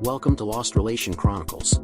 Welcome to Lost Relation Chronicles.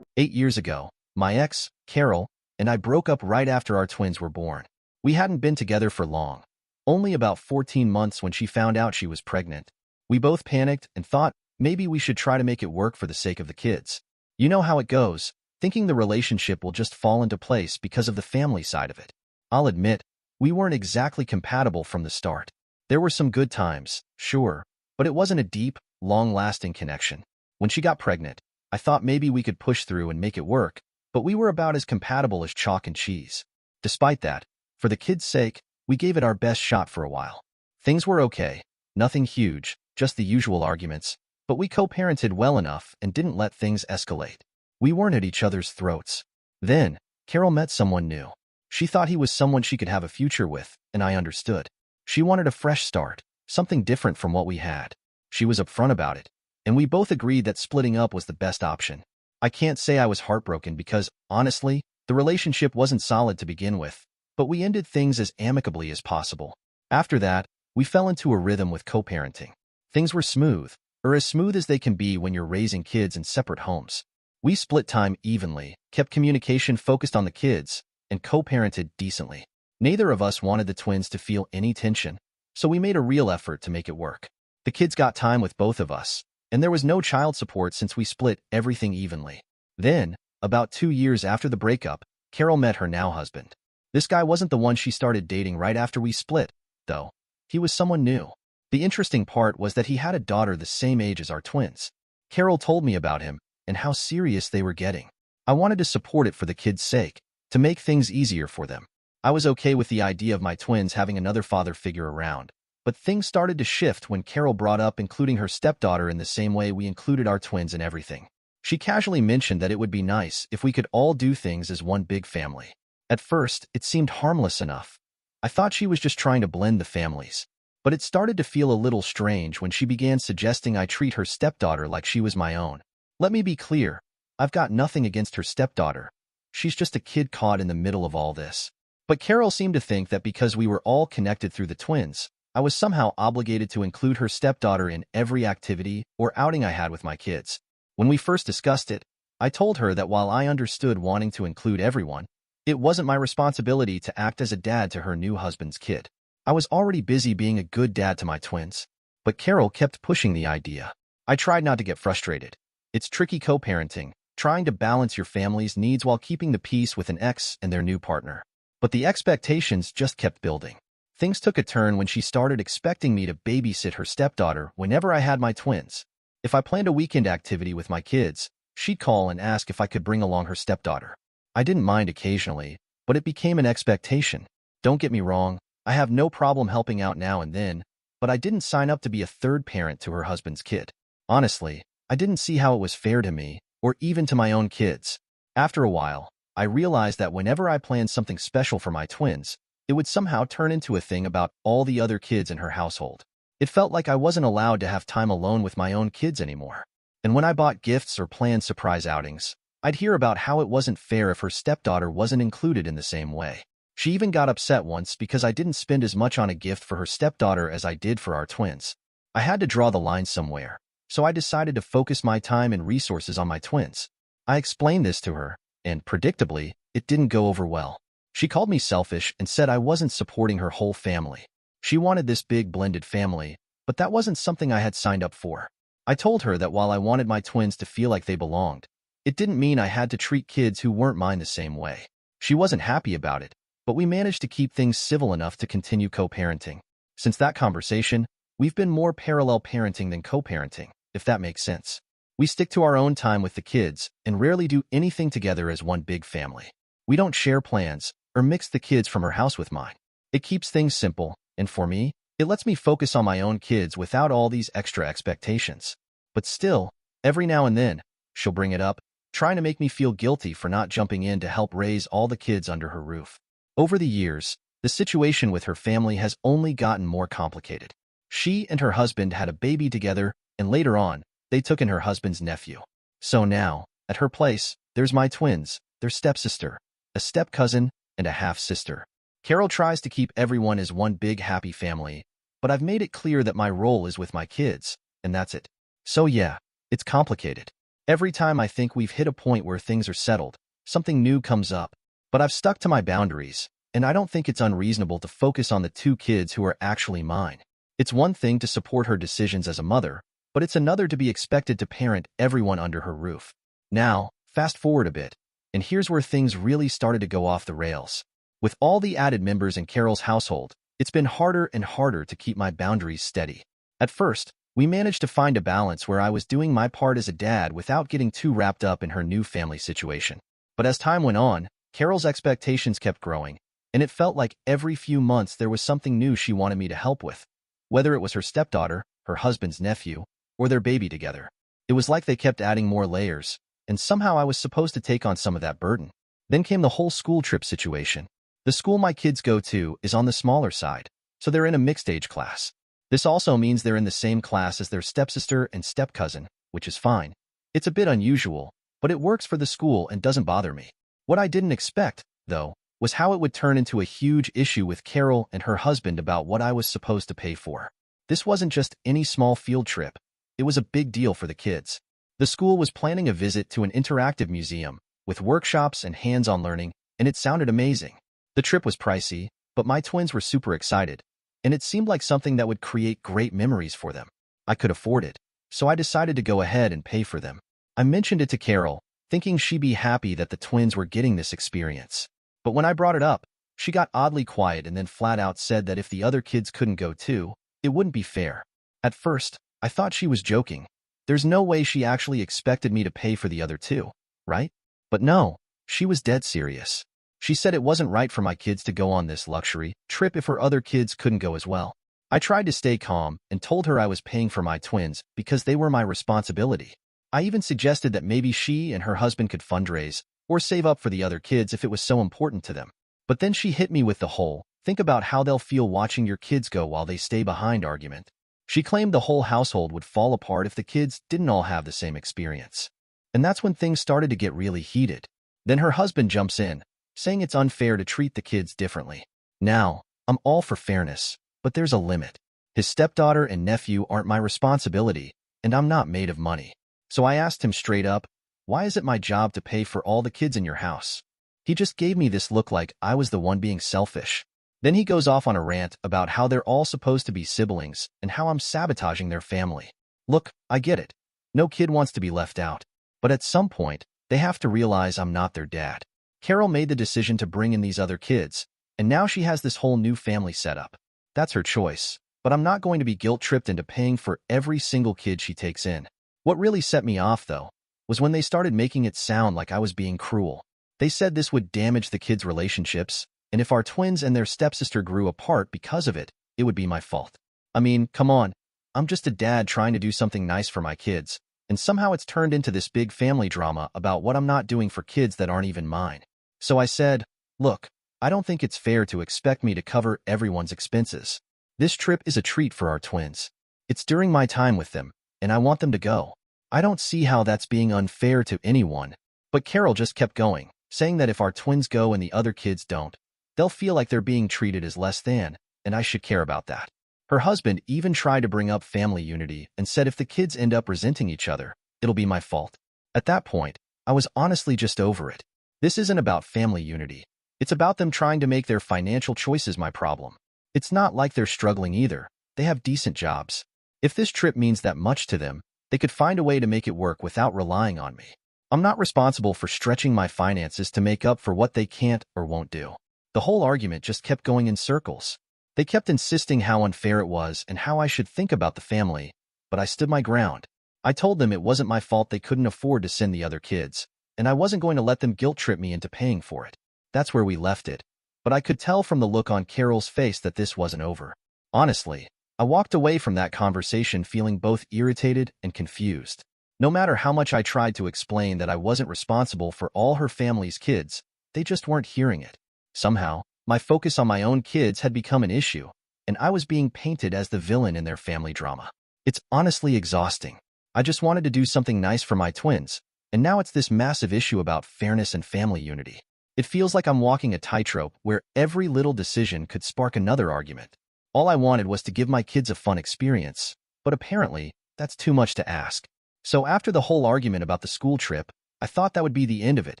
8 years ago, my ex, Carol, and I broke up right after our twins were born. We hadn't been together for long, only about 14 months when she found out she was pregnant. We both panicked and thought maybe we should try to make it work for the sake of the kids. You know how it goes, thinking the relationship will just fall into place because of the family side of it. I'll admit, we weren't exactly compatible from the start. There were some good times, sure, but it wasn't a deep, long-lasting connection. When she got pregnant, I thought maybe we could push through and make it work, but we were about as compatible as chalk and cheese. Despite that, for the kids' sake, we gave it our best shot for a while. Things were okay, nothing huge, just the usual arguments, but we co-parented well enough and didn't let things escalate. We weren't at each other's throats. Then, Carol met someone new. She thought he was someone she could have a future with, and I understood. She wanted a fresh start, something different from what we had. She was upfront about it, and we both agreed that splitting up was the best option. I can't say I was heartbroken because, honestly, the relationship wasn't solid to begin with, but we ended things as amicably as possible. After that, we fell into a rhythm with co-parenting. Things were smooth, or as smooth as they can be when you're raising kids in separate homes. We split time evenly, kept communication focused on the kids, and co-parented decently. Neither of us wanted the twins to feel any tension, so we made a real effort to make it work. The kids got time with both of us, and there was no child support since we split everything evenly. Then, about 2 years after the breakup, Carol met her now husband. This guy wasn't the one she started dating right after we split, though. He was someone new. The interesting part was that he had a daughter the same age as our twins. Carol told me about him and how serious they were getting. I wanted to support it for the kids' sake, to make things easier for them. I was okay with the idea of my twins having another father figure around, but things started to shift when Carol brought up including her stepdaughter in the same way we included our twins in everything. She casually mentioned that it would be nice if we could all do things as one big family. At first, it seemed harmless enough. I thought she was just trying to blend the families. But it started to feel a little strange when she began suggesting I treat her stepdaughter like she was my own. Let me be clear, I've got nothing against her stepdaughter. She's just a kid caught in the middle of all this. But Carol seemed to think that because we were all connected through the twins, I was somehow obligated to include her stepdaughter in every activity or outing I had with my kids. When we first discussed it, I told her that while I understood wanting to include everyone, it wasn't my responsibility to act as a dad to her new husband's kid. I was already busy being a good dad to my twins. But Carol kept pushing the idea. I tried not to get frustrated. It's tricky co-parenting, trying to balance your family's needs while keeping the peace with an ex and their new partner. But the expectations just kept building. Things took a turn when she started expecting me to babysit her stepdaughter whenever I had my twins. If I planned a weekend activity with my kids, she'd call and ask if I could bring along her stepdaughter. I didn't mind occasionally, but it became an expectation. Don't get me wrong, I have no problem helping out now and then, but I didn't sign up to be a third parent to her husband's kid. Honestly, I didn't see how it was fair to me, or even to my own kids. After a while, I realized that whenever I planned something special for my twins, it would somehow turn into a thing about all the other kids in her household. It felt like I wasn't allowed to have time alone with my own kids anymore. And when I bought gifts or planned surprise outings, I'd hear about how it wasn't fair if her stepdaughter wasn't included in the same way. She even got upset once because I didn't spend as much on a gift for her stepdaughter as I did for our twins. I had to draw the line somewhere, so I decided to focus my time and resources on my twins. I explained this to her, and predictably, it didn't go over well. She called me selfish and said I wasn't supporting her whole family. She wanted this big blended family, but that wasn't something I had signed up for. I told her that while I wanted my twins to feel like they belonged, it didn't mean I had to treat kids who weren't mine the same way. She wasn't happy about it, but we managed to keep things civil enough to continue co-parenting. Since that conversation, we've been more parallel parenting than co-parenting, if that makes sense. We stick to our own time with the kids and rarely do anything together as one big family. We don't share plans or mix the kids from her house with mine. It keeps things simple, and for me, it lets me focus on my own kids without all these extra expectations. But still, every now and then, she'll bring it up, trying to make me feel guilty for not jumping in to help raise all the kids under her roof. Over the years, the situation with her family has only gotten more complicated. She and her husband had a baby together, and later on, they took in her husband's nephew. So now, at her place, there's my twins, their stepsister, a step-cousin, and a half-sister. Carol tries to keep everyone as one big happy family, but I've made it clear that my role is with my kids, and that's it. So yeah, it's complicated. Every time I think we've hit a point where things are settled, something new comes up. But I've stuck to my boundaries, and I don't think it's unreasonable to focus on the two kids who are actually mine. It's one thing to support her decisions as a mother, but it's another to be expected to parent everyone under her roof. Now, fast forward a bit, and here's where things really started to go off the rails. With all the added members in Carol's household, it's been harder and harder to keep my boundaries steady. At first, we managed to find a balance where I was doing my part as a dad without getting too wrapped up in her new family situation. But as time went on, Carol's expectations kept growing, and it felt like every few months there was something new she wanted me to help with. Whether it was her stepdaughter, her husband's nephew, or their baby together. It was like they kept adding more layers, and somehow I was supposed to take on some of that burden. Then came the whole school trip situation. The school my kids go to is on the smaller side, so they're in a mixed-age class. This also means they're in the same class as their stepsister and step-cousin, which is fine. It's a bit unusual, but it works for the school and doesn't bother me. What I didn't expect, though, was how it would turn into a huge issue with Carol and her husband about what I was supposed to pay for. This wasn't just any small field trip. It was a big deal for the kids. The school was planning a visit to an interactive museum, with workshops and hands-on learning, and it sounded amazing. The trip was pricey, but my twins were super excited, and it seemed like something that would create great memories for them. I could afford it, so I decided to go ahead and pay for them. I mentioned it to Carol, thinking she'd be happy that the twins were getting this experience. But when I brought it up, she got oddly quiet and then flat out said that if the other kids couldn't go too, it wouldn't be fair. At first, I thought she was joking. There's no way she actually expected me to pay for the other two, right? But no, she was dead serious. She said it wasn't right for my kids to go on this luxury trip if her other kids couldn't go as well. I tried to stay calm and told her I was paying for my twins because they were my responsibility. I even suggested that maybe she and her husband could fundraise or save up for the other kids if it was so important to them. But then she hit me with the whole, think about how they'll feel watching your kids go while they stay behind argument. She claimed the whole household would fall apart if the kids didn't all have the same experience. And that's when things started to get really heated. Then her husband jumps in, saying it's unfair to treat the kids differently. Now, I'm all for fairness, but there's a limit. His stepdaughter and nephew aren't my responsibility, and I'm not made of money. So I asked him straight up, why is it my job to pay for all the kids in your house? He just gave me this look like I was the one being selfish. Then he goes off on a rant about how they're all supposed to be siblings and how I'm sabotaging their family. Look, I get it. No kid wants to be left out. But at some point, they have to realize I'm not their dad. Carol made the decision to bring in these other kids, and now she has this whole new family setup. That's her choice, but I'm not going to be guilt-tripped into paying for every single kid she takes in. What really set me off, though, was when they started making it sound like I was being cruel. They said this would damage the kids' relationships, and if our twins and their stepsister grew apart because of it, it would be my fault. I mean, come on. I'm just a dad trying to do something nice for my kids, and somehow it's turned into this big family drama about what I'm not doing for kids that aren't even mine. So I said, look, I don't think it's fair to expect me to cover everyone's expenses. This trip is a treat for our twins. It's during my time with them, and I want them to go. I don't see how that's being unfair to anyone. But Carol just kept going, saying that if our twins go and the other kids don't, they'll feel like they're being treated as less than, and I should care about that. Her husband even tried to bring up family unity and said if the kids end up resenting each other, it'll be my fault. At that point, I was honestly just over it. This isn't about family unity. It's about them trying to make their financial choices my problem. It's not like they're struggling either. They have decent jobs. If this trip means that much to them, they could find a way to make it work without relying on me. I'm not responsible for stretching my finances to make up for what they can't or won't do. The whole argument just kept going in circles. They kept insisting how unfair it was and how I should think about the family, but I stood my ground. I told them it wasn't my fault they couldn't afford to send the other kids, and I wasn't going to let them guilt-trip me into paying for it. That's where we left it. But I could tell from the look on Carol's face that this wasn't over. Honestly, I walked away from that conversation feeling both irritated and confused. No matter how much I tried to explain that I wasn't responsible for all her family's kids, they just weren't hearing it. Somehow, my focus on my own kids had become an issue, and I was being painted as the villain in their family drama. It's honestly exhausting. I just wanted to do something nice for my twins, and now it's this massive issue about fairness and family unity. It feels like I'm walking a tightrope where every little decision could spark another argument. All I wanted was to give my kids a fun experience, but apparently, that's too much to ask. So after the whole argument about the school trip, I thought that would be the end of it,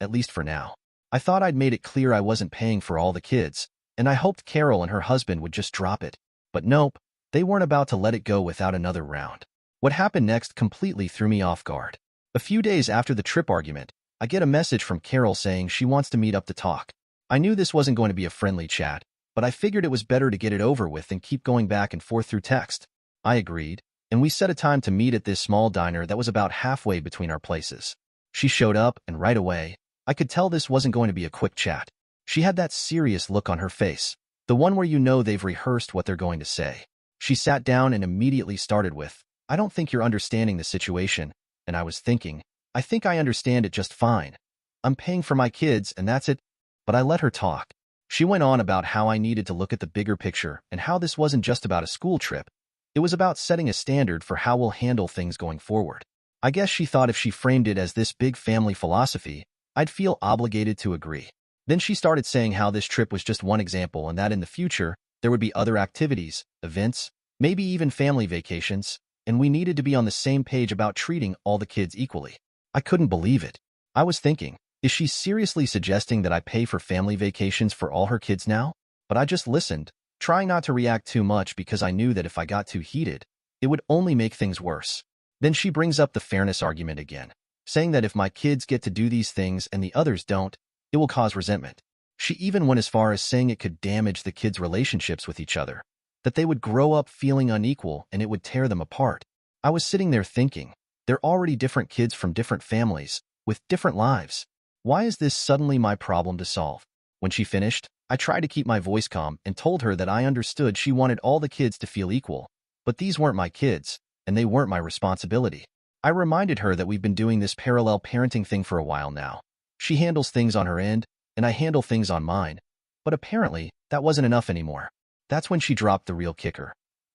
at least for now. I thought I'd made it clear I wasn't paying for all the kids, and I hoped Carol and her husband would just drop it. But nope, they weren't about to let it go without another round. What happened next completely threw me off guard. A few days after the trip argument, I get a message from Carol saying she wants to meet up to talk. I knew this wasn't going to be a friendly chat, but I figured it was better to get it over with than keep going back and forth through text. I agreed, and we set a time to meet at this small diner that was about halfway between our places. She showed up, and right away, I could tell this wasn't going to be a quick chat. She had that serious look on her face, the one where you know they've rehearsed what they're going to say. She sat down and immediately started with, "I don't think you're understanding the situation," and I was thinking, I think I understand it just fine. I'm paying for my kids, and that's it. But I let her talk. She went on about how I needed to look at the bigger picture and how this wasn't just about a school trip. It was about setting a standard for how we'll handle things going forward. I guess she thought if she framed it as this big family philosophy, I'd feel obligated to agree. Then she started saying how this trip was just one example and that in the future, there would be other activities, events, maybe even family vacations, and we needed to be on the same page about treating all the kids equally. I couldn't believe it. I was thinking, is she seriously suggesting that I pay for family vacations for all her kids now? But I just listened, trying not to react too much because I knew that if I got too heated, it would only make things worse. Then she brings up the fairness argument again, saying that if my kids get to do these things and the others don't, it will cause resentment. She even went as far as saying it could damage the kids' relationships with each other, that they would grow up feeling unequal and it would tear them apart. I was sitting there thinking, they're already different kids from different families, with different lives. Why is this suddenly my problem to solve? When she finished, I tried to keep my voice calm and told her that I understood she wanted all the kids to feel equal, but these weren't my kids, and they weren't my responsibility. I reminded her that we've been doing this parallel parenting thing for a while now. She handles things on her end, and I handle things on mine. But apparently, that wasn't enough anymore. That's when she dropped the real kicker.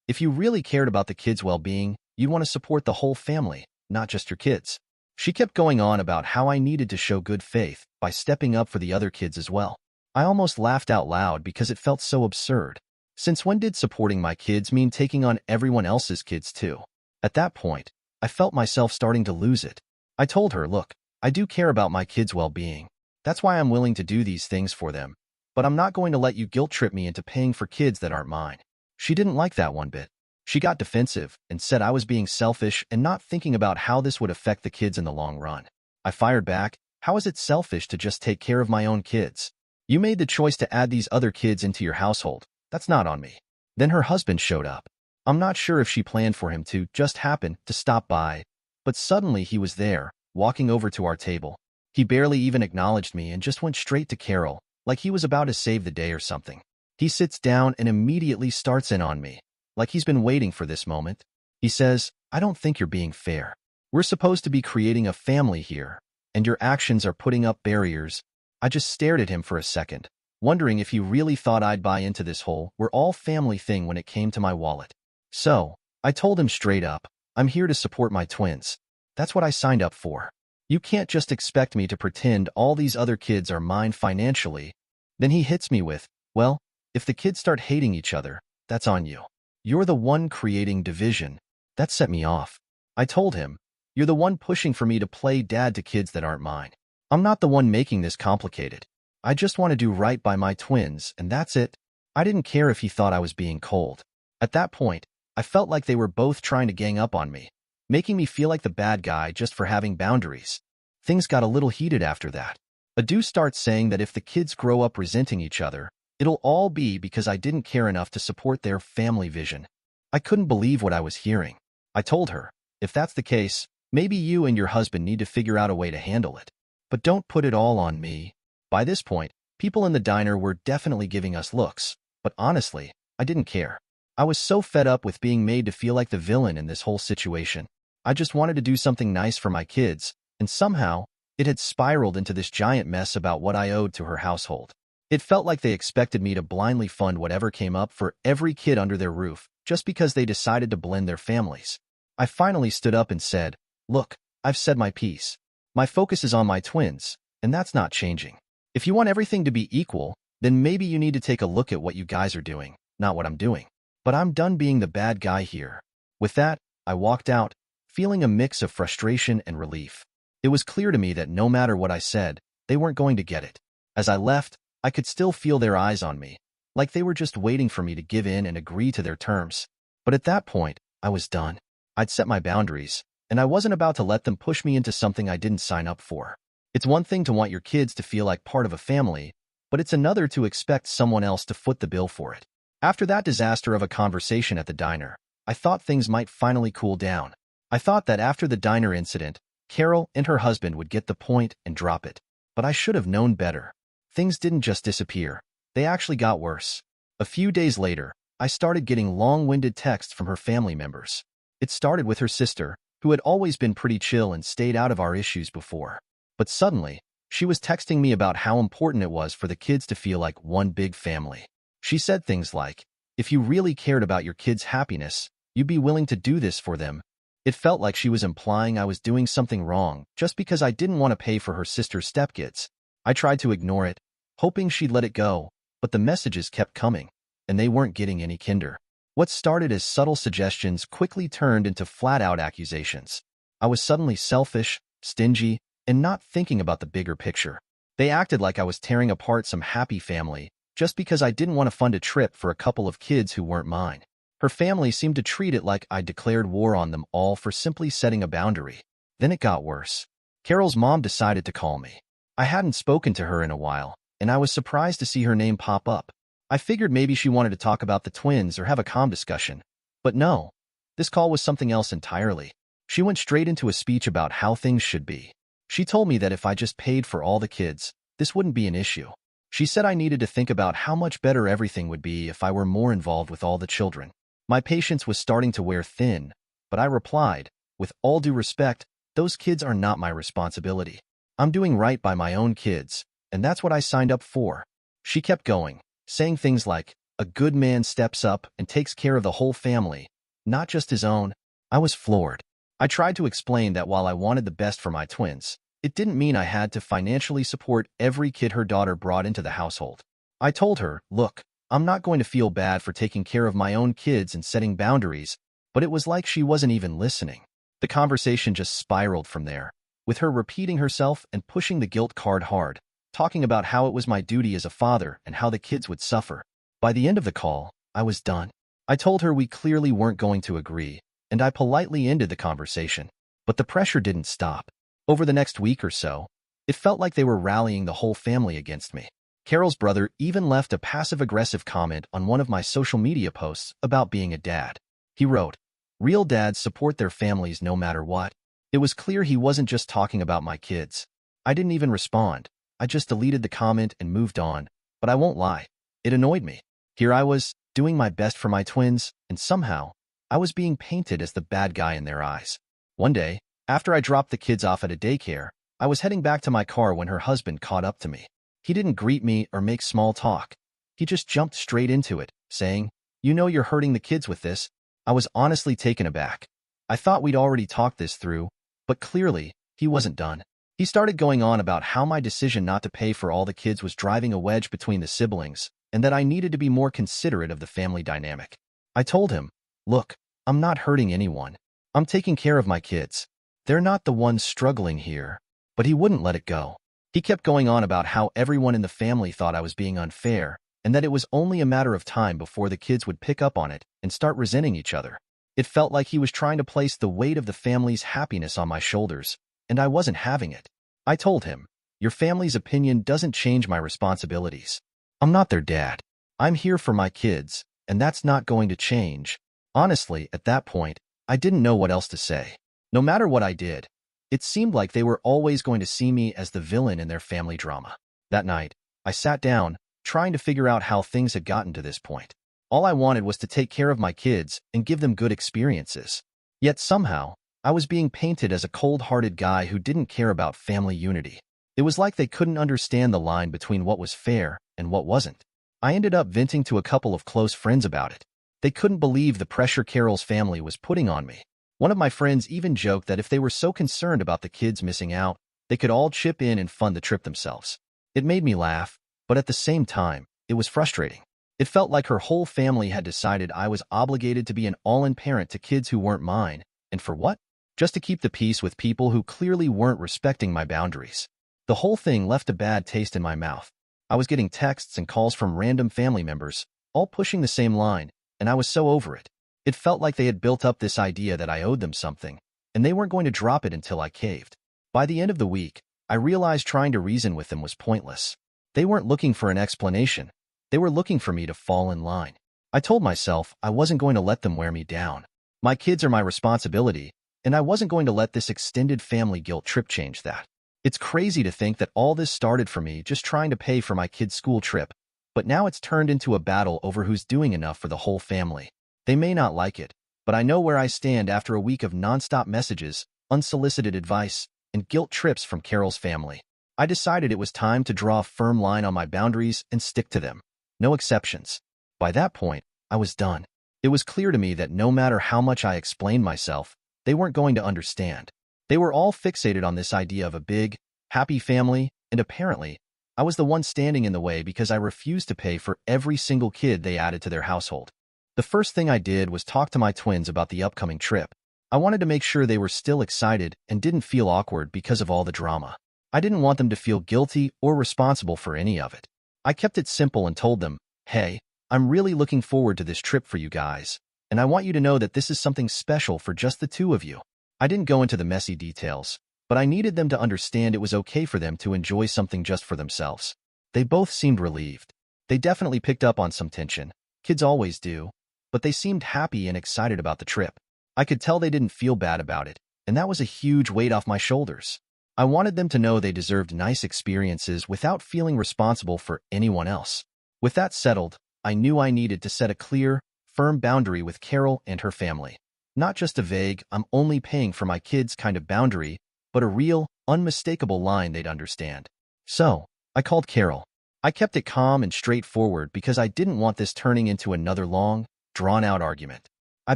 If you really cared about the kids' well-being, you'd want to support the whole family, not just your kids. She kept going on about how I needed to show good faith by stepping up for the other kids as well. I almost laughed out loud because it felt so absurd. Since when did supporting my kids mean taking on everyone else's kids too? At that point, I felt myself starting to lose it. I told her, look, I do care about my kids' well-being. That's why I'm willing to do these things for them. But I'm not going to let you guilt-trip me into paying for kids that aren't mine. She didn't like that one bit. She got defensive and said I was being selfish and not thinking about how this would affect the kids in the long run. I fired back, how is it selfish to just take care of my own kids? You made the choice to add these other kids into your household. That's not on me. Then her husband showed up. I'm not sure if she planned for him to just happen to stop by, but suddenly he was there, walking over to our table. He barely even acknowledged me and just went straight to Carol, like he was about to save the day or something. He sits down and immediately starts in on me, like he's been waiting for this moment. He says, I don't think you're being fair. We're supposed to be creating a family here, and your actions are putting up barriers. I just stared at him for a second, wondering if he really thought I'd buy into this whole we're all family thing when it came to my wallet. So, I told him straight up, I'm here to support my twins. That's what I signed up for. You can't just expect me to pretend all these other kids are mine financially. Then he hits me with, well, if the kids start hating each other, that's on you. You're the one creating division. That set me off. I told him, you're the one pushing for me to play dad to kids that aren't mine. I'm not the one making this complicated. I just want to do right by my twins, and that's it. I didn't care if he thought I was being cold. At that point, I felt like they were both trying to gang up on me, making me feel like the bad guy just for having boundaries. Things got a little heated after that. Adu starts saying that if the kids grow up resenting each other, it'll all be because I didn't care enough to support their family vision. I couldn't believe what I was hearing. I told her, if that's the case, maybe you and your husband need to figure out a way to handle it. But don't put it all on me. By this point, people in the diner were definitely giving us looks, but honestly, I didn't care. I was so fed up with being made to feel like the villain in this whole situation. I just wanted to do something nice for my kids, and somehow, it had spiraled into this giant mess about what I owed to her household. It felt like they expected me to blindly fund whatever came up for every kid under their roof, just because they decided to blend their families. I finally stood up and said, look, I've said my piece. My focus is on my twins, and that's not changing. If you want everything to be equal, then maybe you need to take a look at what you guys are doing, not what I'm doing. But I'm done being the bad guy here. With that, I walked out, feeling a mix of frustration and relief. It was clear to me that no matter what I said, they weren't going to get it. As I left, I could still feel their eyes on me, like they were just waiting for me to give in and agree to their terms. But at that point, I was done. I'd set my boundaries, and I wasn't about to let them push me into something I didn't sign up for. It's one thing to want your kids to feel like part of a family, but it's another to expect someone else to foot the bill for it. After that disaster of a conversation at the diner, I thought things might finally cool down. I thought that after the diner incident, Carol and her husband would get the point and drop it. But I should have known better. Things didn't just disappear. They actually got worse. A few days later, I started getting long-winded texts from her family members. It started with her sister, who had always been pretty chill and stayed out of our issues before. But suddenly, she was texting me about how important it was for the kids to feel like one big family. She said things like, "If you really cared about your kids' happiness, you'd be willing to do this for them." It felt like she was implying I was doing something wrong just because I didn't want to pay for her sister's stepkids. I tried to ignore it, hoping she'd let it go, but the messages kept coming, and they weren't getting any kinder. What started as subtle suggestions quickly turned into flat-out accusations. I was suddenly selfish, stingy, and not thinking about the bigger picture. They acted like I was tearing apart some happy family just because I didn't want to fund a trip for a couple of kids who weren't mine. Her family seemed to treat it like I declared war on them all for simply setting a boundary. Then it got worse. Carol's mom decided to call me. I hadn't spoken to her in a while, and I was surprised to see her name pop up. I figured maybe she wanted to talk about the twins or have a calm discussion. But no, this call was something else entirely. She went straight into a speech about how things should be. She told me that if I just paid for all the kids, this wouldn't be an issue. She said I needed to think about how much better everything would be if I were more involved with all the children. My patience was starting to wear thin, but I replied, with all due respect, those kids are not my responsibility. I'm doing right by my own kids, and that's what I signed up for. She kept going, saying things like, a good man steps up and takes care of the whole family, not just his own. I was floored. I tried to explain that while I wanted the best for my twins, it didn't mean I had to financially support every kid her daughter brought into the household. I told her, look, I'm not going to feel bad for taking care of my own kids and setting boundaries, but it was like she wasn't even listening. The conversation just spiraled from there, with her repeating herself and pushing the guilt card hard, talking about how it was my duty as a father and how the kids would suffer. By the end of the call, I was done. I told her we clearly weren't going to agree, and I politely ended the conversation. But the pressure didn't stop. Over the next week or so, it felt like they were rallying the whole family against me. Carol's brother even left a passive-aggressive comment on one of my social media posts about being a dad. He wrote, "Real dads support their families no matter what." It was clear he wasn't just talking about my kids. I didn't even respond. I just deleted the comment and moved on, but I won't lie. It annoyed me. Here I was, doing my best for my twins, and somehow, I was being painted as the bad guy in their eyes. One day, after I dropped the kids off at a daycare, I was heading back to my car when her husband caught up to me. He didn't greet me or make small talk. He just jumped straight into it, saying, "You know you're hurting the kids with this." I was honestly taken aback. I thought we'd already talked this through, but clearly, he wasn't done. He started going on about how my decision not to pay for all the kids was driving a wedge between the siblings, and that I needed to be more considerate of the family dynamic. I told him, look, I'm not hurting anyone. I'm taking care of my kids. They're not the ones struggling here. But he wouldn't let it go. He kept going on about how everyone in the family thought I was being unfair, and that it was only a matter of time before the kids would pick up on it and start resenting each other. It felt like he was trying to place the weight of the family's happiness on my shoulders, and I wasn't having it. I told him, your family's opinion doesn't change my responsibilities. I'm not their dad. I'm here for my kids, and that's not going to change. Honestly, at that point, I didn't know what else to say. No matter what I did, it seemed like they were always going to see me as the villain in their family drama. That night, I sat down, trying to figure out how things had gotten to this point. All I wanted was to take care of my kids and give them good experiences. Yet somehow, I was being painted as a cold-hearted guy who didn't care about family unity. It was like they couldn't understand the line between what was fair and what wasn't. I ended up venting to a couple of close friends about it. They couldn't believe the pressure Carol's family was putting on me. One of my friends even joked that if they were so concerned about the kids missing out, they could all chip in and fund the trip themselves. It made me laugh, but at the same time, it was frustrating. It felt like her whole family had decided I was obligated to be an all-in parent to kids who weren't mine, and for what? just to keep the peace with people who clearly weren't respecting my boundaries. The whole thing left a bad taste in my mouth. I was getting texts and calls from random family members, all pushing the same line, and I was so over it. It felt like they had built up this idea that I owed them something, and they weren't going to drop it until I caved. By the end of the week, I realized trying to reason with them was pointless. They weren't looking for an explanation. They were looking for me to fall in line. I told myself I wasn't going to let them wear me down. My kids are my responsibility, and I wasn't going to let this extended family guilt trip change that. It's crazy to think that all this started for me just trying to pay for my kid's school trip, but now it's turned into a battle over who's doing enough for the whole family. They may not like it, but I know where I stand after a week of nonstop messages, unsolicited advice, and guilt trips from Carol's family. I decided it was time to draw a firm line on my boundaries and stick to them. No exceptions. By that point, I was done. It was clear to me that no matter how much I explained myself, they weren't going to understand. They were all fixated on this idea of a big, happy family, and apparently, I was the one standing in the way because I refused to pay for every single kid they added to their household. The first thing I did was talk to my twins about the upcoming trip. I wanted to make sure they were still excited and didn't feel awkward because of all the drama. I didn't want them to feel guilty or responsible for any of it. I kept it simple and told them, hey, I'm really looking forward to this trip for you guys, and I want you to know that this is something special for just the two of you. I didn't go into the messy details, but I needed them to understand it was okay for them to enjoy something just for themselves. They both seemed relieved. They definitely picked up on some tension. Kids always do. But they seemed happy and excited about the trip. I could tell they didn't feel bad about it, and that was a huge weight off my shoulders. I wanted them to know they deserved nice experiences without feeling responsible for anyone else. With that settled, I knew I needed to set a clear, firm boundary with Carol and her family. Not just a vague, I'm only paying for my kids kind of boundary, but a real, unmistakable line they'd understand. So, I called Carol. I kept it calm and straightforward because I didn't want this turning into another long, drawn-out argument. I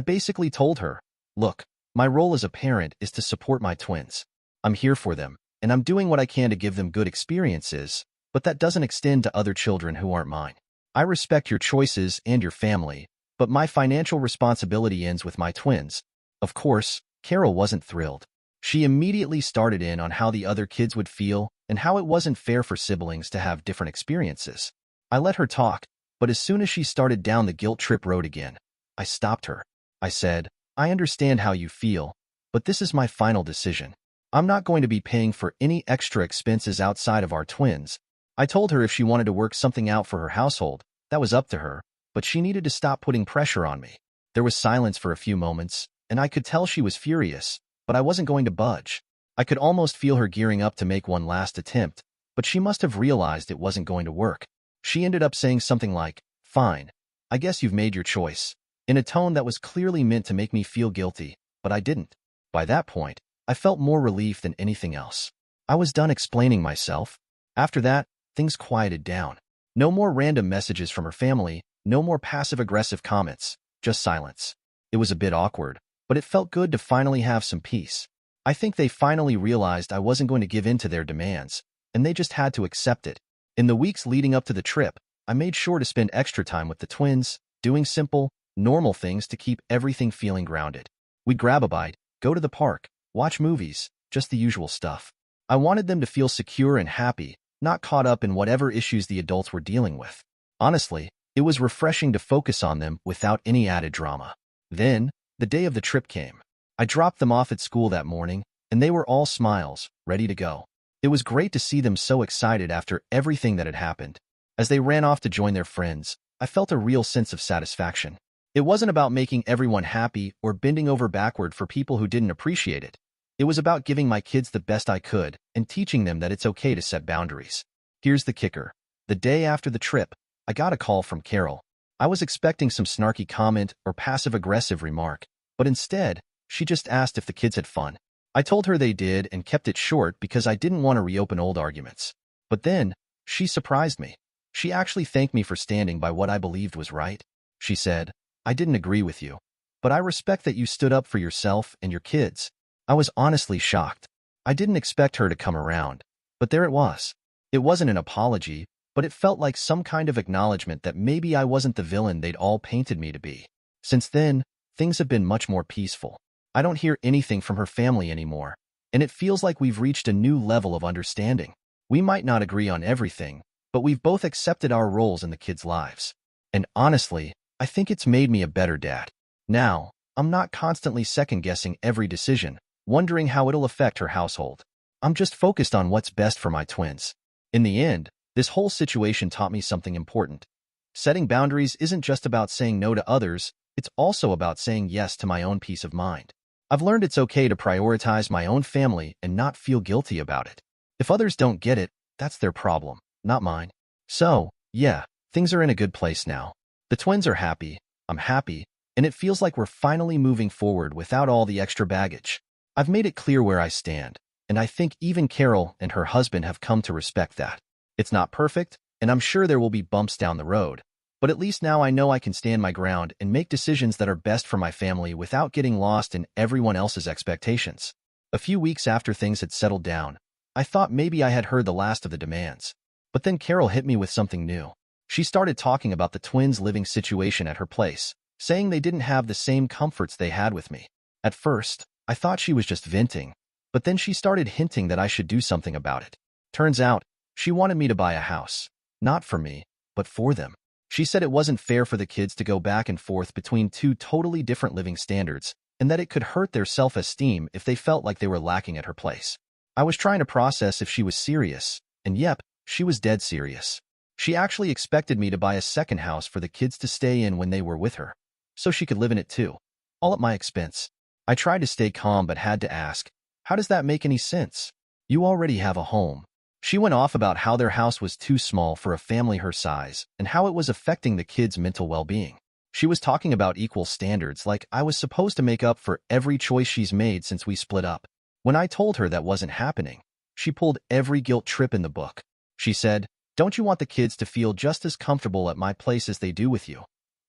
basically told her, look, my role as a parent is to support my twins. I'm here for them, and I'm doing what I can to give them good experiences, but that doesn't extend to other children who aren't mine. I respect your choices and your family, but my financial responsibility ends with my twins. Of course, Carol wasn't thrilled. She immediately started in on how the other kids would feel and how it wasn't fair for siblings to have different experiences. I let her talk, but as soon as she started down the guilt trip road again, I stopped her. I said, I understand how you feel, but this is my final decision. I'm not going to be paying for any extra expenses outside of our twins. I told her if she wanted to work something out for her household, that was up to her, but she needed to stop putting pressure on me. There was silence for a few moments, and I could tell she was furious, but I wasn't going to budge. I could almost feel her gearing up to make one last attempt, but she must have realized it wasn't going to work. She ended up saying something like, fine, I guess you've made your choice, in a tone that was clearly meant to make me feel guilty, but I didn't. By that point, I felt more relief than anything else. I was done explaining myself. After that, things quieted down. No more random messages from her family, no more passive-aggressive comments, just silence. It was a bit awkward, but it felt good to finally have some peace. I think they finally realized I wasn't going to give in to their demands, and they just had to accept it. In the weeks leading up to the trip, I made sure to spend extra time with the twins, doing simple, normal things to keep everything feeling grounded. We'd grab a bite, go to the park, watch movies, just the usual stuff. I wanted them to feel secure and happy, not caught up in whatever issues the adults were dealing with. Honestly, it was refreshing to focus on them without any added drama. Then, the day of the trip came. I dropped them off at school that morning, and they were all smiles, ready to go. It was great to see them so excited after everything that had happened. As they ran off to join their friends, I felt a real sense of satisfaction. It wasn't about making everyone happy or bending over backward for people who didn't appreciate it. It was about giving my kids the best I could and teaching them that it's okay to set boundaries. Here's the kicker. The day after the trip, I got a call from Carol. I was expecting some snarky comment or passive-aggressive remark, but instead, she just asked if the kids had fun. I told her they did and kept it short because I didn't want to reopen old arguments. But then, she surprised me. She actually thanked me for standing by what I believed was right. She said, I didn't agree with you, but I respect that you stood up for yourself and your kids. I was honestly shocked. I didn't expect her to come around, but there it was. It wasn't an apology, but it felt like some kind of acknowledgement that maybe I wasn't the villain they'd all painted me to be. Since then, things have been much more peaceful. I don't hear anything from her family anymore, and it feels like we've reached a new level of understanding. We might not agree on everything, but we've both accepted our roles in the kids' lives. And honestly, I think it's made me a better dad. Now, I'm not constantly second-guessing every decision, wondering how it'll affect her household. I'm just focused on what's best for my twins. In the end, this whole situation taught me something important. Setting boundaries isn't just about saying no to others, it's also about saying yes to my own peace of mind. I've learned it's okay to prioritize my own family and not feel guilty about it. If others don't get it, that's their problem, not mine. So, yeah, things are in a good place now. The twins are happy, I'm happy, and it feels like we're finally moving forward without all the extra baggage. I've made it clear where I stand, and I think even Carol and her husband have come to respect that. It's not perfect, and I'm sure there will be bumps down the road, but at least now I know I can stand my ground and make decisions that are best for my family without getting lost in everyone else's expectations. A few weeks after things had settled down, I thought maybe I had heard the last of the demands. But then Carol hit me with something new. She started talking about the twins' living situation at her place, saying they didn't have the same comforts they had with me. At first, I thought she was just venting, but then she started hinting that I should do something about it. Turns out, she wanted me to buy a house. Not for me, but for them. She said it wasn't fair for the kids to go back and forth between two totally different living standards, and that it could hurt their self-esteem if they felt like they were lacking at her place. I was trying to process if she was serious, and yep, she was dead serious. She actually expected me to buy a second house for the kids to stay in when they were with her, so she could live in it too, all at my expense. I tried to stay calm but had to ask, how does that make any sense? You already have a home. She went off about how their house was too small for a family her size and how it was affecting the kids' mental well-being. She was talking about equal standards like I was supposed to make up for every choice she's made since we split up. When I told her that wasn't happening, she pulled every guilt trip in the book. She said, "Don't you want the kids to feel just as comfortable at my place as they do with you?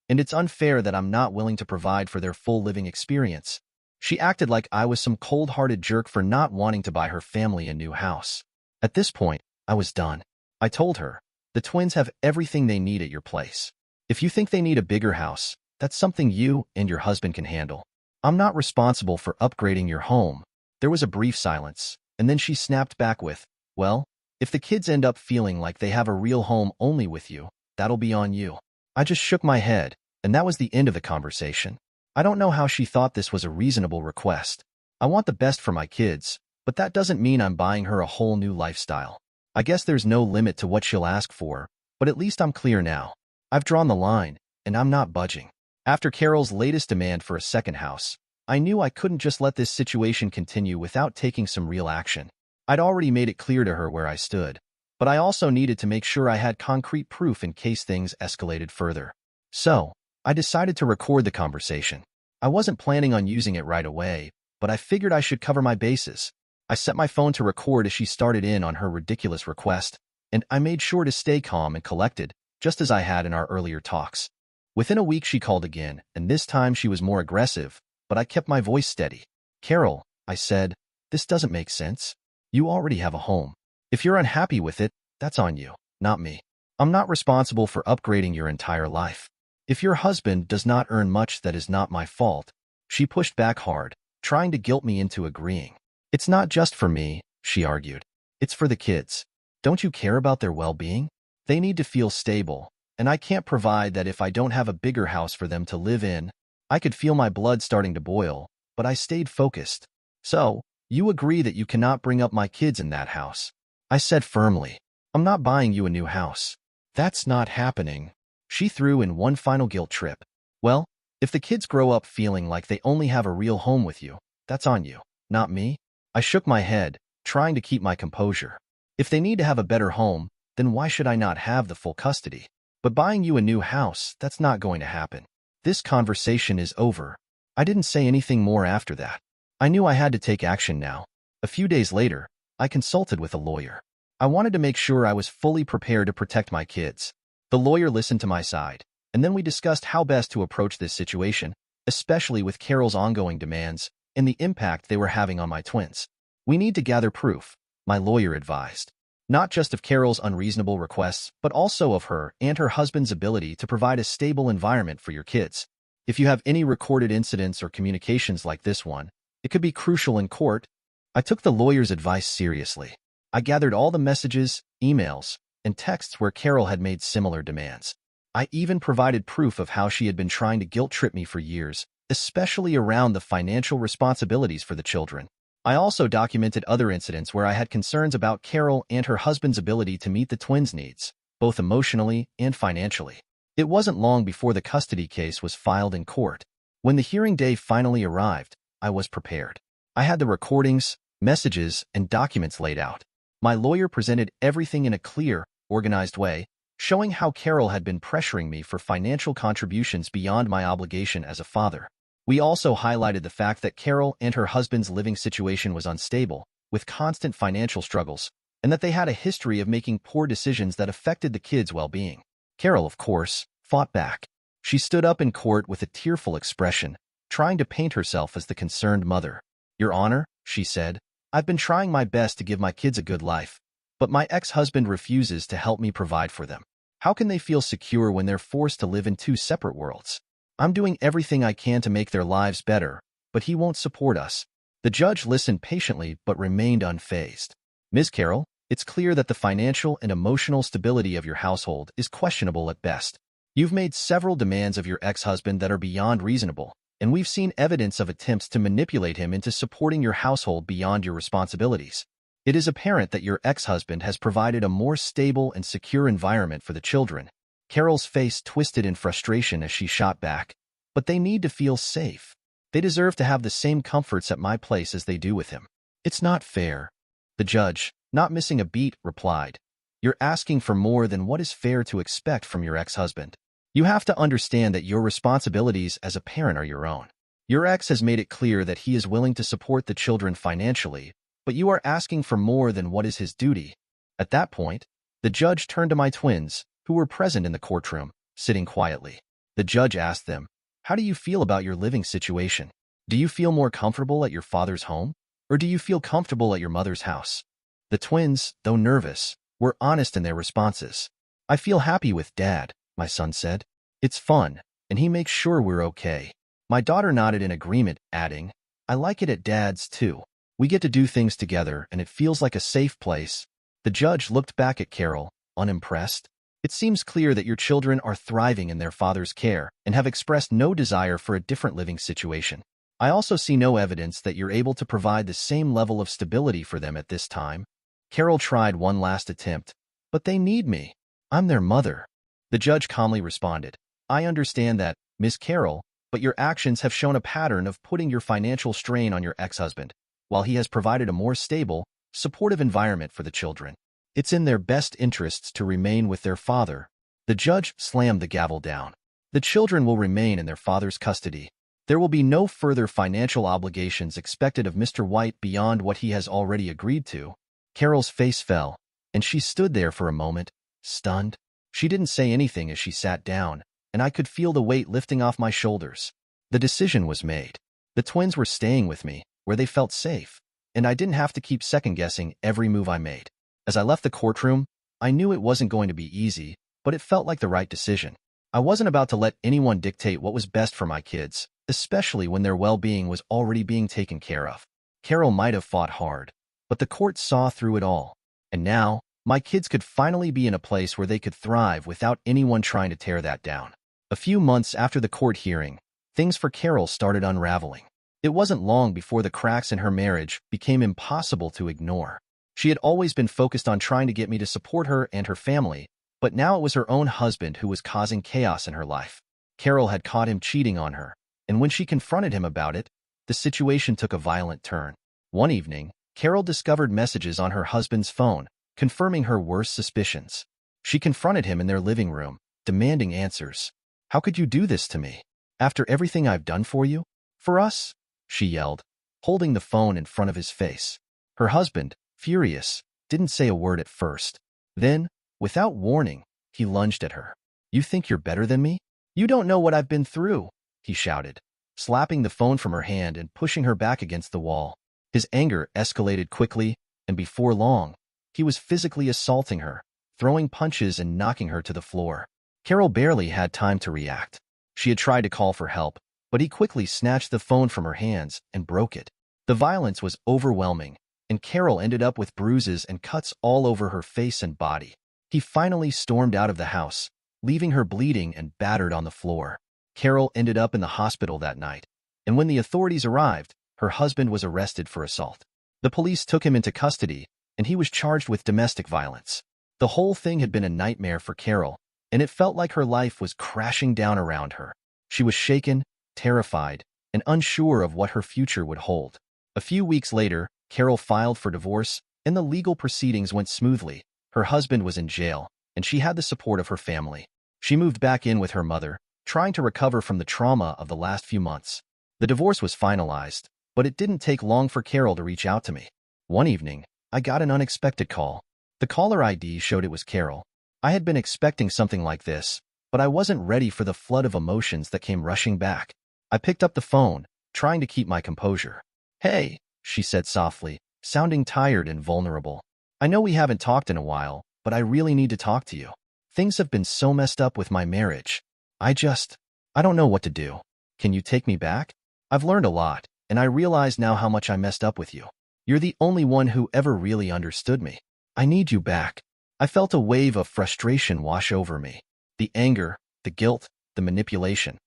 And it's unfair that I'm not willing to provide for their full living experience." She acted like I was some cold-hearted jerk for not wanting to buy her family a new house. At this point, I was done. I told her, the twins have everything they need at your place. If you think they need a bigger house, that's something you and your husband can handle. I'm not responsible for upgrading your home. There was a brief silence, and then she snapped back with, well, if the kids end up feeling like they have a real home only with you, that'll be on you. I just shook my head, and that was the end of the conversation. I don't know how she thought this was a reasonable request. I want the best for my kids, but that doesn't mean I'm buying her a whole new lifestyle. I guess there's no limit to what she'll ask for, but at least I'm clear now. I've drawn the line, and I'm not budging. After Carol's latest demand for a second house, I knew I couldn't just let this situation continue without taking some real action. I'd already made it clear to her where I stood, but I also needed to make sure I had concrete proof in case things escalated further. So, I decided to record the conversation. I wasn't planning on using it right away, but I figured I should cover my bases. I set my phone to record as she started in on her ridiculous request, and I made sure to stay calm and collected, just as I had in our earlier talks. Within a week she called again, and this time she was more aggressive, but I kept my voice steady. "Carol," I said, "this doesn't make sense. You already have a home. If you're unhappy with it, that's on you, not me. I'm not responsible for upgrading your entire life. If your husband does not earn much, that is not my fault." She pushed back hard, trying to guilt me into agreeing. "It's not just for me," she argued. "It's for the kids. Don't you care about their well-being? They need to feel stable, and I can't provide that if I don't have a bigger house for them to live in." I could feel my blood starting to boil, but I stayed focused. "So, you agree that you cannot bring up my kids in that house?" I said firmly. "I'm not buying you a new house. That's not happening." She threw in one final guilt trip. "Well, if the kids grow up feeling like they only have a real home with you, that's on you, not me." I shook my head, trying to keep my composure. If they need to have a better home, then why should I not have the full custody? But buying you a new house, that's not going to happen. This conversation is over. I didn't say anything more after that. I knew I had to take action now. A few days later, I consulted with a lawyer. I wanted to make sure I was fully prepared to protect my kids. The lawyer listened to my side, and then we discussed how best to approach this situation, especially with Carol's ongoing demands and the impact they were having on my twins. "We need to gather proof," my lawyer advised. "Not just of Carol's unreasonable requests, but also of her and her husband's ability to provide a stable environment for your kids. If you have any recorded incidents or communications like this one, It could be crucial in court. I took the lawyer's advice seriously. I gathered all the messages, emails, and texts where Carol had made similar demands. I even provided proof of how she had been trying to guilt-trip me for years, especially around the financial responsibilities for the children. I also documented other incidents where I had concerns about Carol and her husband's ability to meet the twins' needs, both emotionally and financially. It wasn't long before the custody case was filed in court. When the hearing day finally arrived, I was prepared. I had the recordings, messages, and documents laid out. My lawyer presented everything in a clear, organized way, showing how Carol had been pressuring me for financial contributions beyond my obligation as a father. We also highlighted the fact that Carol and her husband's living situation was unstable, with constant financial struggles, and that they had a history of making poor decisions that affected the kids' well-being. Carol, of course, fought back. She stood up in court with a tearful expression, trying to paint herself as the concerned mother. "Your Honor," she said, "I've been trying my best to give my kids a good life, but my ex-husband refuses to help me provide for them. How can they feel secure when they're forced to live in two separate worlds? I'm doing everything I can to make their lives better, but he won't support us." The judge listened patiently but remained unfazed. "Ms. Carroll, it's clear that the financial and emotional stability of your household is questionable at best. You've made several demands of your ex-husband that are beyond reasonable, and we've seen evidence of attempts to manipulate him into supporting your household beyond your responsibilities. It is apparent that your ex-husband has provided a more stable and secure environment for the children." Carol's face twisted in frustration as she shot back. "But they need to feel safe. They deserve to have the same comforts at my place as they do with him." "It's not fair." The judge, not missing a beat, replied. "You're asking for more than what is fair to expect from your ex-husband. You have to understand that your responsibilities as a parent are your own. Your ex has made it clear that he is willing to support the children financially, but you are asking for more than what is his duty." At that point, the judge turned to my twins, who were present in the courtroom, sitting quietly. The judge asked them, "How do you feel about your living situation? Do you feel more comfortable at your father's home, or do you feel comfortable at your mother's house?" The twins, though nervous, were honest in their responses. "I feel happy with Dad," my son said. "It's fun, and he makes sure we're okay." My daughter nodded in agreement, adding, "I like it at Dad's too. We get to do things together, and it feels like a safe place." The judge looked back at Carol, unimpressed. "It seems clear that your children are thriving in their father's care and have expressed no desire for a different living situation. I also see no evidence that you're able to provide the same level of stability for them at this time." Carol tried one last attempt. "But they need me. I'm their mother." The judge calmly responded, "I understand that, Miss Carol, but your actions have shown a pattern of putting your financial strain on your ex-husband, while he has provided a more stable, supportive environment for the children. It's in their best interests to remain with their father." The judge slammed the gavel down. "The children will remain in their father's custody. There will be no further financial obligations expected of Mr. White beyond what he has already agreed to." Carol's face fell, and she stood there for a moment, stunned. She didn't say anything as she sat down, and I could feel the weight lifting off my shoulders. The decision was made. The twins were staying with me, where they felt safe, and I didn't have to keep second-guessing every move I made. As I left the courtroom, I knew it wasn't going to be easy, but it felt like the right decision. I wasn't about to let anyone dictate what was best for my kids, especially when their well-being was already being taken care of. Carol might have fought hard, but the court saw through it all. And now, my kids could finally be in a place where they could thrive without anyone trying to tear that down. A few months after the court hearing, things for Carol started unraveling. It wasn't long before the cracks in her marriage became impossible to ignore. She had always been focused on trying to get me to support her and her family, but now it was her own husband who was causing chaos in her life. Carol had caught him cheating on her, and when she confronted him about it, the situation took a violent turn. One evening, Carol discovered messages on her husband's phone, confirming her worst suspicions. She confronted him in their living room, demanding answers. "How could you do this to me? After everything I've done for you? For us?" she yelled, holding the phone in front of his face. Her husband, furious, didn't say a word at first. Then, without warning, he lunged at her. "You think you're better than me? You don't know what I've been through," he shouted, slapping the phone from her hand and pushing her back against the wall. His anger escalated quickly, and before long, he was physically assaulting her, throwing punches and knocking her to the floor. Carol barely had time to react. She had tried to call for help, but he quickly snatched the phone from her hands and broke it. The violence was overwhelming, and Carol ended up with bruises and cuts all over her face and body. He finally stormed out of the house, leaving her bleeding and battered on the floor. Carol ended up in the hospital that night, and when the authorities arrived, her husband was arrested for assault. The police took him into custody, and he was charged with domestic violence. The whole thing had been a nightmare for Carol, and it felt like her life was crashing down around her. She was shaken, terrified, and unsure of what her future would hold. A few weeks later, Carol filed for divorce, and the legal proceedings went smoothly. Her husband was in jail, and she had the support of her family. She moved back in with her mother, trying to recover from the trauma of the last few months. The divorce was finalized, but it didn't take long for Carol to reach out to me. One evening, I got an unexpected call. The caller ID showed it was Carol. I had been expecting something like this, but I wasn't ready for the flood of emotions that came rushing back. I picked up the phone, trying to keep my composure. "Hey," she said softly, sounding tired and vulnerable. "I know we haven't talked in a while, but I really need to talk to you. Things have been so messed up with my marriage. I don't know what to do. Can you take me back? I've learned a lot, and I realize now how much I messed up with you. You're the only one who ever really understood me. I need you back." I felt a wave of frustration wash over me. The anger, the guilt, the manipulation.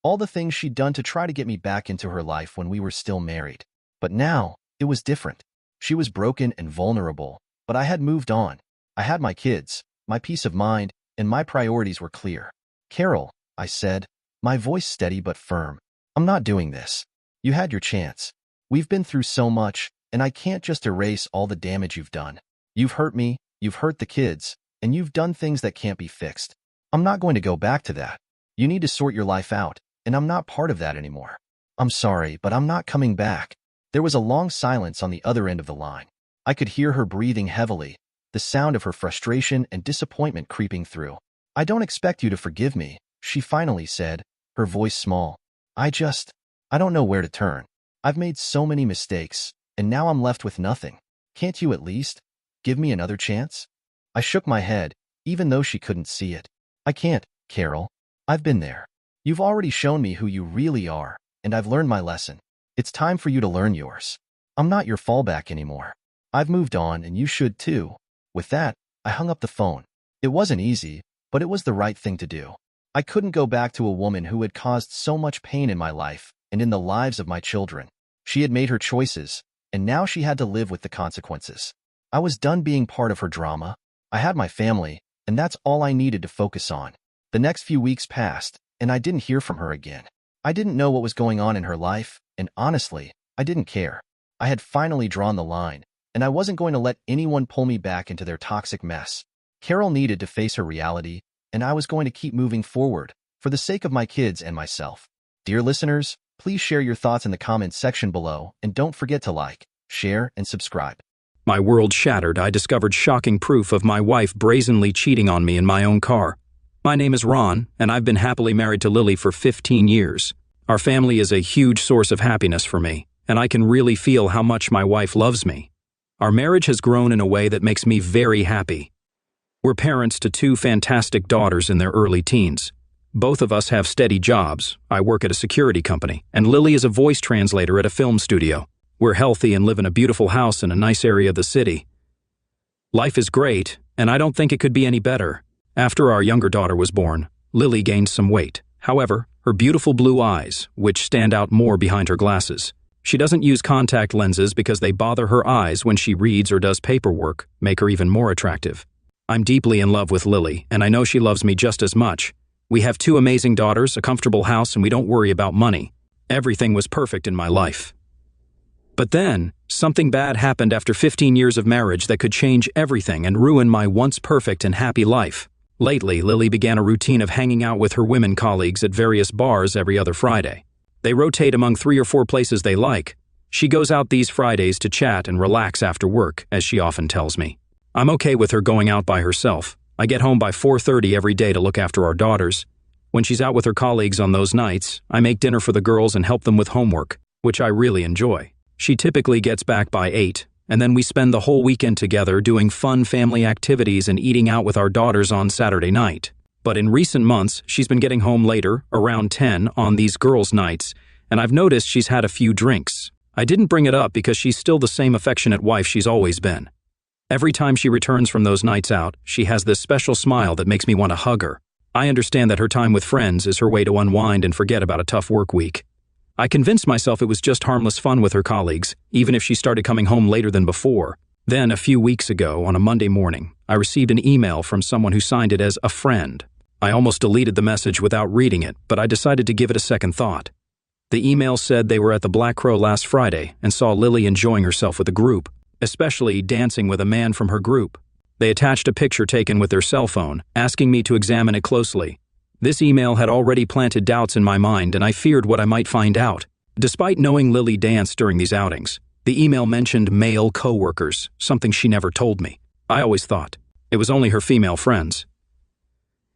All the things she'd done to try to get me back into her life when we were still married. But now, it was different. She was broken and vulnerable, but I had moved on. I had my kids, my peace of mind, and my priorities were clear. "Carol," I said, my voice steady but firm, "I'm not doing this. You had your chance. We've been through so much, and I can't just erase all the damage you've done. You've hurt me, you've hurt the kids, and you've done things that can't be fixed. I'm not going to go back to that. You need to sort your life out, and I'm not part of that anymore. I'm sorry, but I'm not coming back." There was a long silence on the other end of the line. I could hear her breathing heavily, the sound of her frustration and disappointment creeping through. "I don't expect you to forgive me," she finally said, her voice small. I don't know where to turn. I've made so many mistakes, and now I'm left with nothing. Can't you at least give me another chance?" I shook my head, even though she couldn't see it. "I can't, Carol. I've been there. You've already shown me who you really are, and I've learned my lesson. It's time for you to learn yours. I'm not your fallback anymore. I've moved on, and you should too." With that, I hung up the phone. It wasn't easy, but it was the right thing to do. I couldn't go back to a woman who had caused so much pain in my life and in the lives of my children. She had made her choices, and now she had to live with the consequences. I was done being part of her drama. I had my family, and that's all I needed to focus on. The next few weeks passed, and I didn't hear from her again. I didn't know what was going on in her life, and honestly, I didn't care. I had finally drawn the line, and I wasn't going to let anyone pull me back into their toxic mess. Carol needed to face her reality, and I was going to keep moving forward, for the sake of my kids and myself. Dear listeners, please share your thoughts in the comments section below, and don't forget to like, share, and subscribe. My world shattered. I discovered shocking proof of my wife brazenly cheating on me in my own car. My name is Ron, and I've been happily married to Lily for 15 years. Our family is a huge source of happiness for me, and I can really feel how much my wife loves me. Our marriage has grown in a way that makes me very happy. We're parents to 2 fantastic daughters in their early teens. Both of us have steady jobs. I work at a security company, and Lily is a voice translator at a film studio. We're healthy and live in a beautiful house in a nice area of the city. Life is great, and I don't think it could be any better. After our younger daughter was born, Lily gained some weight. However, her beautiful blue eyes, which stand out more behind her glasses. She doesn't use contact lenses because they bother her eyes when she reads or does paperwork, make her even more attractive. I'm deeply in love with Lily, and I know she loves me just as much. We have 2 amazing daughters, a comfortable house, and we don't worry about money. Everything was perfect in my life. But then, something bad happened after 15 years of marriage that could change everything and ruin my once perfect and happy life. Lately, Lily began a routine of hanging out with her women colleagues at various bars every other Friday. They rotate among 3 or 4 places they like. She goes out these Fridays to chat and relax after work, as she often tells me. I'm okay with her going out by herself. I get home by 4:30 every day to look after our daughters. When she's out with her colleagues on those nights, I make dinner for the girls and help them with homework, which I really enjoy. She typically gets back by 8, and then we spend the whole weekend together doing fun family activities and eating out with our daughters on Saturday night. But in recent months, she's been getting home later, around 10, on these girls' nights, and I've noticed she's had a few drinks. I didn't bring it up because she's still the same affectionate wife she's always been. Every time she returns from those nights out, she has this special smile that makes me want to hug her. I understand that her time with friends is her way to unwind and forget about a tough work week. I convinced myself it was just harmless fun with her colleagues, even if she started coming home later than before. Then, a few weeks ago, on a Monday morning, I received an email from someone who signed it as a friend. I almost deleted the message without reading it, but I decided to give it a second thought. The email said they were at the Black Crow last Friday and saw Lily enjoying herself with a group, especially dancing with a man from her group. They attached a picture taken with their cell phone, asking me to examine it closely. This email had already planted doubts in my mind, and I feared what I might find out. Despite knowing Lily danced during these outings, the email mentioned male co-workers, something she never told me. I always thought it was only her female friends.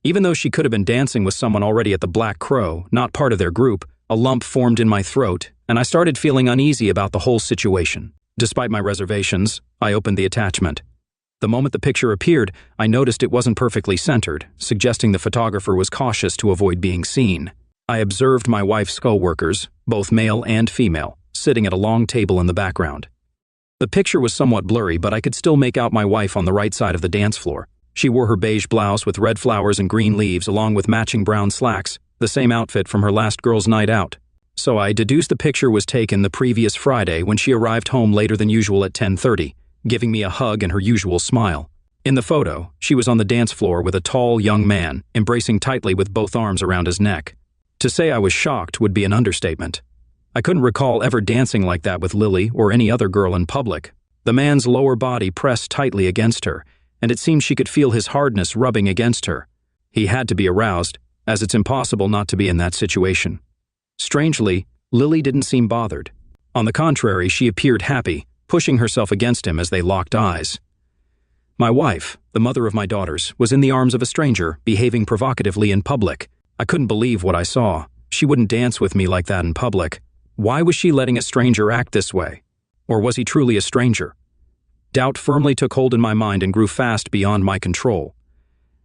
Even though she could have been dancing with someone already at the Black Crow, not part of their group, a lump formed in my throat, and I started feeling uneasy about the whole situation. Despite my reservations, I opened the attachment. The moment the picture appeared, I noticed it wasn't perfectly centered, suggesting the photographer was cautious to avoid being seen. I observed my wife's co-workers, both male and female, sitting at a long table in the background. The picture was somewhat blurry, but I could still make out my wife on the right side of the dance floor. She wore her beige blouse with red flowers and green leaves along with matching brown slacks, the same outfit from her last girls' night out. So I deduced the picture was taken the previous Friday when she arrived home later than usual at 10:30, giving me a hug and her usual smile. In the photo, she was on the dance floor with a tall young man, embracing tightly with both arms around his neck. To say I was shocked would be an understatement. I couldn't recall ever dancing like that with Lily or any other girl in public. The man's lower body pressed tightly against her, and it seemed she could feel his hardness rubbing against her. He had to be aroused, as it's impossible not to be in that situation. Strangely, Lily didn't seem bothered. On the contrary, she appeared happy, pushing herself against him as they locked eyes. My wife, the mother of my daughters, was in the arms of a stranger, behaving provocatively in public. I couldn't believe what I saw. She wouldn't dance with me like that in public. Why was she letting a stranger act this way? Or was he truly a stranger? Doubt firmly took hold in my mind and grew fast beyond my control.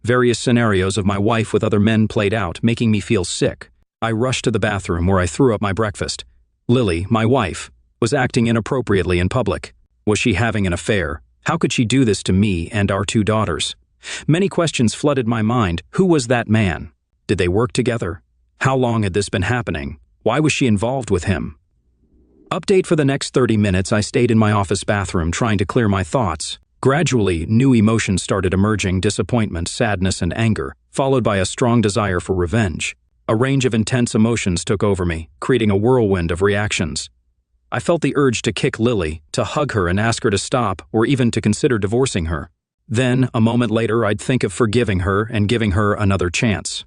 Various scenarios of my wife with other men played out, making me feel sick. I rushed to the bathroom where I threw up my breakfast. Lily, my wife, was acting inappropriately in public. Was she having an affair? How could she do this to me and our two daughters? Many questions flooded my mind. Who was that man? Did they work together? How long had this been happening? Why was she involved with him? Update: for the next 30 minutes, I stayed in my office bathroom trying to clear my thoughts. Gradually, new emotions started emerging: disappointment, sadness, and anger, followed by a strong desire for revenge. A range of intense emotions took over me, creating a whirlwind of reactions. I felt the urge to kick Lily, to hug her and ask her to stop, or even to consider divorcing her. Then, a moment later, I'd think of forgiving her and giving her another chance.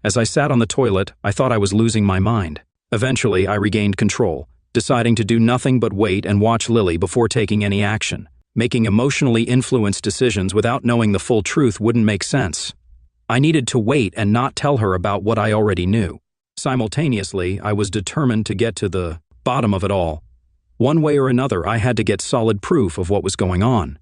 As I sat on the toilet, I thought I was losing my mind. Eventually, I regained control, deciding to do nothing but wait and watch Lily before taking any action. Making emotionally influenced decisions without knowing the full truth wouldn't make sense. I needed to wait and not tell her about what I already knew. Simultaneously, I was determined to get to the bottom of it all. One way or another, I had to get solid proof of what was going on.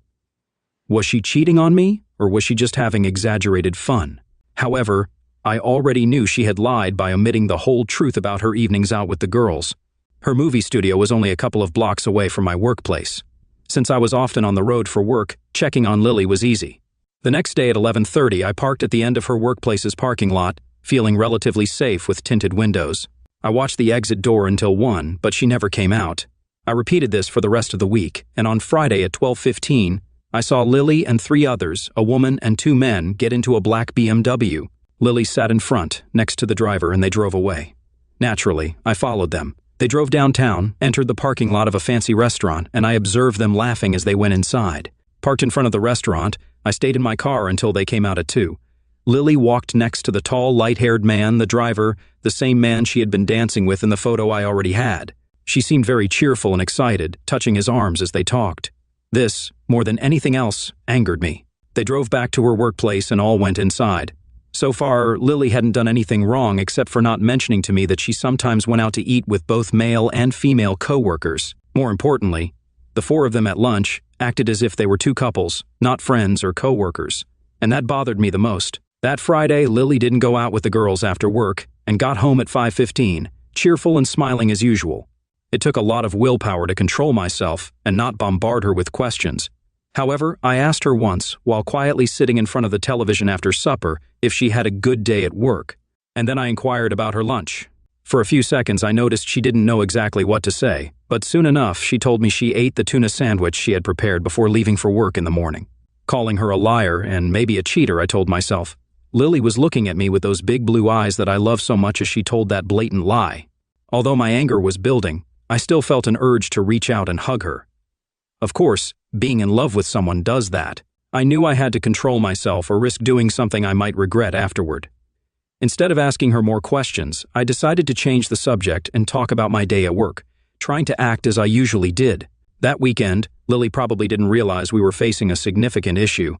Was she cheating on me, or was she just having exaggerated fun? However, I already knew she had lied by omitting the whole truth about her evenings out with the girls. Her movie studio was only a couple of blocks away from my workplace. Since I was often on the road for work, checking on Lily was easy. The next day at 11:30, I parked at the end of her workplace's parking lot, feeling relatively safe with tinted windows. I watched the exit door until 1, but she never came out. I repeated this for the rest of the week, and on Friday at 12:15, I saw Lily and 3 others, a woman and 2 men, get into a black BMW. Lily sat in front, next to the driver, and they drove away. Naturally, I followed them. They drove downtown, entered the parking lot of a fancy restaurant, and I observed them laughing as they went inside. Parked in front of the restaurant, I stayed in my car until they came out at 2. Lily walked next to the tall, light-haired man, the driver, the same man she had been dancing with in the photo I already had. She seemed very cheerful and excited, touching his arms as they talked. This, more than anything else, angered me. They drove back to her workplace and all went inside. So far, Lily hadn't done anything wrong except for not mentioning to me that she sometimes went out to eat with both male and female co-workers. More importantly, the 4 of them at lunch acted as if they were 2 couples, not friends or co-workers. And that bothered me the most. That Friday, Lily didn't go out with the girls after work and got home at 5:15, cheerful and smiling as usual. It took a lot of willpower to control myself and not bombard her with questions. However, I asked her once, while quietly sitting in front of the television after supper, if she had a good day at work, and then I inquired about her lunch. For a few seconds, I noticed she didn't know exactly what to say, but soon enough, she told me she ate the tuna sandwich she had prepared before leaving for work in the morning. Calling her a liar and maybe a cheater, I told myself. Lily was looking at me with those big blue eyes that I love so much as she told that blatant lie. Although my anger was building, I still felt an urge to reach out and hug her. Of course, being in love with someone does that. I knew I had to control myself or risk doing something I might regret afterward. Instead of asking her more questions, I decided to change the subject and talk about my day at work, trying to act as I usually did. That weekend, Lily probably didn't realize we were facing a significant issue.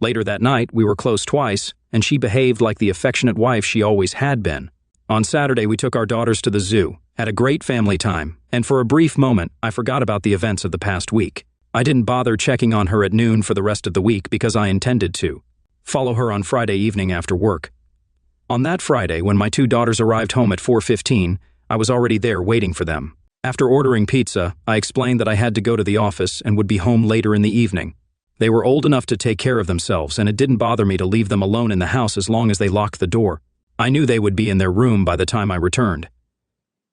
Later that night, we were close twice, and she behaved like the affectionate wife she always had been. On Saturday, we took our daughters to the zoo, had a great family time, and for a brief moment, I forgot about the events of the past week. I didn't bother checking on her at noon for the rest of the week because I intended to follow her on Friday evening after work. On that Friday, when my two daughters arrived home at 4:15, I was already there waiting for them. After ordering pizza, I explained that I had to go to the office and would be home later in the evening. They were old enough to take care of themselves, and it didn't bother me to leave them alone in the house as long as they locked the door. I knew they would be in their room by the time I returned.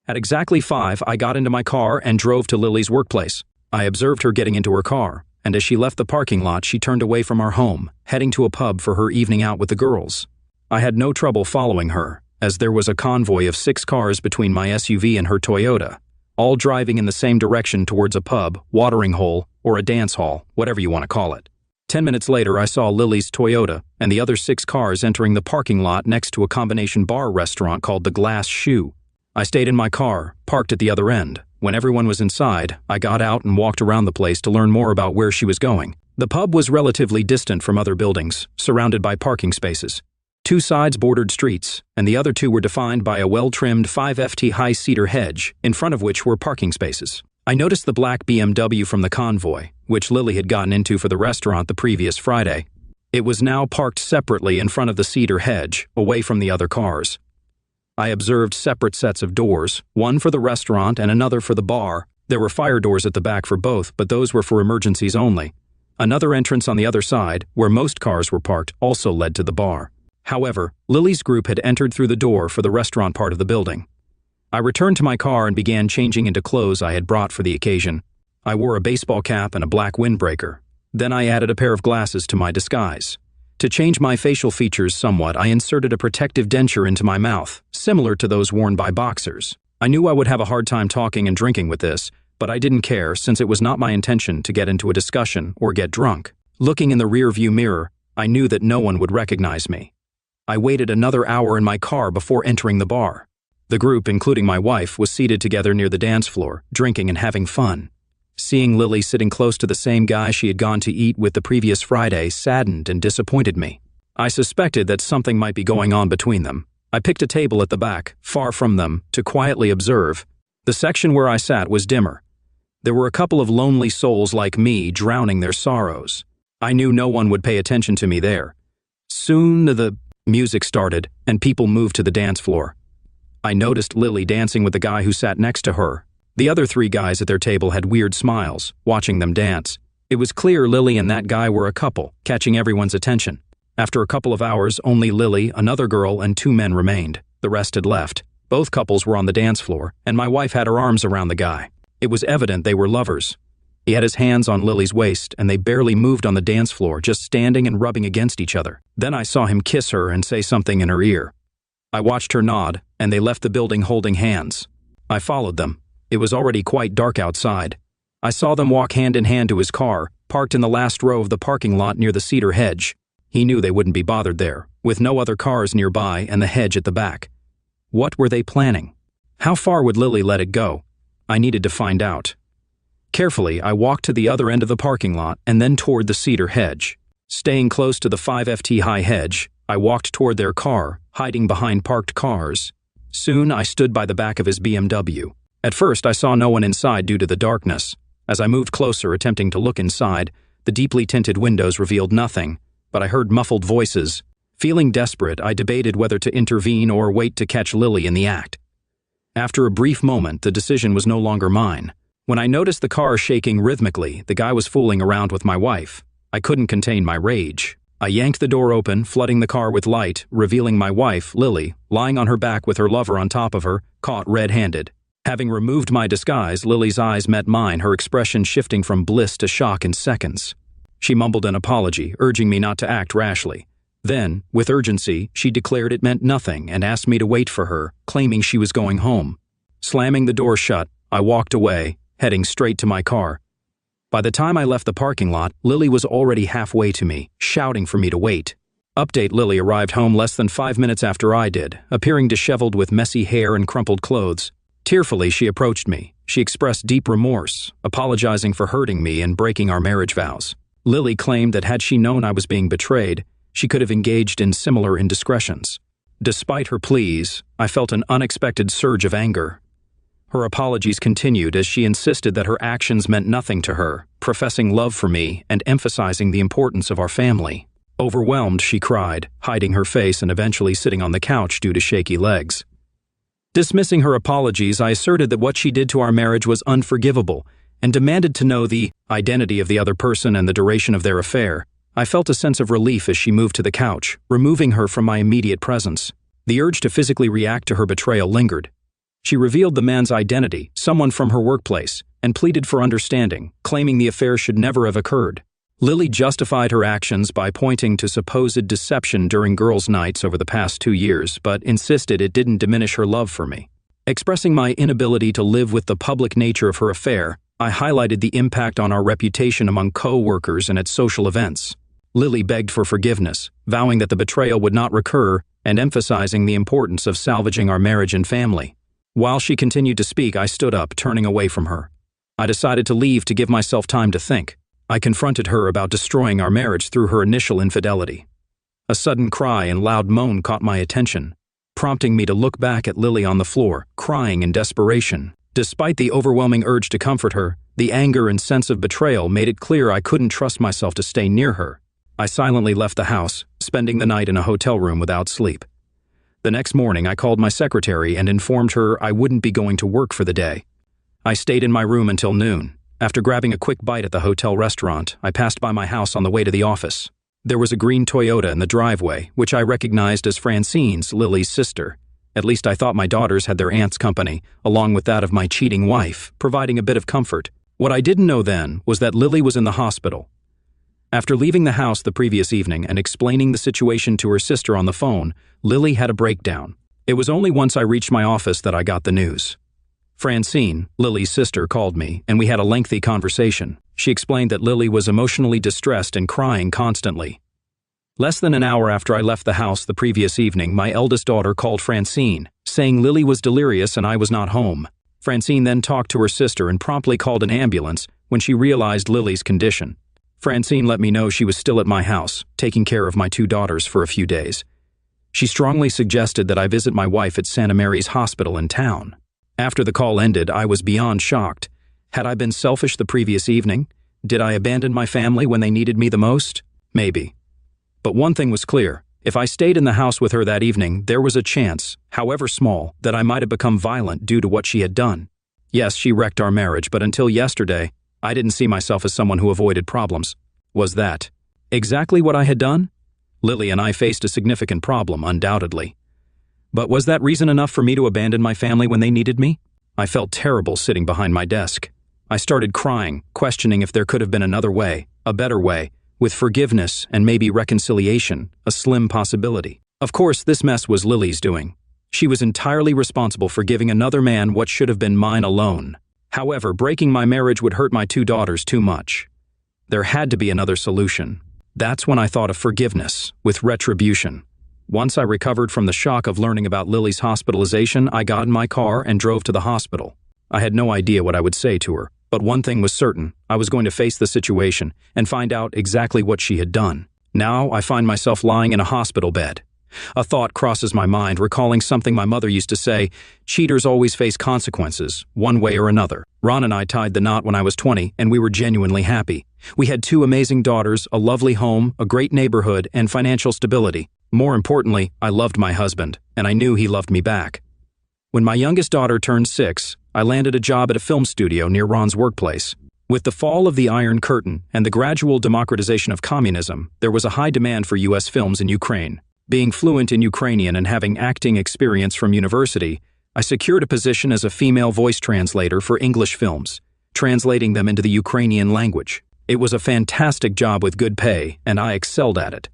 At exactly 5, I got into my car and drove to Lily's workplace. I observed her getting into her car, and as she left the parking lot, she turned away from our home, heading to a pub for her evening out with the girls. I had no trouble following her, as there was a convoy of 6 cars between my SUV and her Toyota, all driving in the same direction towards a pub, watering hole, or a dance hall, whatever you want to call it. 10 minutes later, I saw Lily's Toyota and the other 6 cars entering the parking lot next to a combination bar restaurant called the Glass Shoe. I stayed in my car, parked at the other end. When everyone was inside, I got out and walked around the place to learn more about where she was going. The pub was relatively distant from other buildings, surrounded by parking spaces. 2 sides bordered streets, and the other 2 were defined by a well-trimmed 5ft high cedar hedge, in front of which were parking spaces. I noticed the black BMW from the convoy, which Lily had gotten into for the restaurant the previous Friday. It was now parked separately in front of the cedar hedge, away from the other cars. I observed separate sets of doors, one for the restaurant and another for the bar. There were fire doors at the back for both, but those were for emergencies only. Another entrance on the other side, where most cars were parked, also led to the bar. However, Lily's group had entered through the door for the restaurant part of the building. I returned to my car and began changing into clothes I had brought for the occasion. I wore a baseball cap and a black windbreaker. Then I added a pair of glasses to my disguise. To change my facial features somewhat, I inserted a protective denture into my mouth, similar to those worn by boxers. I knew I would have a hard time talking and drinking with this, but I didn't care since it was not my intention to get into a discussion or get drunk. Looking in the rear-view mirror, I knew that no one would recognize me. I waited another hour in my car before entering the bar. The group, including my wife, was seated together near the dance floor, drinking and having fun. Seeing Lily sitting close to the same guy she had gone to eat with the previous Friday saddened and disappointed me. I suspected that something might be going on between them. I picked a table at the back, far from them, to quietly observe. The section where I sat was dimmer. There were a couple of lonely souls like me drowning their sorrows. I knew no one would pay attention to me there. Soon the music started, and people moved to the dance floor. I noticed Lily dancing with the guy who sat next to her. The other 3 guys at their table had weird smiles, watching them dance. It was clear Lily and that guy were a couple, catching everyone's attention. After a couple of hours, only Lily, another girl, and 2 men remained. The rest had left. Both couples were on the dance floor, and my wife had her arms around the guy. It was evident they were lovers. He had his hands on Lily's waist, and they barely moved on the dance floor, just standing and rubbing against each other. Then I saw him kiss her and say something in her ear. I watched her nod, and they left the building holding hands. I followed them. It was already quite dark outside. I saw them walk hand in hand to his car, parked in the last row of the parking lot near the cedar hedge. He knew they wouldn't be bothered there, with no other cars nearby and the hedge at the back. What were they planning? How far would Lily let it go? I needed to find out. Carefully, I walked to the other end of the parking lot and then toward the cedar hedge. Staying close to the 5ft high hedge, I walked toward their car, hiding behind parked cars. Soon, I stood by the back of his BMW. At first, I saw no one inside due to the darkness. As I moved closer, attempting to look inside, the deeply tinted windows revealed nothing, but I heard muffled voices. Feeling desperate, I debated whether to intervene or wait to catch Lily in the act. After a brief moment, the decision was no longer mine. When I noticed the car shaking rhythmically, the guy was fooling around with my wife. I couldn't contain my rage. I yanked the door open, flooding the car with light, revealing my wife, Lily, lying on her back with her lover on top of her, caught red-handed. Having removed my disguise, Lily's eyes met mine, her expression shifting from bliss to shock in seconds. She mumbled an apology, urging me not to act rashly. Then, with urgency, she declared it meant nothing and asked me to wait for her, claiming she was going home. Slamming the door shut, I walked away, heading straight to my car. By the time I left the parking lot, Lily was already halfway to me, shouting for me to wait. Update: Lily arrived home less than 5 minutes after I did, appearing disheveled with messy hair and crumpled clothes. Tearfully, she approached me. She expressed deep remorse, apologizing for hurting me and breaking our marriage vows. Lily claimed that had she known I was being betrayed, she could have engaged in similar indiscretions. Despite her pleas, I felt an unexpected surge of anger. Her apologies continued as she insisted that her actions meant nothing to her, professing love for me and emphasizing the importance of our family. Overwhelmed, she cried, hiding her face and eventually sitting on the couch due to shaky legs. Dismissing her apologies, I asserted that what she did to our marriage was unforgivable and demanded to know the identity of the other person and the duration of their affair. I felt a sense of relief as she moved to the couch, removing her from my immediate presence. The urge to physically react to her betrayal lingered. She revealed the man's identity, someone from her workplace, and pleaded for understanding, claiming the affair should never have occurred. Lily justified her actions by pointing to supposed deception during girls' nights over the past 2 years, but insisted it didn't diminish her love for me. Expressing my inability to live with the public nature of her affair, I highlighted the impact on our reputation among co-workers and at social events. Lily begged for forgiveness, vowing that the betrayal would not recur and emphasizing the importance of salvaging our marriage and family. While she continued to speak, I stood up, turning away from her. I decided to leave to give myself time to think. I confronted her about destroying our marriage through her initial infidelity. A sudden cry and loud moan caught my attention, prompting me to look back at Lily on the floor, crying in desperation. Despite the overwhelming urge to comfort her, the anger and sense of betrayal made it clear I couldn't trust myself to stay near her. I silently left the house, spending the night in a hotel room without sleep. The next morning, I called my secretary and informed her I wouldn't be going to work for the day. I stayed in my room until noon. After grabbing a quick bite at the hotel restaurant, I passed by my house on the way to the office. There was a green Toyota in the driveway, which I recognized as Francine's, Lily's sister. At least I thought my daughters had their aunt's company, along with that of my cheating wife, providing a bit of comfort. What I didn't know then was that Lily was in the hospital. After leaving the house the previous evening and explaining the situation to her sister on the phone, Lily had a breakdown. It was only once I reached my office that I got the news. Francine, Lily's sister, called me, and we had a lengthy conversation. She explained that Lily was emotionally distressed and crying constantly. Less than an hour after I left the house the previous evening, my eldest daughter called Francine, saying Lily was delirious and I was not home. Francine then talked to her sister and promptly called an ambulance when she realized Lily's condition. Francine let me know she was still at my house, taking care of my 2 daughters for a few days. She strongly suggested that I visit my wife at Santa Mary's hospital in town. After the call ended, I was beyond shocked. Had I been selfish the previous evening? Did I abandon my family when they needed me the most? Maybe. But one thing was clear. If I stayed in the house with her that evening, there was a chance, however small, that I might have become violent due to what she had done. Yes, she wrecked our marriage, but until yesterday, I didn't see myself as someone who avoided problems. Was that exactly what I had done? Lily and I faced a significant problem, undoubtedly. But was that reason enough for me to abandon my family when they needed me? I felt terrible sitting behind my desk. I started crying, questioning if there could have been another way, a better way, with forgiveness and maybe reconciliation, a slim possibility. Of course, this mess was Lily's doing. She was entirely responsible for giving another man what should have been mine alone. However, breaking my marriage would hurt my 2 daughters too much. There had to be another solution. That's when I thought of forgiveness, with retribution. Once I recovered from the shock of learning about Lily's hospitalization, I got in my car and drove to the hospital. I had no idea what I would say to her, but one thing was certain. I was going to face the situation and find out exactly what she had done. Now I find myself lying in a hospital bed. A thought crosses my mind, recalling something my mother used to say: cheaters always face consequences, one way or another. Ron and I tied the knot when I was 20, and we were genuinely happy. We had 2 amazing daughters, a lovely home, a great neighborhood, and financial stability. More importantly, I loved my husband, and I knew he loved me back. When my youngest daughter turned 6, I landed a job at a film studio near Ron's workplace. With the fall of the Iron Curtain and the gradual democratization of communism, there was a high demand for U.S. films in Ukraine. Being fluent in Ukrainian and having acting experience from university, I secured a position as a female voice translator for English films, translating them into the Ukrainian language. It was a fantastic job with good pay, and I excelled at it.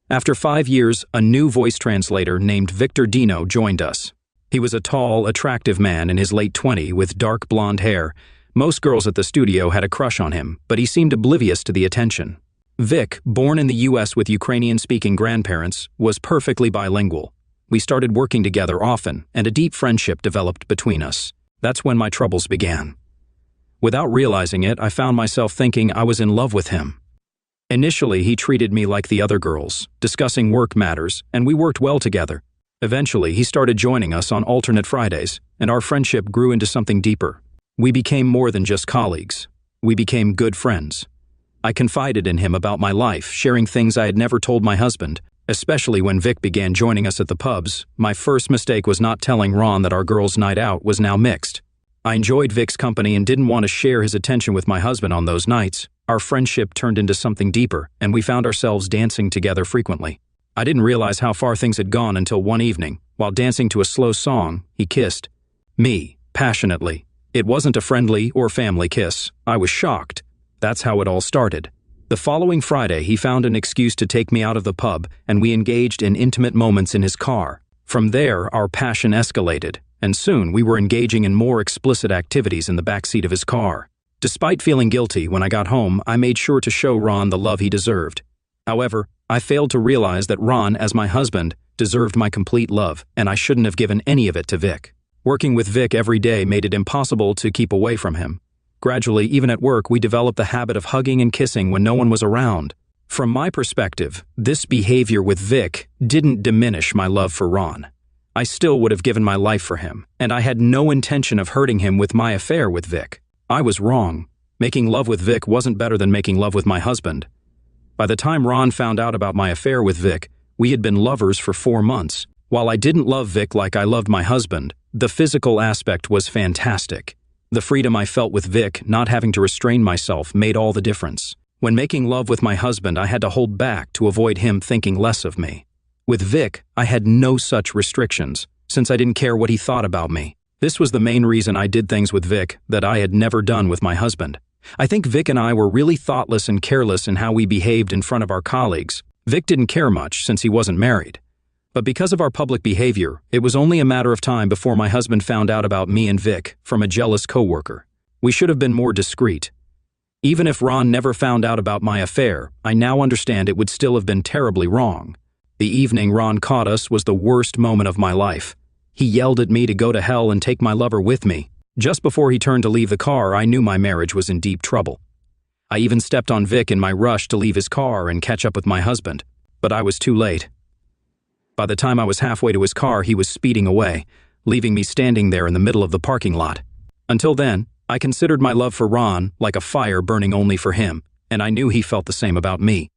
After 5 years, a new voice translator named Victor Dino joined us. He was a tall, attractive man in his late 20s with dark blonde hair. Most girls at the studio had a crush on him, but he seemed oblivious to the attention. Vic, born in the U.S. with Ukrainian-speaking grandparents, was perfectly bilingual. We started working together often, and a deep friendship developed between us. That's when my troubles began. Without realizing it, I found myself thinking I was in love with him. Initially, he treated me like the other girls, discussing work matters, and we worked well together. Eventually, he started joining us on alternate Fridays, and our friendship grew into something deeper. We became more than just colleagues. We became good friends. I confided in him about my life, sharing things I had never told my husband, especially when Vic began joining us at the pubs. My first mistake was not telling Ron that our girls' night out was now mixed. I enjoyed Vic's company and didn't want to share his attention with my husband on those nights. Our friendship turned into something deeper, and we found ourselves dancing together frequently. I didn't realize how far things had gone until one evening, while dancing to a slow song, he kissed me passionately. It wasn't a friendly or family kiss. I was shocked. That's how it all started. The following Friday, he found an excuse to take me out of the pub, and we engaged in intimate moments in his car. From there, our passion escalated, and soon we were engaging in more explicit activities in the backseat of his car. Despite feeling guilty when I got home, I made sure to show Ron the love he deserved. However, I failed to realize that Ron, as my husband, deserved my complete love, and I shouldn't have given any of it to Vic. Working with Vic every day made it impossible to keep away from him. Gradually, even at work, we developed the habit of hugging and kissing when no one was around. From my perspective, this behavior with Vic didn't diminish my love for Ron. I still would have given my life for him, and I had no intention of hurting him with my affair with Vic. I was wrong. Making love with Vic wasn't better than making love with my husband. By the time Ron found out about my affair with Vic, we had been lovers for 4 months. While I didn't love Vic like I loved my husband, the physical aspect was fantastic. The freedom I felt with Vic, not having to restrain myself, made all the difference. When making love with my husband, I had to hold back to avoid him thinking less of me. With Vic, I had no such restrictions, since I didn't care what he thought about me. This was the main reason I did things with Vic that I had never done with my husband. I think Vic and I were really thoughtless and careless in how we behaved in front of our colleagues. Vic didn't care much since he wasn't married. But because of our public behavior, it was only a matter of time before my husband found out about me and Vic from a jealous coworker. We should have been more discreet. Even if Ron never found out about my affair, I now understand it would still have been terribly wrong. The evening Ron caught us was the worst moment of my life. He yelled at me to go to hell and take my lover with me. Just before he turned to leave the car, I knew my marriage was in deep trouble. I even stepped on Vic in my rush to leave his car and catch up with my husband, but I was too late. By the time I was halfway to his car, he was speeding away, leaving me standing there in the middle of the parking lot. Until then, I considered my love for Ron like a fire burning only for him, and I knew he felt the same about me.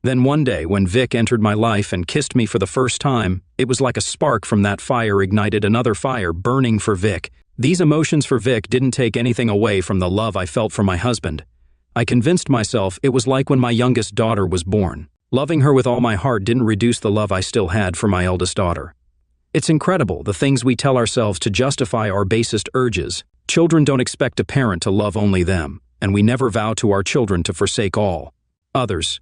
Then one day, when Vic entered my life and kissed me for the first time, it was like a spark from that fire ignited another fire burning for Vic. These emotions for Vic didn't take anything away from the love I felt for my husband. I convinced myself it was like when my youngest daughter was born. Loving her with all my heart didn't reduce the love I still had for my eldest daughter. It's incredible, the things we tell ourselves to justify our basest urges. Children don't expect a parent to love only them, and we never vow to our children to forsake all others.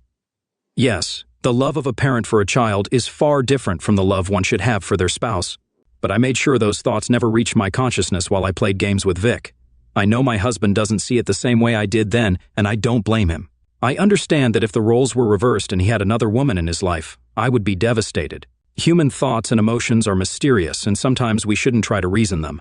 Yes, the love of a parent for a child is far different from the love one should have for their spouse. But I made sure those thoughts never reached my consciousness while I played games with Vic. I know my husband doesn't see it the same way I did then, and I don't blame him. I understand that if the roles were reversed and he had another woman in his life, I would be devastated. Human thoughts and emotions are mysterious, and sometimes we shouldn't try to reason them.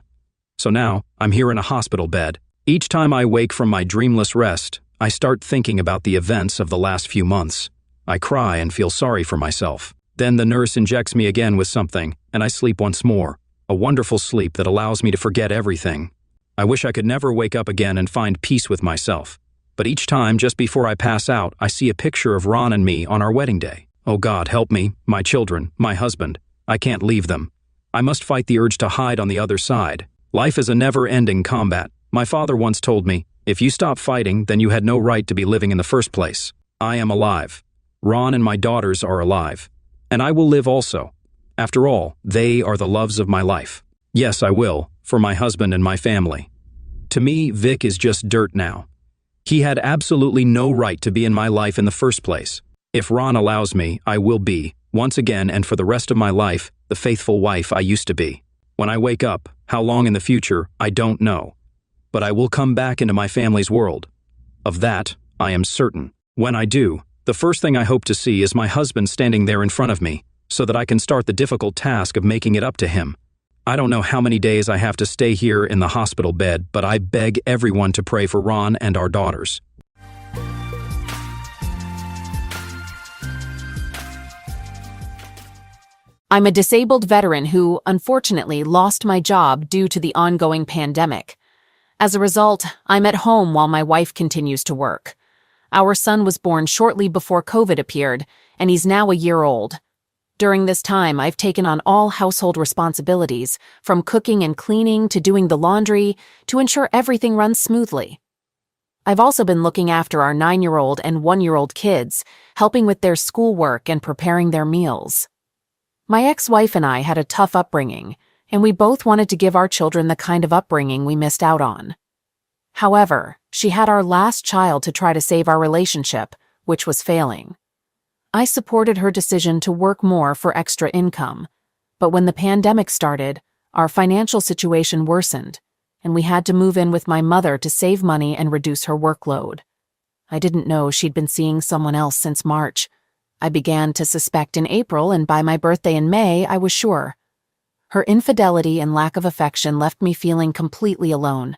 So now, I'm here in a hospital bed. Each time I wake from my dreamless rest, I start thinking about the events of the last few months. I cry and feel sorry for myself. Then the nurse injects me again with something, and I sleep once more. A wonderful sleep that allows me to forget everything. I wish I could never wake up again and find peace with myself. But each time, just before I pass out, I see a picture of Ron and me on our wedding day. Oh God, help me, my children, my husband. I can't leave them. I must fight the urge to hide on the other side. Life is a never-ending combat. My father once told me, if you stop fighting, then you had no right to be living in the first place. I am alive. Ron and my daughters are alive. And I will live also. After all, they are the loves of my life. Yes, I will, for my husband and my family. To me, Vic is just dirt now. He had absolutely no right to be in my life in the first place. If Ron allows me, I will be, once again and for the rest of my life, the faithful wife I used to be. When I wake up, how long in the future, I don't know. But I will come back into my family's world. Of that, I am certain. When I do, the first thing I hope to see is my husband standing there in front of me, so that I can start the difficult task of making it up to him. I don't know how many days I have to stay here in the hospital bed, but I beg everyone to pray for Ron and our daughters. I'm a disabled veteran who, unfortunately, lost my job due to the ongoing pandemic. As a result, I'm at home while my wife continues to work. Our son was born shortly before COVID appeared, and he's now a year old. During this time, I've taken on all household responsibilities, from cooking and cleaning to doing the laundry, to ensure everything runs smoothly. I've also been looking after our 9-year-old and 1-year-old kids, helping with their schoolwork and preparing their meals. My ex-wife and I had a tough upbringing, and we both wanted to give our children the kind of upbringing we missed out on. However, she had our last child to try to save our relationship, which was failing. I supported her decision to work more for extra income, but when the pandemic started, our financial situation worsened, and we had to move in with my mother to save money and reduce her workload. I didn't know she'd been seeing someone else since March. I began to suspect in April, and by my birthday in May, I was sure. Her infidelity and lack of affection left me feeling completely alone.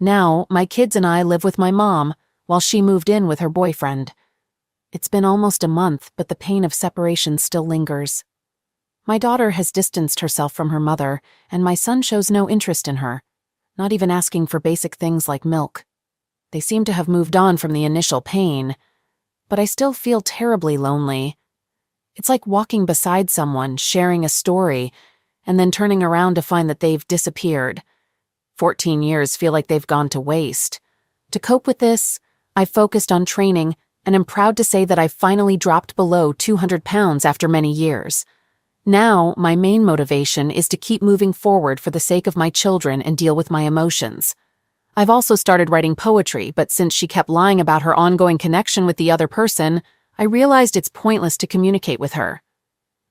Now, my kids and I live with my mom, while she moved in with her boyfriend. It's been almost a month, but the pain of separation still lingers. My daughter has distanced herself from her mother, and my son shows no interest in her, not even asking for basic things like milk. They seem to have moved on from the initial pain, but I still feel terribly lonely. It's like walking beside someone, sharing a story, and then turning around to find that they've disappeared. 14 years feel like they've gone to waste. To cope with this, I've focused on training, and I'm proud to say that I've finally dropped below 200 pounds after many years. Now, my main motivation is to keep moving forward for the sake of my children and deal with my emotions. I've also started writing poetry, but since she kept lying about her ongoing connection with the other person, I realized it's pointless to communicate with her.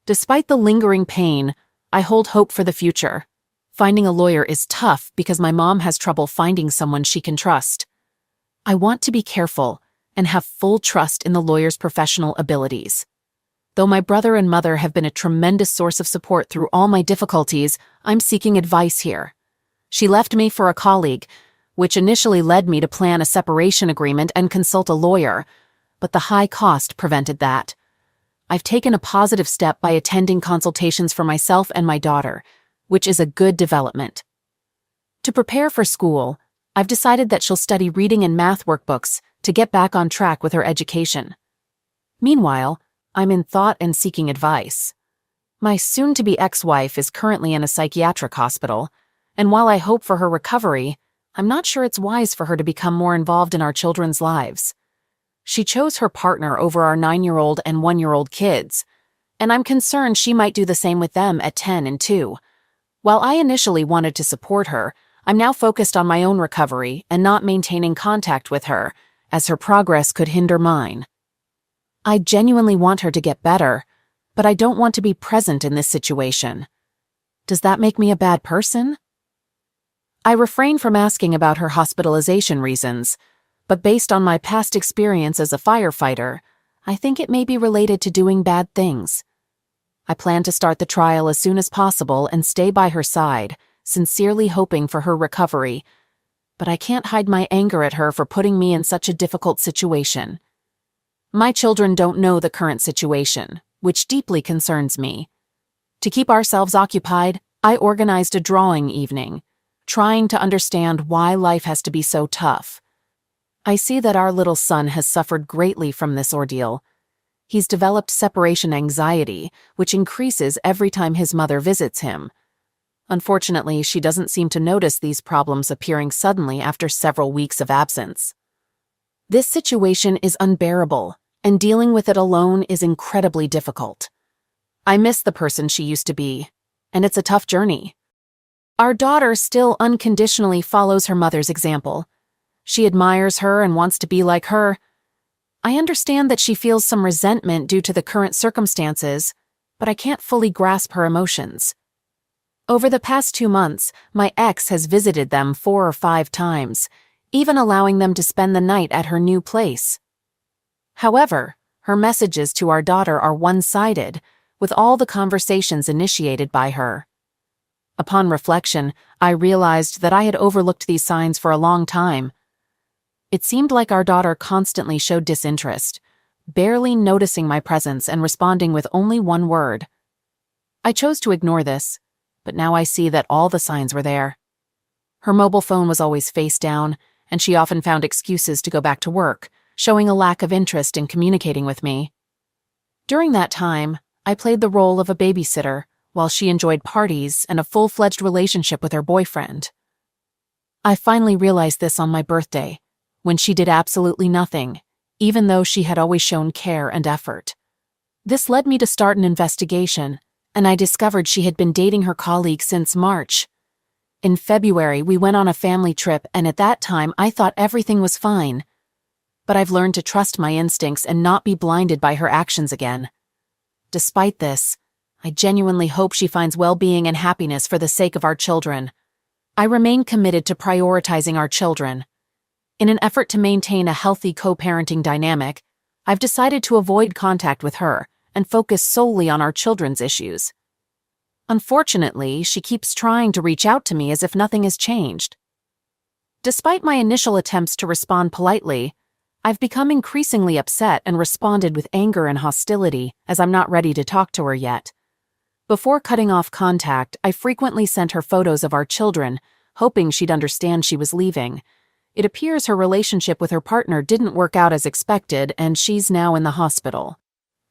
Despite the lingering pain, I hold hope for the future. Finding a lawyer is tough because my mom has trouble finding someone she can trust. I want to be careful and have full trust in the lawyer's professional abilities. Though my brother and mother have been a tremendous source of support through all my difficulties, I'm seeking advice here. She left me for a colleague, which initially led me to plan a separation agreement and consult a lawyer, but the high cost prevented that. I've taken a positive step by attending consultations for myself and my daughter, which is a good development. To prepare for school, I've decided that she'll study reading and math workbooks to get back on track with her education. Meanwhile, I'm in thought and seeking advice. My soon-to-be ex-wife is currently in a psychiatric hospital, and while I hope for her recovery, I'm not sure it's wise for her to become more involved in our children's lives. She chose her partner over our 9-year-old and 1-year-old kids, and I'm concerned she might do the same with them at 10 and 2. While I initially wanted to support her, I'm now focused on my own recovery and not maintaining contact with her, as her progress could hinder mine. I genuinely want her to get better, but I don't want to be present in this situation. Does that make me a bad person? I refrain from asking about her hospitalization reasons, but based on my past experience as a firefighter, I think it may be related to doing bad things. I plan to start the trial as soon as possible and stay by her side, sincerely hoping for her recovery, but I can't hide my anger at her for putting me in such a difficult situation. My children don't know the current situation, which deeply concerns me. To keep ourselves occupied, I organized a drawing evening, trying to understand why life has to be so tough. I see that our little son has suffered greatly from this ordeal. He's developed separation anxiety, which increases every time his mother visits him. Unfortunately, she doesn't seem to notice these problems appearing suddenly after several weeks of absence. This situation is unbearable, and dealing with it alone is incredibly difficult. I miss the person she used to be, and it's a tough journey. Our daughter still unconditionally follows her mother's example. She admires her and wants to be like her. I understand that she feels some resentment due to the current circumstances, but I can't fully grasp her emotions. Over the past 2 months, my ex has visited them 4 or 5 times, even allowing them to spend the night at her new place. However, her messages to our daughter are one-sided, with all the conversations initiated by her. Upon reflection, I realized that I had overlooked these signs for a long time. It seemed like our daughter constantly showed disinterest, barely noticing my presence and responding with only one word. I chose to ignore this, but now I see that all the signs were there. Her mobile phone was always face down, and she often found excuses to go back to work, showing a lack of interest in communicating with me. During that time, I played the role of a babysitter, while she enjoyed parties and a full-fledged relationship with her boyfriend. I finally realized this on my birthday, when she did absolutely nothing, even though she had always shown care and effort. This led me to start an investigation, and I discovered she had been dating her colleague since March. In February, we went on a family trip, and at that time, I thought everything was fine. But I've learned to trust my instincts and not be blinded by her actions again. Despite this, I genuinely hope she finds well-being and happiness for the sake of our children. I remain committed to prioritizing our children. In an effort to maintain a healthy co-parenting dynamic, I've decided to avoid contact with her and focus solely on our children's issues. Unfortunately, she keeps trying to reach out to me as if nothing has changed. Despite my initial attempts to respond politely, I've become increasingly upset and responded with anger and hostility as I'm not ready to talk to her yet. Before cutting off contact, I frequently sent her photos of our children, hoping she'd understand she was leaving. It appears her relationship with her partner didn't work out as expected, and she's now in the hospital.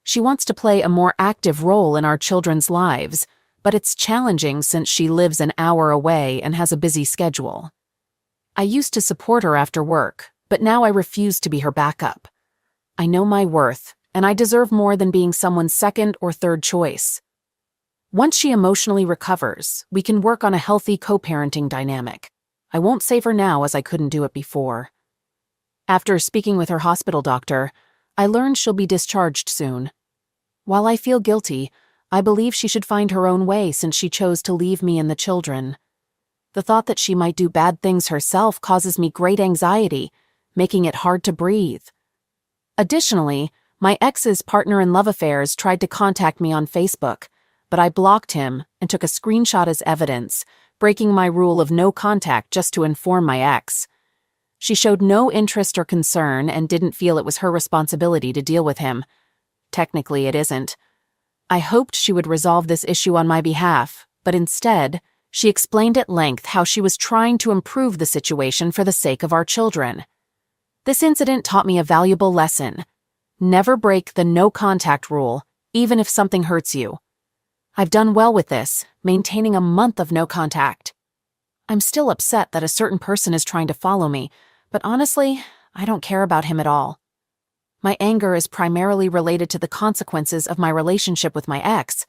She wants to play a more active role in our children's lives, but it's challenging since she lives an hour away and has a busy schedule. I used to support her after work, but now I refuse to be her backup. I know my worth, and I deserve more than being someone's second or third choice. Once she emotionally recovers, we can work on a healthy co-parenting dynamic. I won't save her now as I couldn't do it before. After speaking with her hospital doctor, I learned she'll be discharged soon. While I feel guilty, I believe she should find her own way since she chose to leave me and the children. The thought that she might do bad things herself causes me great anxiety, making it hard to breathe. Additionally, my ex's partner in love affairs tried to contact me on Facebook, but I blocked him and took a screenshot as evidence, breaking my rule of no contact just to inform my ex. She showed no interest or concern and didn't feel it was her responsibility to deal with him. Technically, it isn't. I hoped she would resolve this issue on my behalf, but instead, she explained at length how she was trying to improve the situation for the sake of our children. This incident taught me a valuable lesson. Never break the no-contact rule, even if something hurts you. I've done well with this, maintaining a month of no contact. I'm still upset that a certain person is trying to follow me, but honestly, I don't care about him at all. My anger is primarily related to the consequences of my relationship with my ex,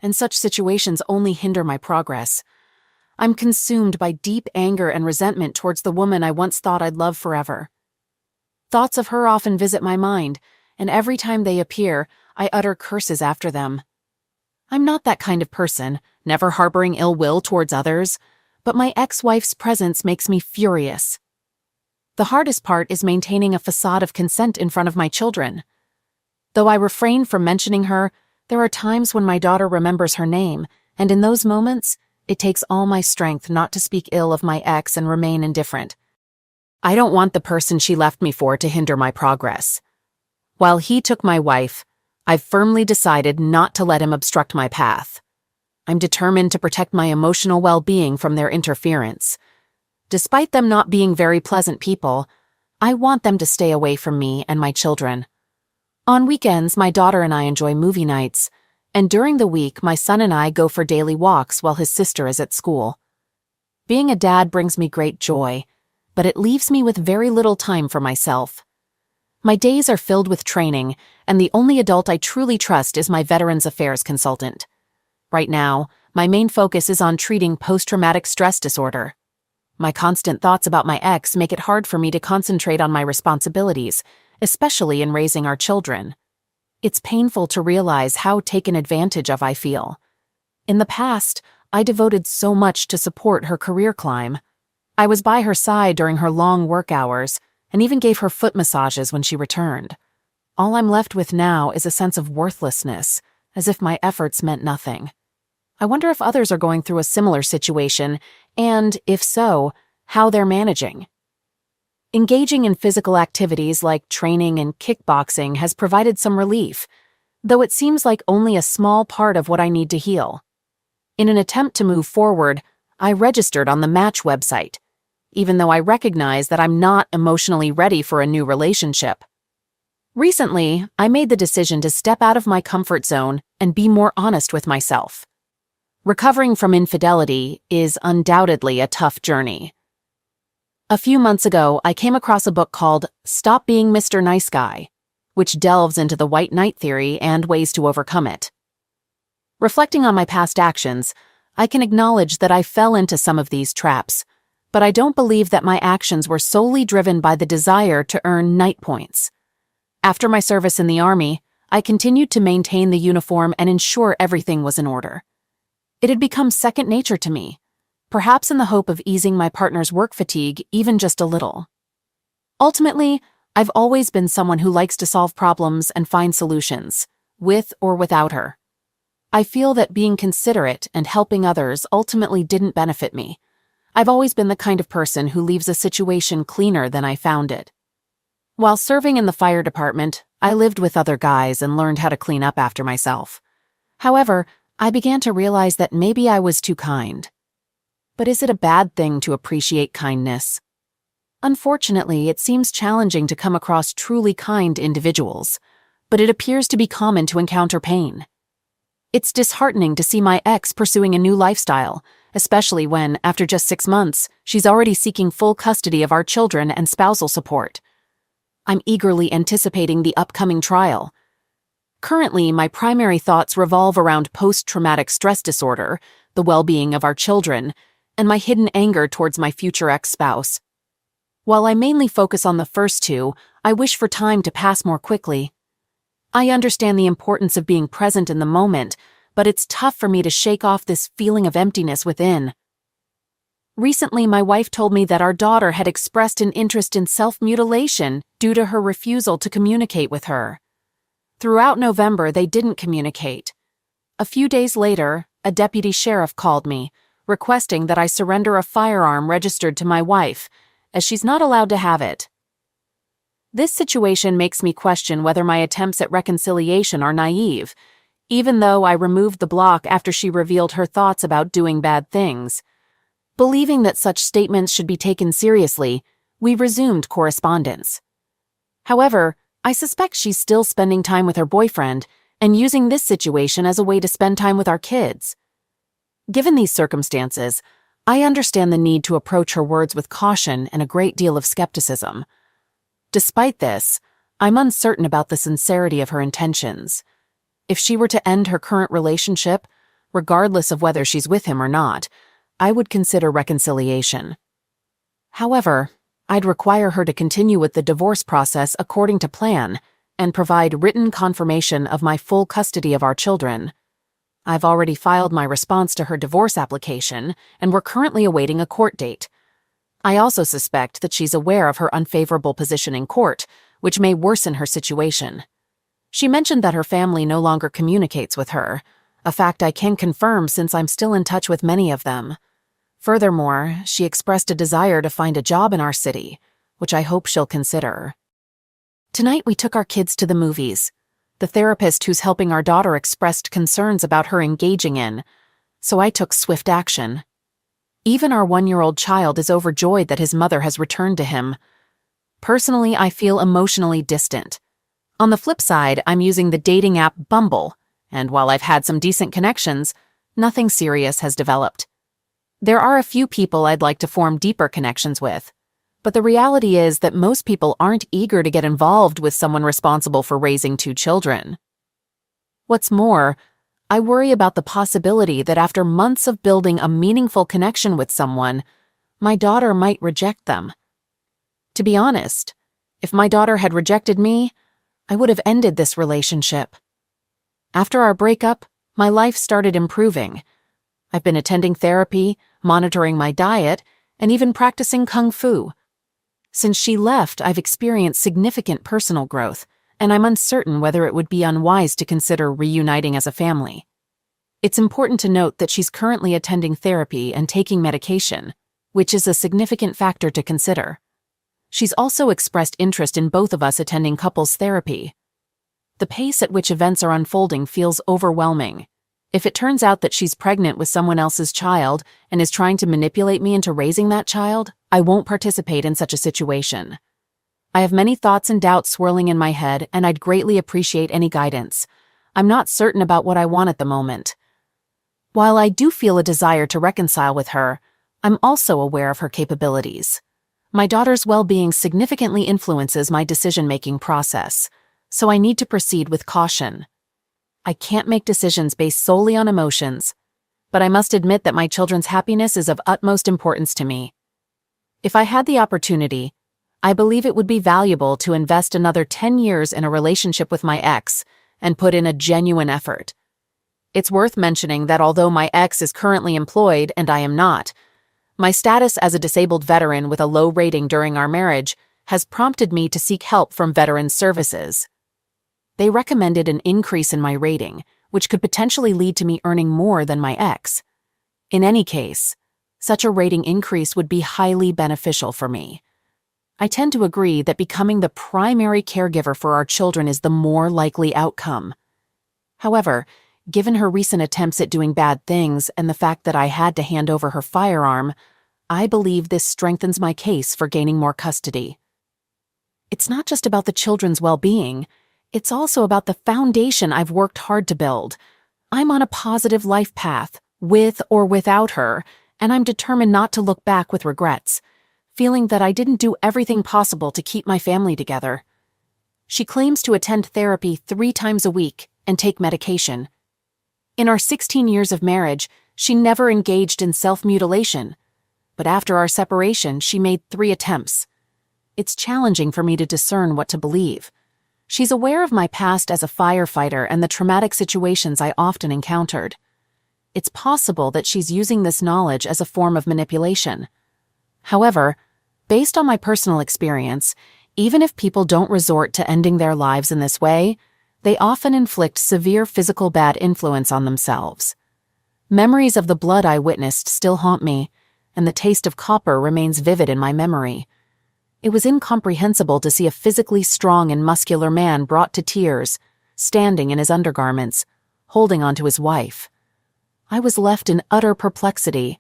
and such situations only hinder my progress. I'm consumed by deep anger and resentment towards the woman I once thought I'd love forever. Thoughts of her often visit my mind, and every time they appear, I utter curses after them. I'm not that kind of person, never harboring ill will towards others, but my ex-wife's presence makes me furious. The hardest part is maintaining a facade of consent in front of my children. Though I refrain from mentioning her, there are times when my daughter remembers her name, and in those moments, it takes all my strength not to speak ill of my ex and remain indifferent. I don't want the person she left me for to hinder my progress. While he took my wife, I've firmly decided not to let him obstruct my path. I'm determined to protect my emotional well-being from their interference. Despite them not being very pleasant people, I want them to stay away from me and my children. On weekends, my daughter and I enjoy movie nights, and during the week, my son and I go for daily walks while his sister is at school. Being a dad brings me great joy, but it leaves me with very little time for myself. My days are filled with training, and the only adult I truly trust is my Veterans Affairs consultant. Right now, my main focus is on treating post-traumatic stress disorder. My constant thoughts about my ex make it hard for me to concentrate on my responsibilities, especially in raising our children. It's painful to realize how taken advantage of I feel. In the past, I devoted so much to support her career climb. I was by her side during her long work hours and even gave her foot massages when she returned. All I'm left with now is a sense of worthlessness, as if my efforts meant nothing. I wonder if others are going through a similar situation, and, if so, how they're managing. Engaging in physical activities like training and kickboxing has provided some relief, though it seems like only a small part of what I need to heal. In an attempt to move forward, I registered on the Match website, even though I recognize that I'm not emotionally ready for a new relationship. Recently, I made the decision to step out of my comfort zone and be more honest with myself. Recovering from infidelity is undoubtedly a tough journey. A few months ago, I came across a book called Stop Being Mr. Nice Guy, which delves into the white knight theory and ways to overcome it. Reflecting on my past actions, I can acknowledge that I fell into some of these traps, but I don't believe that my actions were solely driven by the desire to earn knight points. After my service in the Army, I continued to maintain the uniform and ensure everything was in order. It had become second nature to me, perhaps in the hope of easing my partner's work fatigue even just a little. Ultimately, I've always been someone who likes to solve problems and find solutions, with or without her. I feel that being considerate and helping others ultimately didn't benefit me. I've always been the kind of person who leaves a situation cleaner than I found it. While serving in the fire department, I lived with other guys and learned how to clean up after myself. However, I began to realize that maybe I was too kind. But is it a bad thing to appreciate kindness? Unfortunately, it seems challenging to come across truly kind individuals, but it appears to be common to encounter pain. It's disheartening to see my ex pursuing a new lifestyle, especially when, after just 6 months, she's already seeking full custody of our children and spousal support. I'm eagerly anticipating the upcoming trial. Currently, my primary thoughts revolve around post-traumatic stress disorder, the well-being of our children, and my hidden anger towards my future ex-spouse. While I mainly focus on the first two, I wish for time to pass more quickly. I understand the importance of being present in the moment, but it's tough for me to shake off this feeling of emptiness within. Recently, my wife told me that our daughter had expressed an interest in self-mutilation due to her refusal to communicate with her. Throughout November, they didn't communicate. A few days later, a deputy sheriff called me, requesting that I surrender a firearm registered to my wife, as she's not allowed to have it. This situation makes me question whether my attempts at reconciliation are naive, even though I removed the block after she revealed her thoughts about doing bad things. Believing that such statements should be taken seriously, we resumed correspondence. However, I suspect she's still spending time with her boyfriend and using this situation as a way to spend time with our kids. Given these circumstances, I understand the need to approach her words with caution and a great deal of skepticism. Despite this, I'm uncertain about the sincerity of her intentions. If she were to end her current relationship, regardless of whether she's with him or not, I would consider reconciliation. However, I'd require her to continue with the divorce process according to plan and provide written confirmation of my full custody of our children. I've already filed my response to her divorce application, and we're currently awaiting a court date. I also suspect that she's aware of her unfavorable position in court, which may worsen her situation. She mentioned that her family no longer communicates with her, a fact I can confirm since I'm still in touch with many of them. Furthermore, she expressed a desire to find a job in our city, which I hope she'll consider. Tonight we took our kids to the movies. The therapist who's helping our daughter expressed concerns about her engaging in, so I took swift action. Even our 1-year-old child is overjoyed that his mother has returned to him. Personally, I feel emotionally distant. On the flip side, I'm using the dating app Bumble, and while I've had some decent connections, nothing serious has developed. There are a few people I'd like to form deeper connections with, but the reality is that most people aren't eager to get involved with someone responsible for raising 2 children. What's more, I worry about the possibility that after months of building a meaningful connection with someone, my daughter might reject them. To be honest, if my daughter had rejected me, I would have ended this relationship. After our breakup, my life started improving. I've been attending therapy, monitoring my diet, and even practicing kung fu. Since she left, I've experienced significant personal growth, and I'm uncertain whether it would be unwise to consider reuniting as a family. It's important to note that she's currently attending therapy and taking medication, which is a significant factor to consider. She's also expressed interest in both of us attending couples therapy. The pace at which events are unfolding feels overwhelming. If it turns out that she's pregnant with someone else's child and is trying to manipulate me into raising that child, I won't participate in such a situation. I have many thoughts and doubts swirling in my head, and I'd greatly appreciate any guidance. I'm not certain about what I want at the moment. While I do feel a desire to reconcile with her, I'm also aware of her capabilities. My daughter's well-being significantly influences my decision-making process, so I need to proceed with caution. I can't make decisions based solely on emotions, but I must admit that my children's happiness is of utmost importance to me. If I had the opportunity, I believe it would be valuable to invest another 10 years in a relationship with my ex and put in a genuine effort. It's worth mentioning that although my ex is currently employed and I am not, my status as a disabled veteran with a low rating during our marriage has prompted me to seek help from Veterans Services. They recommended an increase in my rating, which could potentially lead to me earning more than my ex. In any case, such a rating increase would be highly beneficial for me. I tend to agree that becoming the primary caregiver for our children is the more likely outcome. However, given her recent attempts at doing bad things and the fact that I had to hand over her firearm, I believe this strengthens my case for gaining more custody. It's not just about the children's well-being, it's also about the foundation I've worked hard to build. I'm on a positive life path, with or without her, and I'm determined not to look back with regrets, feeling that I didn't do everything possible to keep my family together. She claims to attend therapy 3 times a week and take medication. In our 16 years of marriage, she never engaged in self-mutilation, but after our separation, she made 3 attempts. It's challenging for me to discern what to believe. She's aware of my past as a firefighter and the traumatic situations I often encountered. It's possible that she's using this knowledge as a form of manipulation. However, based on my personal experience, even if people don't resort to ending their lives in this way, they often inflict severe physical bad influence on themselves. Memories of the blood I witnessed still haunt me, and the taste of copper remains vivid in my memory. It was incomprehensible to see a physically strong and muscular man brought to tears, standing in his undergarments, holding onto his wife. I was left in utter perplexity.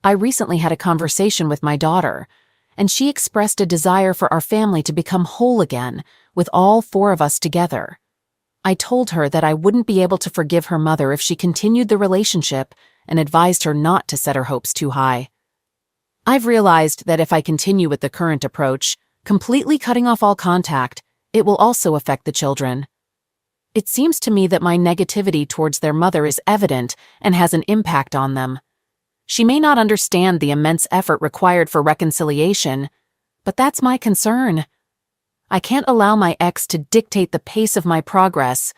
I recently had a conversation with my daughter, and she expressed a desire for our family to become whole again, with all 4 of us together. I told her that I wouldn't be able to forgive her mother if she continued the relationship and advised her not to set her hopes too high. I've realized that if I continue with the current approach, completely cutting off all contact, it will also affect the children. It seems to me that my negativity towards their mother is evident and has an impact on them. She may not understand the immense effort required for reconciliation, but that's my concern. I can't allow my ex to dictate the pace of my progress,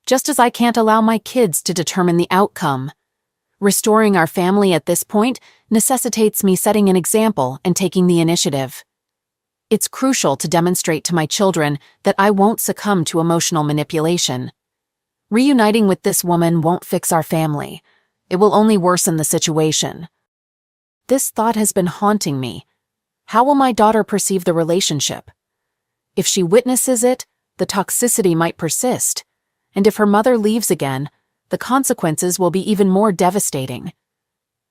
just as I can't allow my kids to determine the outcome. Restoring our family at this point necessitates me setting an example and taking the initiative. It's crucial to demonstrate to my children that I won't succumb to emotional manipulation. Reuniting with this woman won't fix our family. It will only worsen the situation. This thought has been haunting me. How will my daughter perceive the relationship? If she witnesses it, the toxicity might persist, and if her mother leaves again, the consequences will be even more devastating.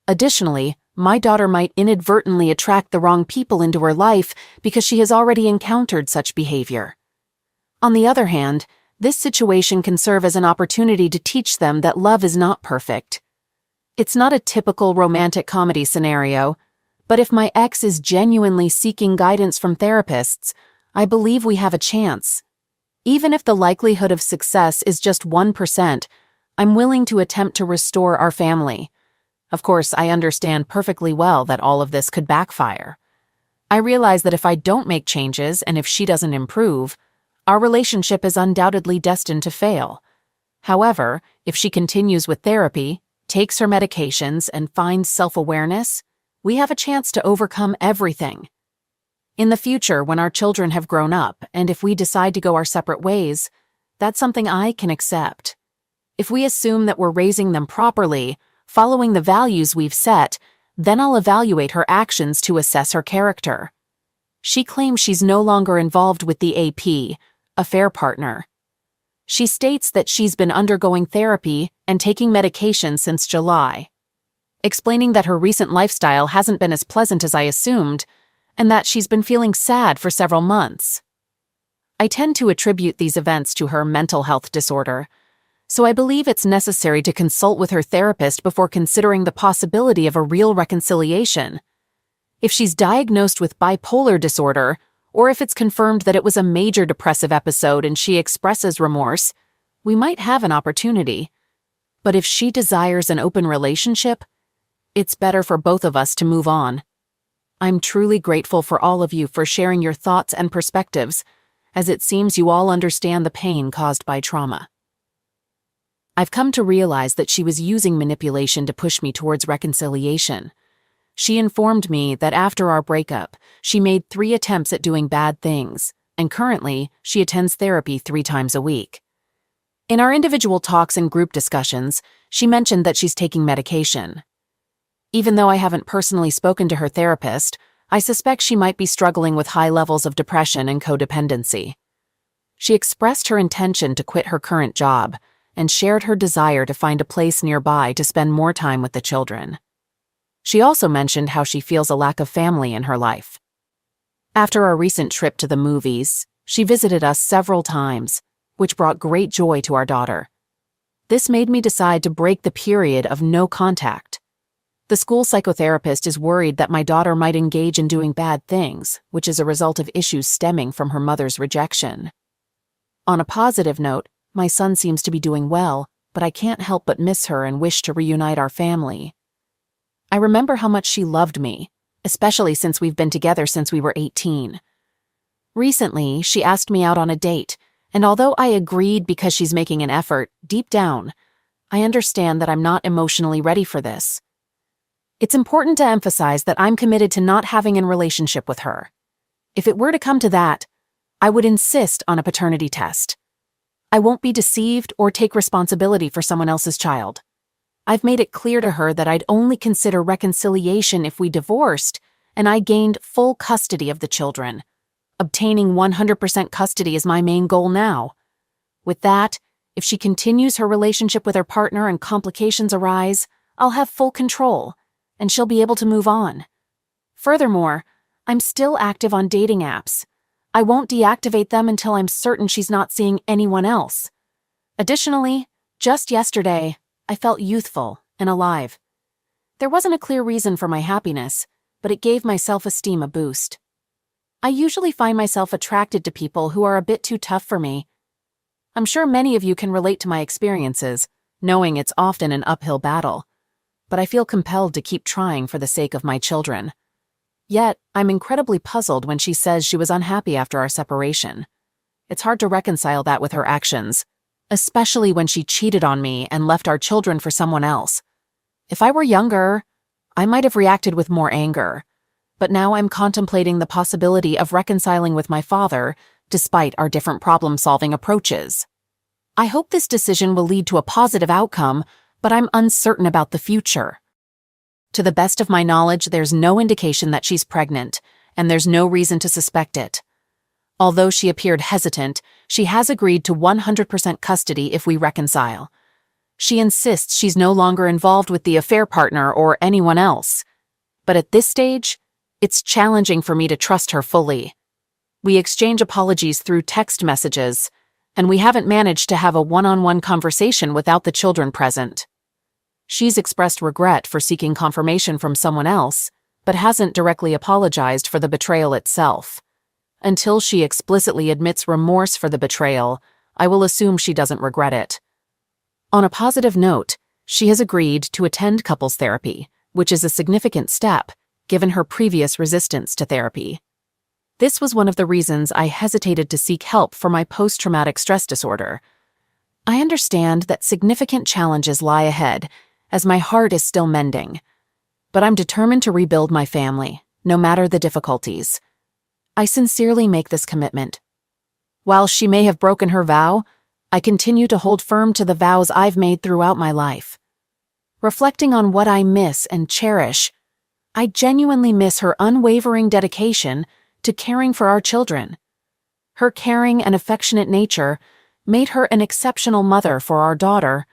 Additionally, my daughter might inadvertently attract the wrong people into her life because she has already encountered such behavior. On the other hand, this situation can serve as an opportunity to teach them that love is not perfect. It's not a typical romantic comedy scenario, but if my ex is genuinely seeking guidance from therapists, I believe we have a chance. Even if the likelihood of success is just 1%, I'm willing to attempt to restore our family. Of course, I understand perfectly well that all of this could backfire. I realize that if I don't make changes and if she doesn't improve, our relationship is undoubtedly destined to fail. However, if she continues with therapy, takes her medications, and finds self-awareness, we have a chance to overcome everything. In the future, when our children have grown up, and if we decide to go our separate ways, that's something I can accept. If we assume that we're raising them properly, following the values we've set, then I'll evaluate her actions to assess her character. She claims she's no longer involved with the AP, affair partner. She states that she's been undergoing therapy and taking medication since July, explaining that her recent lifestyle hasn't been as pleasant as I assumed, and that she's been feeling sad for several months. I tend to attribute these events to her mental health disorder, so I believe it's necessary to consult with her therapist before considering the possibility of a real reconciliation. If she's diagnosed with bipolar disorder, or if it's confirmed that it was a major depressive episode and she expresses remorse, we might have an opportunity. But if she desires an open relationship, it's better for both of us to move on. I'm truly grateful for all of you for sharing your thoughts and perspectives, as it seems you all understand the pain caused by trauma. I've come to realize that she was using manipulation to push me towards reconciliation. She informed me that after our breakup, she made 3 attempts at doing bad things, and currently, she attends therapy 3 times a week. In our individual talks and group discussions, she mentioned that she's taking medication. Even though I haven't personally spoken to her therapist, I suspect she might be struggling with high levels of depression and codependency. She expressed her intention to quit her current job and shared her desire to find a place nearby to spend more time with the children. She also mentioned how she feels a lack of family in her life. After our recent trip to the movies, she visited us several times, which brought great joy to our daughter. This made me decide to break the period of no contact. The school psychotherapist is worried that my daughter might engage in doing bad things, which is a result of issues stemming from her mother's rejection. On a positive note, my son seems to be doing well, but I can't help but miss her and wish to reunite our family. I remember how much she loved me, especially since we've been together since we were 18. Recently, she asked me out on a date, and although I agreed because she's making an effort, deep down, I understand that I'm not emotionally ready for this. It's important to emphasize that I'm committed to not having a relationship with her. If it were to come to that, I would insist on a paternity test. I won't be deceived or take responsibility for someone else's child. I've made it clear to her that I'd only consider reconciliation if we divorced and I gained full custody of the children. Obtaining 100% custody is my main goal now. With that, if she continues her relationship with her partner and complications arise, I'll have full control, and she'll be able to move on. Furthermore, I'm still active on dating apps. I won't deactivate them until I'm certain she's not seeing anyone else. Additionally, just yesterday, I felt youthful and alive. There wasn't a clear reason for my happiness, but it gave my self-esteem a boost. I usually find myself attracted to people who are a bit too tough for me. I'm sure many of you can relate to my experiences, knowing it's often an uphill battle, but I feel compelled to keep trying for the sake of my children. Yet, I'm incredibly puzzled when she says she was unhappy after our separation. It's hard to reconcile that with her actions, especially when she cheated on me and left our children for someone else. If I were younger, I might have reacted with more anger, but now I'm contemplating the possibility of reconciling with my father despite our different problem-solving approaches. I hope this decision will lead to a positive outcome, but I'm uncertain about the future. To the best of my knowledge, there's no indication that she's pregnant, and there's no reason to suspect it. Although she appeared hesitant, she has agreed to 100% custody if we reconcile. She insists she's no longer involved with the affair partner or anyone else. But at this stage, it's challenging for me to trust her fully. We exchange apologies through text messages, and we haven't managed to have a one-on-one conversation without the children present. She's expressed regret for seeking confirmation from someone else, but hasn't directly apologized for the betrayal itself. Until she explicitly admits remorse for the betrayal, I will assume she doesn't regret it. On a positive note, she has agreed to attend couples therapy, which is a significant step, given her previous resistance to therapy. This was one of the reasons I hesitated to seek help for my post-traumatic stress disorder. I understand that significant challenges lie ahead, as my heart is still mending. But I'm determined to rebuild my family, no matter the difficulties. I sincerely make this commitment. While she may have broken her vow, I continue to hold firm to the vows I've made throughout my life. Reflecting on what I miss and cherish, I genuinely miss her unwavering dedication to caring for our children. Her caring and affectionate nature made her an exceptional mother for our daughter.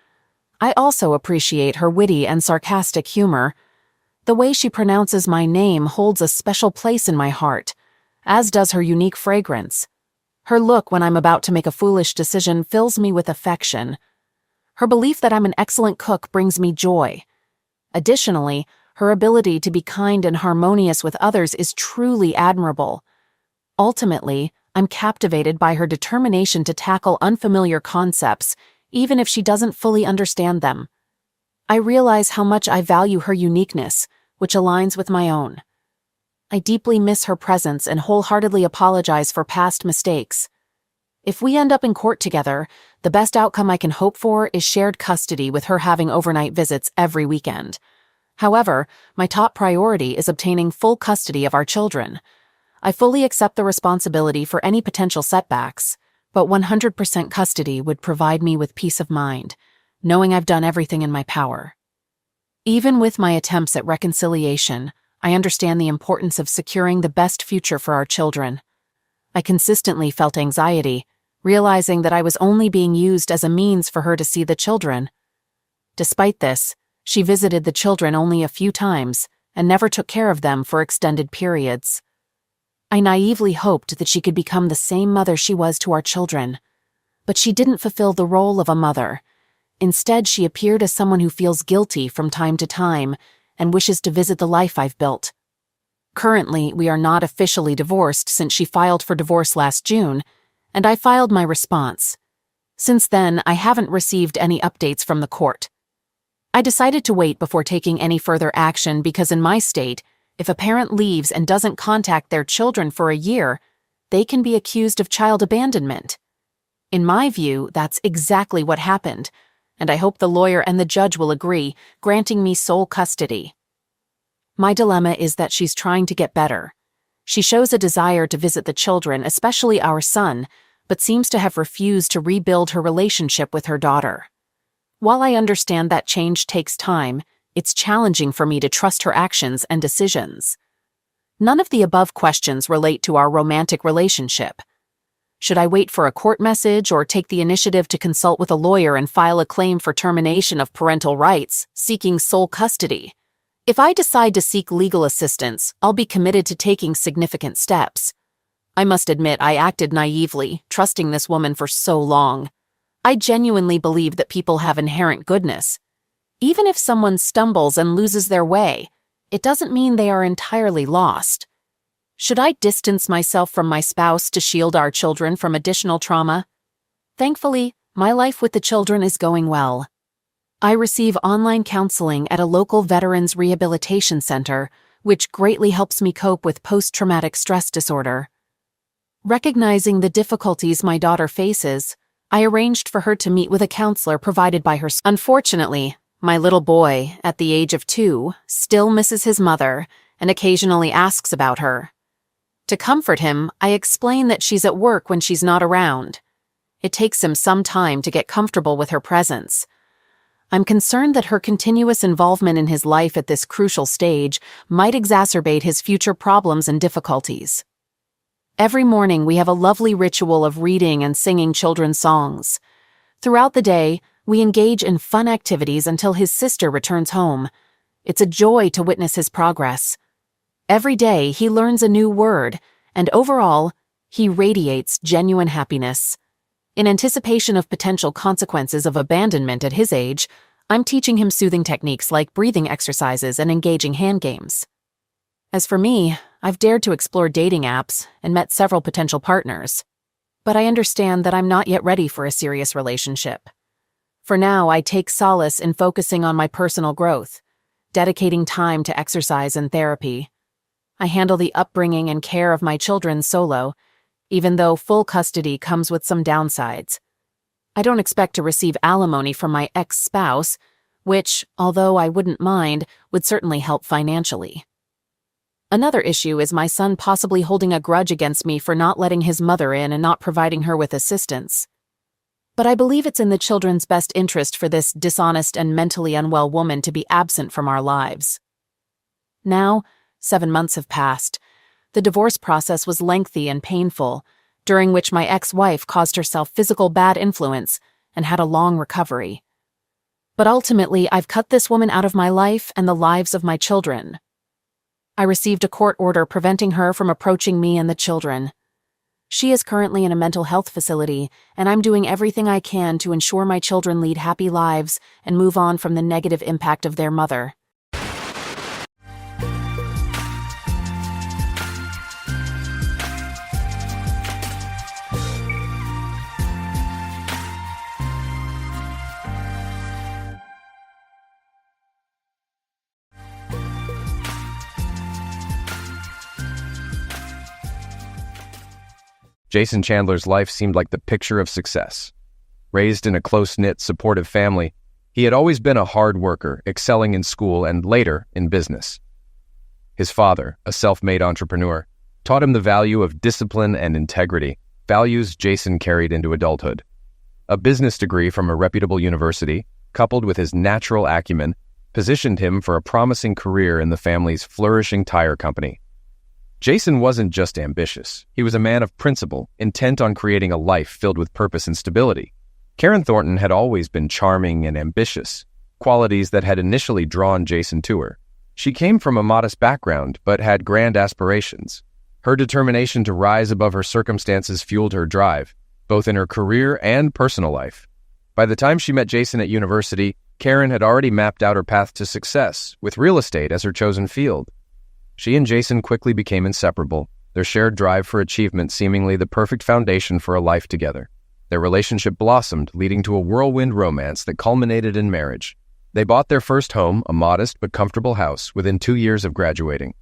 I also appreciate her witty and sarcastic humor. The way she pronounces my name holds a special place in my heart, as does her unique fragrance. Her look when I'm about to make a foolish decision fills me with affection. Her belief that I'm an excellent cook brings me joy. Additionally, her ability to be kind and harmonious with others is truly admirable. Ultimately, I'm captivated by her determination to tackle unfamiliar concepts, even if she doesn't fully understand them. I realize how much I value her uniqueness, which aligns with my own. I deeply miss her presence and wholeheartedly apologize for past mistakes. If we end up in court together, the best outcome I can hope for is shared custody with her having overnight visits every weekend. However, my top priority is obtaining full custody of our children. I fully accept the responsibility for any potential setbacks, but 100% custody would provide me with peace of mind, knowing I've done everything in my power. Even with my attempts at reconciliation, I understand the importance of securing the best future for our children. I consistently felt anxiety, realizing that I was only being used as a means for her to see the children. Despite this, she visited the children only a few times and never took care of them for extended periods. I naively hoped that she could become the same mother she was to our children, but she didn't fulfill the role of a mother. Instead, she appeared as someone who feels guilty from time to time and wishes to visit the life I've built. Currently, we are not officially divorced since she filed for divorce last June, and I filed my response. Since then, I haven't received any updates from the court. I decided to wait before taking any further action because in my state, if a parent leaves and doesn't contact their children for a year, they can be accused of child abandonment. In my view, that's exactly what happened, and I hope the lawyer and the judge will agree, granting me sole custody. My dilemma is that she's trying to get better. She shows a desire to visit the children, especially our son, but seems to have refused to rebuild her relationship with her daughter. While I understand that change takes time, it's challenging for me to trust her actions and decisions. None of the above questions relate to our romantic relationship. Should I wait for a court message or take the initiative to consult with a lawyer and file a claim for termination of parental rights, seeking sole custody? If I decide to seek legal assistance, I'll be committed to taking significant steps. I must admit I acted naively, trusting this woman for so long. I genuinely believe that people have inherent goodness. Even if someone stumbles and loses their way, it doesn't mean they are entirely lost. Should I distance myself from my spouse to shield our children from additional trauma? Thankfully, my life with the children is going well. I receive online counseling at a local veterans rehabilitation center, which greatly helps me cope with post-traumatic stress disorder. Recognizing the difficulties my daughter faces, I arranged for her to meet with a counselor provided by her. Unfortunately, my little boy, at the age of 2, still misses his mother and occasionally asks about her. To comfort him, I explain that she's at work when she's not around. It takes him some time to get comfortable with her presence. I'm concerned that her continuous involvement in his life at this crucial stage might exacerbate his future problems and difficulties. Every morning we have a lovely ritual of reading and singing children's songs. Throughout the day, we engage in fun activities until his sister returns home. It's a joy to witness his progress. Every day he learns a new word, and overall, He radiates genuine happiness. In anticipation of potential consequences of abandonment at his age, I'm teaching him soothing techniques like breathing exercises and engaging hand games. As for me, I've dared to explore dating apps and met several potential partners. But I understand that I'm not yet ready for a serious relationship. For now, I take solace in focusing on my personal growth, dedicating time to exercise and therapy. I handle the upbringing and care of my children solo, even though full custody comes with some downsides. I don't expect to receive alimony from my ex-spouse, which, although I wouldn't mind, would certainly help financially. Another issue is my son possibly holding a grudge against me for not letting his mother in and not providing her with assistance. But I believe it's in the children's best interest for this dishonest and mentally unwell woman to be absent from our lives. Now, 7 months have passed. The divorce process was lengthy and painful, during which my ex-wife caused herself physical bad influence and had a long recovery. But ultimately, I've cut this woman out of my life and the lives of my children. I received a court order preventing her from approaching me and the children. She is currently in a mental health facility, and I'm doing everything I can to ensure my children lead happy lives and move on from the negative impact of their mother. Jason Chandler's life seemed like the picture of success. Raised in a close-knit, supportive family, he had always been a hard worker, excelling in school and later in business. His father, a self-made entrepreneur, taught him the value of discipline and integrity, values Jason carried into adulthood. A business degree from a reputable university, coupled with his natural acumen, positioned him for a promising career in the family's flourishing tire company. Jason wasn't just ambitious. He was a man of principle, intent on creating a life filled with purpose and stability. Karen Thornton had always been charming and ambitious, qualities that had initially drawn Jason to her. She came from a modest background, but had grand aspirations. Her determination to rise above her circumstances fueled her drive, both in her career and personal life. By the time she met Jason at university, Karen had already mapped out her path to success, with real estate as her chosen field. She and Jason quickly became inseparable, their shared drive for achievement seemingly the perfect foundation for a life together. Their relationship blossomed, leading to a whirlwind romance that culminated in marriage. They bought their first home, a modest but comfortable house, within 2 years of graduating.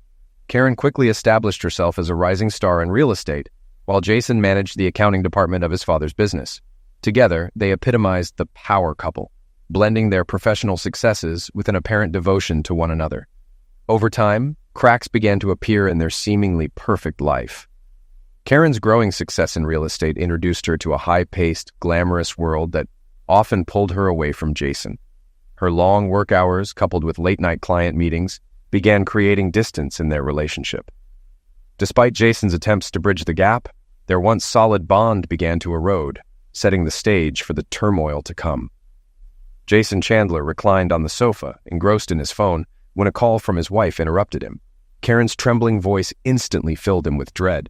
Karen quickly established herself as a rising star in real estate, while Jason managed the accounting department of his father's business. Together, they epitomized the power couple, blending their professional successes with an apparent devotion to one another. Over time, cracks began to appear in their seemingly perfect life. Karen's growing success in real estate introduced her to a high-paced, glamorous world that often pulled her away from Jason. Her long work hours, coupled with late-night client meetings, began creating distance in their relationship. Despite Jason's attempts to bridge the gap, their once solid bond began to erode, setting the stage for the turmoil to come. Jason Chandler reclined on the sofa, engrossed in his phone, when a call from his wife interrupted him. Karen's trembling voice instantly filled him with dread.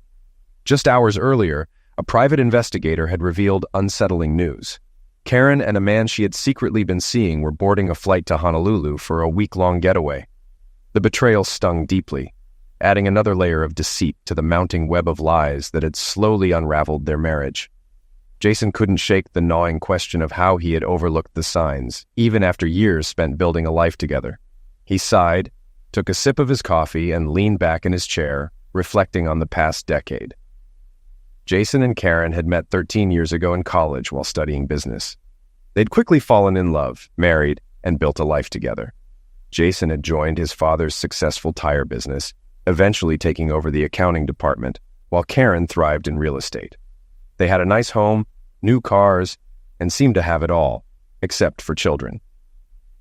Just hours earlier, a private investigator had revealed unsettling news. Karen and a man she had secretly been seeing were boarding a flight to Honolulu for a week-long getaway. The betrayal stung deeply, adding another layer of deceit to the mounting web of lies that had slowly unraveled their marriage. Jason couldn't shake the gnawing question of how he had overlooked the signs, even after years spent building a life together. He sighed, took a sip of his coffee, and leaned back in his chair, reflecting on the past decade. Jason and Karen had met 13 years ago in college while studying business. They'd quickly fallen in love, married, and built a life together. Jason had joined his father's successful tire business, eventually taking over the accounting department, while Karen thrived in real estate. They had a nice home, new cars, and seemed to have it all, except for children.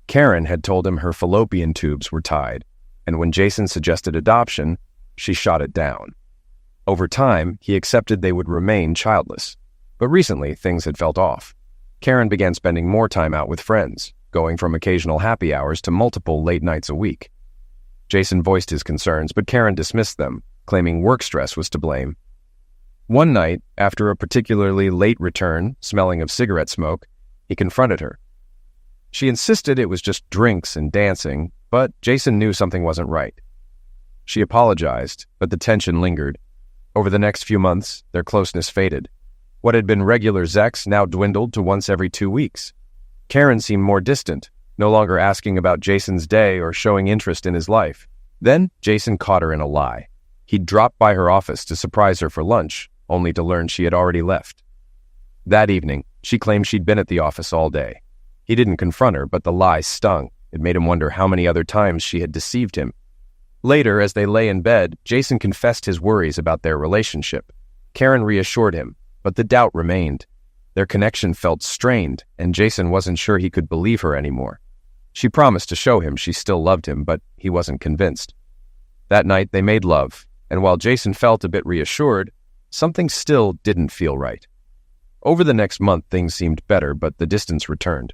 Karen had told him her fallopian tubes were tied, and when Jason suggested adoption, she shot it down. Over time, he accepted they would remain childless, but recently things had felt off. Karen began spending more time out with friends, going from occasional happy hours to multiple late nights a week. Jason voiced his concerns, but Karen dismissed them, claiming work stress was to blame. One night, after a particularly late return, smelling of cigarette smoke, he confronted her. She insisted it was just drinks and dancing, but Jason knew something wasn't right. She apologized, but the tension lingered. Over the next few months, their closeness faded. What had been regular sex now dwindled to once every 2 weeks. Karen seemed more distant, no longer asking about Jason's day or showing interest in his life. Then, Jason caught her in a lie. He'd dropped by her office to surprise her for lunch, only to learn she had already left. That evening, she claimed she'd been at the office all day. He didn't confront her, but the lie stung. It made him wonder how many other times she had deceived him. Later, as they lay in bed, Jason confessed his worries about their relationship. Karen reassured him, but the doubt remained. Their connection felt strained, and Jason wasn't sure he could believe her anymore. She promised to show him she still loved him, but he wasn't convinced. That night, they made love, and while Jason felt a bit reassured, something still didn't feel right. Over the next month, things seemed better, but the distance returned.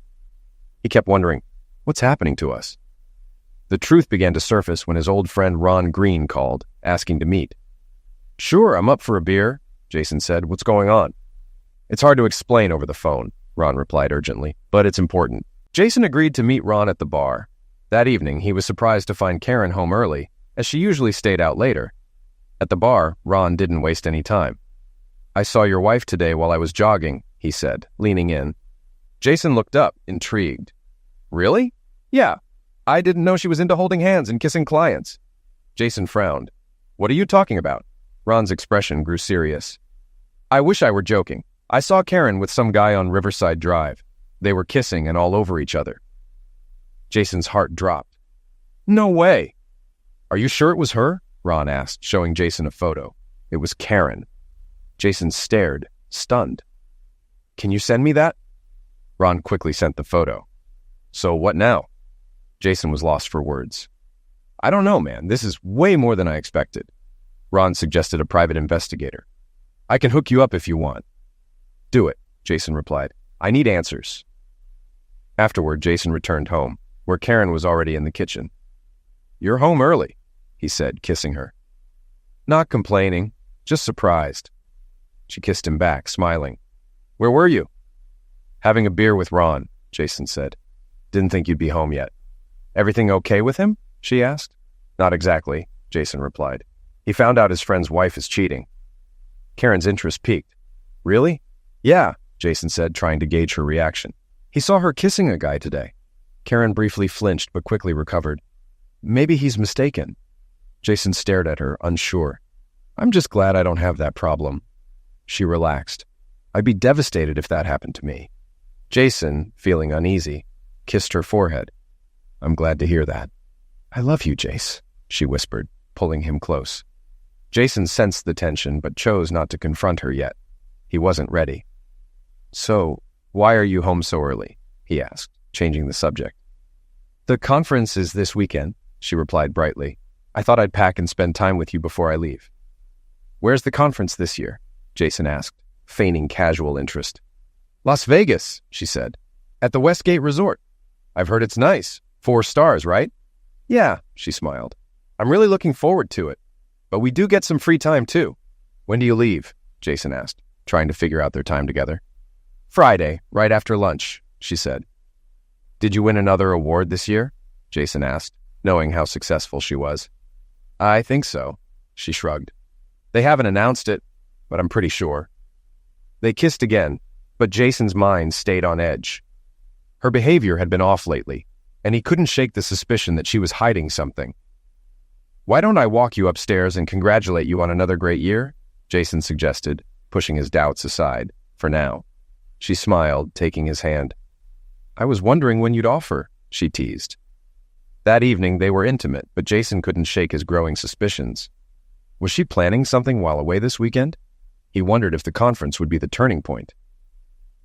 He kept wondering, what's happening to us? The truth began to surface when his old friend Ron Green called, asking to meet. "Sure, I'm up for a beer," Jason said. "What's going on?" "It's hard to explain over the phone," Ron replied urgently, "but it's important." Jason agreed to meet Ron at the bar. That evening, he was surprised to find Karen home early, as she usually stayed out later. At the bar, Ron didn't waste any time. "I saw your wife today while I was jogging," he said, leaning in. Jason looked up, intrigued. "Really?" "Yeah. I didn't know she was into holding hands and kissing clients." Jason frowned. "What are you talking about?" Ron's expression grew serious. "I wish I were joking. I saw Karen with some guy on Riverside Drive. They were kissing and all over each other." Jason's heart dropped. "No way." "Are you sure it was her?" Ron asked, showing Jason a photo. It was Karen. Jason stared, stunned. "Can you send me that?" Ron quickly sent the photo. "So what now?" Jason was lost for words. "I don't know, man. This is way more than I expected." Ron suggested a private investigator. "I can hook you up if you want." "Do it," Jason replied. "I need answers." Afterward, Jason returned home, where Karen was already in the kitchen. "You're home early," he said, kissing her. "Not complaining, just surprised." She kissed him back, smiling. "Where were you?" "Having a beer with Ron," Jason said. "Didn't think you'd be home yet." "Everything okay with him?" she asked. "Not exactly," Jason replied. "He found out his friend's wife is cheating." Karen's interest piqued. "Really?" "Yeah," Jason said, trying to gauge her reaction. "He saw her kissing a guy today." Karen briefly flinched, but quickly recovered. "Maybe he's mistaken." Jason stared at her, unsure. "I'm just glad I don't have that problem." She relaxed. "I'd be devastated if that happened to me." Jason, feeling uneasy, kissed her forehead. "I'm glad to hear that." "I love you, Jace," she whispered, pulling him close. Jason sensed the tension, but chose not to confront her yet. He wasn't ready. "So, why are you home so early?" he asked, changing the subject. "The conference is this weekend," she replied brightly. "I thought I'd pack and spend time with you before I leave." "Where's the conference this year?" Jason asked, feigning casual interest. "Las Vegas," she said. "At the Westgate Resort. I've heard it's nice. 4 stars, right?" "Yeah," she smiled. "I'm really looking forward to it. But we do get some free time, too." "When do you leave?" Jason asked, trying to figure out their time together. "Friday, right after lunch," she said. "Did you win another award this year?" Jason asked, knowing how successful she was. "I think so," she shrugged. "They haven't announced it, but I'm pretty sure." They kissed again, but Jason's mind stayed on edge. Her behavior had been off lately, and he couldn't shake the suspicion that she was hiding something. "Why don't I walk you upstairs and congratulate you on another great year?" Jason suggested, pushing his doubts aside, for now. She smiled, taking his hand. "I was wondering when you'd offer," she teased. That evening they were intimate, but Jason couldn't shake his growing suspicions. Was she planning something while away this weekend? He wondered if the conference would be the turning point.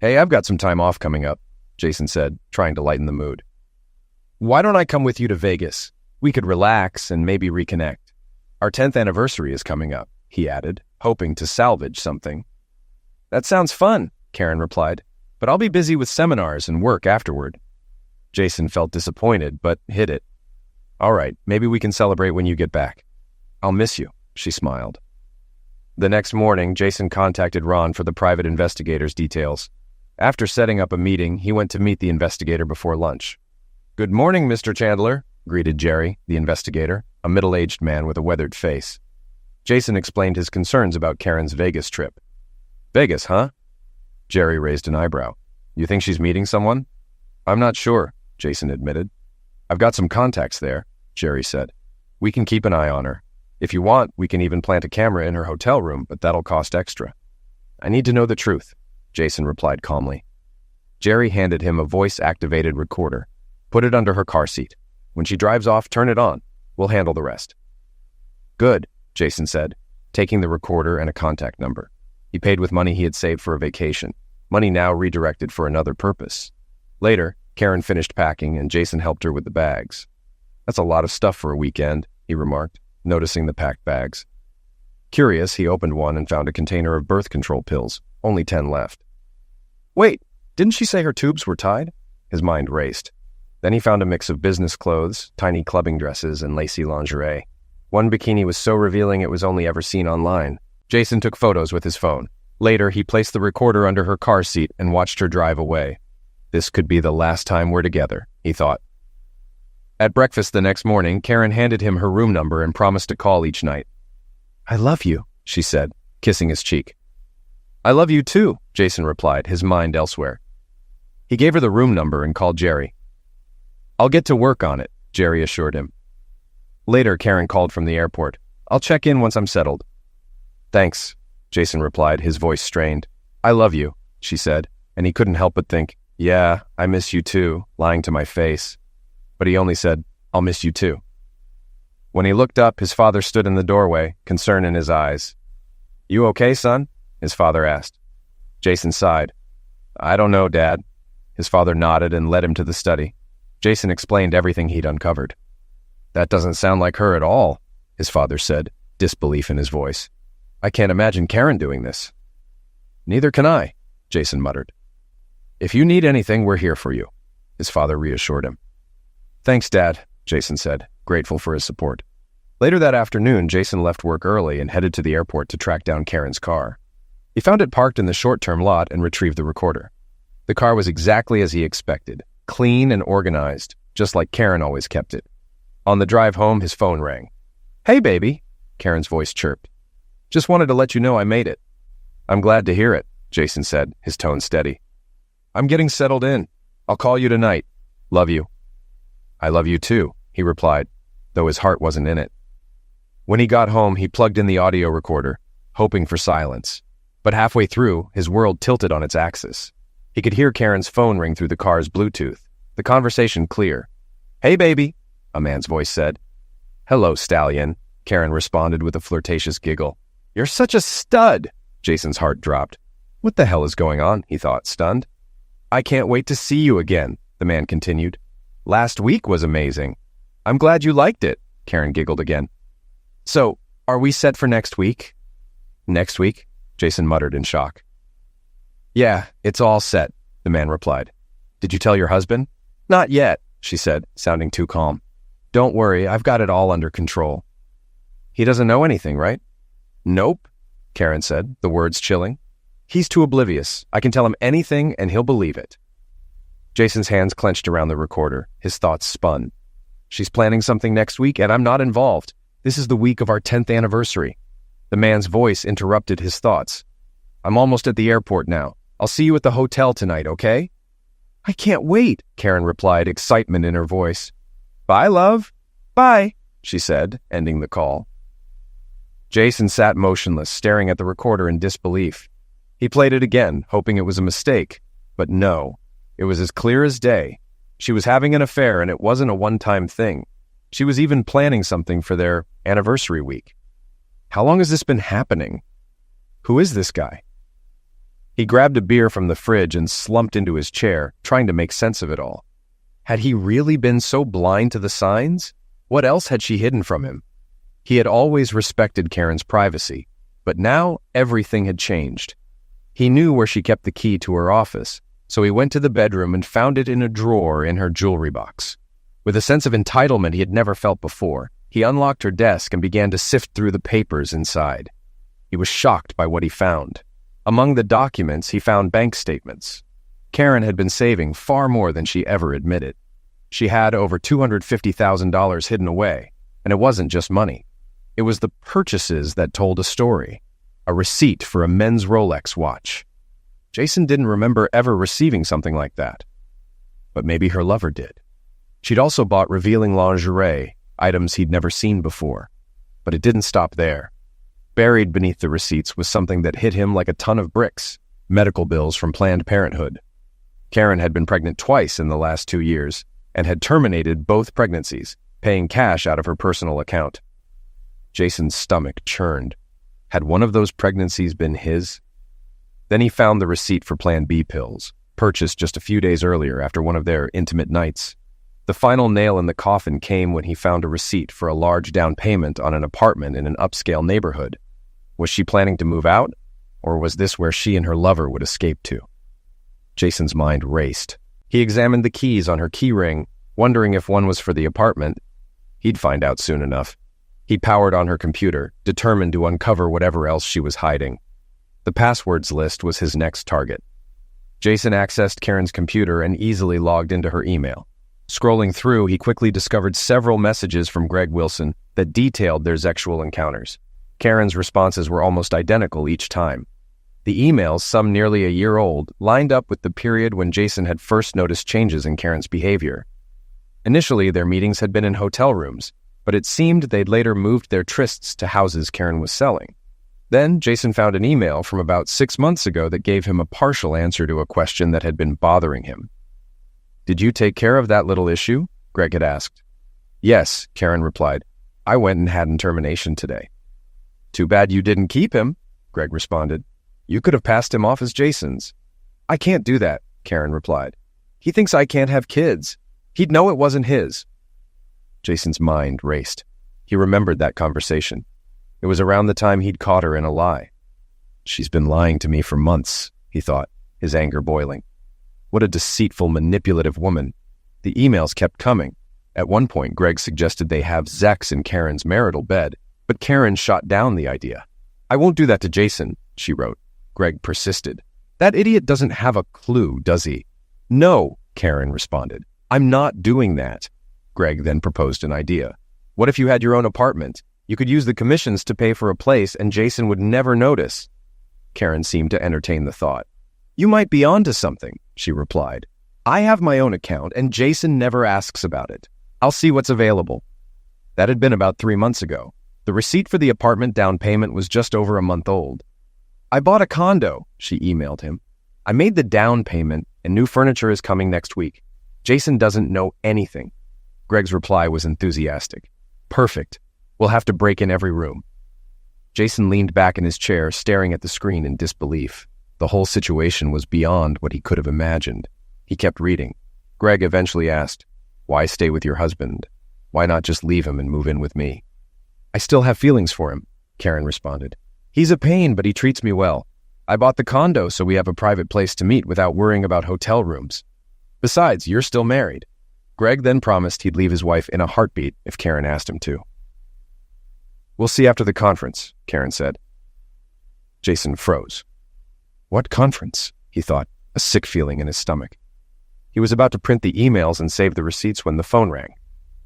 "Hey, I've got some time off coming up," Jason said, trying to lighten the mood. "Why don't I come with you to Vegas? We could relax and maybe reconnect. Our 10th anniversary is coming up," he added, hoping to salvage something. "That sounds fun," Karen replied, "but I'll be busy with seminars and work afterward." Jason felt disappointed, but hid it. "All right, maybe we can celebrate when you get back." "I'll miss you," she smiled. The next morning, Jason contacted Ron for the private investigator's details. After setting up a meeting, he went to meet the investigator before lunch. "Good morning, Mr. Chandler," greeted Jerry, the investigator, a middle-aged man with a weathered face. Jason explained his concerns about Karen's Vegas trip. "Vegas, huh?" Jerry raised an eyebrow. "You think she's meeting someone?" "I'm not sure," Jason admitted. "I've got some contacts there," Jerry said. "We can keep an eye on her. If you want, we can even plant a camera in her hotel room, but that'll cost extra." "I need to know the truth," Jason replied calmly. Jerry handed him a voice-activated recorder. "Put it under her car seat. When she drives off, turn it on. We'll handle the rest." "Good," Jason said, taking the recorder and a contact number. He paid with money he had saved for a vacation, money now redirected for another purpose. Later, Karen finished packing and Jason helped her with the bags. "That's a lot of stuff for a weekend," he remarked, noticing the packed bags. Curious, he opened one and found a container of birth control pills, only 10 left. "Wait, didn't she say her tubes were tied?" His mind raced. Then he found a mix of business clothes, tiny clubbing dresses, and lacy lingerie. One bikini was so revealing it was only ever seen online. Jason took photos with his phone. Later, he placed the recorder under her car seat and watched her drive away. "This could be the last time we're together," he thought. At breakfast the next morning, Karen handed him her room number and promised to call each night. "I love you," she said, kissing his cheek. "I love you too," Jason replied, his mind elsewhere. He gave her the room number and called Jerry. "I'll get to work on it," Jerry assured him. Later, Karen called from the airport. "I'll check in once I'm settled." "Thanks," Jason replied, his voice strained. "I love you," she said, and he couldn't help but think, "Yeah, I miss you too," lying to my face. But he only said, "I'll miss you too." When he looked up, his father stood in the doorway, concern in his eyes. "You okay, son?" his father asked. Jason sighed. "I don't know, Dad." His father nodded and led him to the study. Jason explained everything he'd uncovered. "That doesn't sound like her at all," his father said, disbelief in his voice. "I can't imagine Karen doing this." "Neither can I," Jason muttered. "If you need anything, we're here for you," his father reassured him. "Thanks, Dad," Jason said, grateful for his support. Later that afternoon, Jason left work early and headed to the airport to track down Karen's car. He found it parked in the short-term lot and retrieved the recorder. The car was exactly as he expected, clean and organized, just like Karen always kept it. On the drive home, his phone rang. "Hey, baby," Karen's voice chirped. "Just wanted to let you know I made it." "I'm glad to hear it," Jason said, his tone steady. "I'm getting settled in. I'll call you tonight. Love you." "I love you too," he replied, though his heart wasn't in it. When he got home, he plugged in the audio recorder, hoping for silence. But halfway through, his world tilted on its axis. He could hear Karen's phone ring through the car's Bluetooth, the conversation clear. "Hey, baby," a man's voice said. "Hello, stallion," Karen responded with a flirtatious giggle. "You're such a stud," Jason's heart dropped. What the hell is going on, he thought, stunned. "I can't wait to see you again," the man continued. "Last week was amazing." "I'm glad you liked it," Karen giggled again. "So, are we set for next week?" "Next week?" Jason muttered in shock. "Yeah, it's all set," the man replied. "Did you tell your husband?" "Not yet," she said, sounding too calm. "Don't worry, I've got it all under control." "He doesn't know anything, right?" "Nope," Karen said, the words chilling. "He's too oblivious. I can tell him anything and he'll believe it." Jason's hands clenched around the recorder. His thoughts spun. "She's planning something next week and I'm not involved. This is the week of our 10th anniversary. The man's voice interrupted his thoughts. "I'm almost at the airport now. I'll see you at the hotel tonight, okay?" "I can't wait," Karen replied, excitement in her voice. "Bye, love." "Bye," she said, ending the call. Jason sat motionless, staring at the recorder in disbelief. He played it again, hoping it was a mistake. But no, it was as clear as day. She was having an affair, and it wasn't a one-time thing. She was even planning something for their anniversary week. How long has this been happening? Who is this guy? He grabbed a beer from the fridge and slumped into his chair, trying to make sense of it all. Had he really been so blind to the signs? What else had she hidden from him? He had always respected Karen's privacy, but now everything had changed. He knew where she kept the key to her office, so he went to the bedroom and found it in a drawer in her jewelry box. With a sense of entitlement he had never felt before, he unlocked her desk and began to sift through the papers inside. He was shocked by what he found. Among the documents, he found bank statements. Karen had been saving far more than she ever admitted. She had over $250,000 hidden away, and it wasn't just money. It was the purchases that told a story. A receipt for a men's Rolex watch. Jason didn't remember ever receiving something like that. But maybe her lover did. She'd also bought revealing lingerie, items he'd never seen before. But it didn't stop there. Buried beneath the receipts was something that hit him like a ton of bricks, medical bills from Planned Parenthood. Karen had been pregnant twice in the last 2 years and had terminated both pregnancies, paying cash out of her personal account. Jason's stomach churned. Had one of those pregnancies been his? Then he found the receipt for Plan B pills, purchased just a few days earlier after one of their intimate nights. The final nail in the coffin came when he found a receipt for a large down payment on an apartment in an upscale neighborhood. Was she planning to move out, or was this where she and her lover would escape to? Jason's mind raced. He examined the keys on her key ring, wondering if one was for the apartment. He'd find out soon enough. He powered on her computer, determined to uncover whatever else she was hiding. The passwords list was his next target. Jason accessed Karen's computer and easily logged into her email. Scrolling through, he quickly discovered several messages from Greg Wilson that detailed their sexual encounters. Karen's responses were almost identical each time. The emails, some nearly a year old, lined up with the period when Jason had first noticed changes in Karen's behavior. Initially, their meetings had been in hotel rooms, but it seemed they'd later moved their trysts to houses Karen was selling. Then, Jason found an email from about 6 months ago that gave him a partial answer to a question that had been bothering him. "Did you take care of that little issue?" Greg had asked. "Yes," Karen replied. "I went and had an termination today." "Too bad you didn't keep him," Greg responded. "You could have passed him off as Jason's." "I can't do that," Karen replied. "He thinks I can't have kids. He'd know it wasn't his." Jason's mind raced. He remembered that conversation. It was around the time he'd caught her in a lie. "She's been lying to me for months," he thought, his anger boiling. What a deceitful, manipulative woman. The emails kept coming. At one point, Greg suggested they have sex in Karen's marital bed, but Karen shot down the idea. "I won't do that to Jason," she wrote. Greg persisted. "That idiot doesn't have a clue, does he?" "No," Karen responded. "I'm not doing that." Greg then proposed an idea. "What if you had your own apartment? You could use the commissions to pay for a place and Jason would never notice." Karen seemed to entertain the thought. "You might be onto something," she replied. "I have my own account and Jason never asks about it. I'll see what's available." That had been about 3 months ago. The receipt for the apartment down payment was just over a month old. "I bought a condo," she emailed him. "I made the down payment and new furniture is coming next week. Jason doesn't know anything." Greg's reply was enthusiastic. "Perfect. We'll have to break in every room." Jason leaned back in his chair, staring at the screen in disbelief. The whole situation was beyond what he could have imagined. He kept reading. Greg eventually asked, "Why stay with your husband? Why not just leave him and move in with me?" "I still have feelings for him," Karen responded. "He's a pain, but he treats me well. I bought the condo so we have a private place to meet without worrying about hotel rooms. Besides, you're still married." Greg then promised he'd leave his wife in a heartbeat if Karen asked him to. "We'll see after the conference," Karen said. Jason froze. What conference? He thought, a sick feeling in his stomach. He was about to print the emails and save the receipts when the phone rang.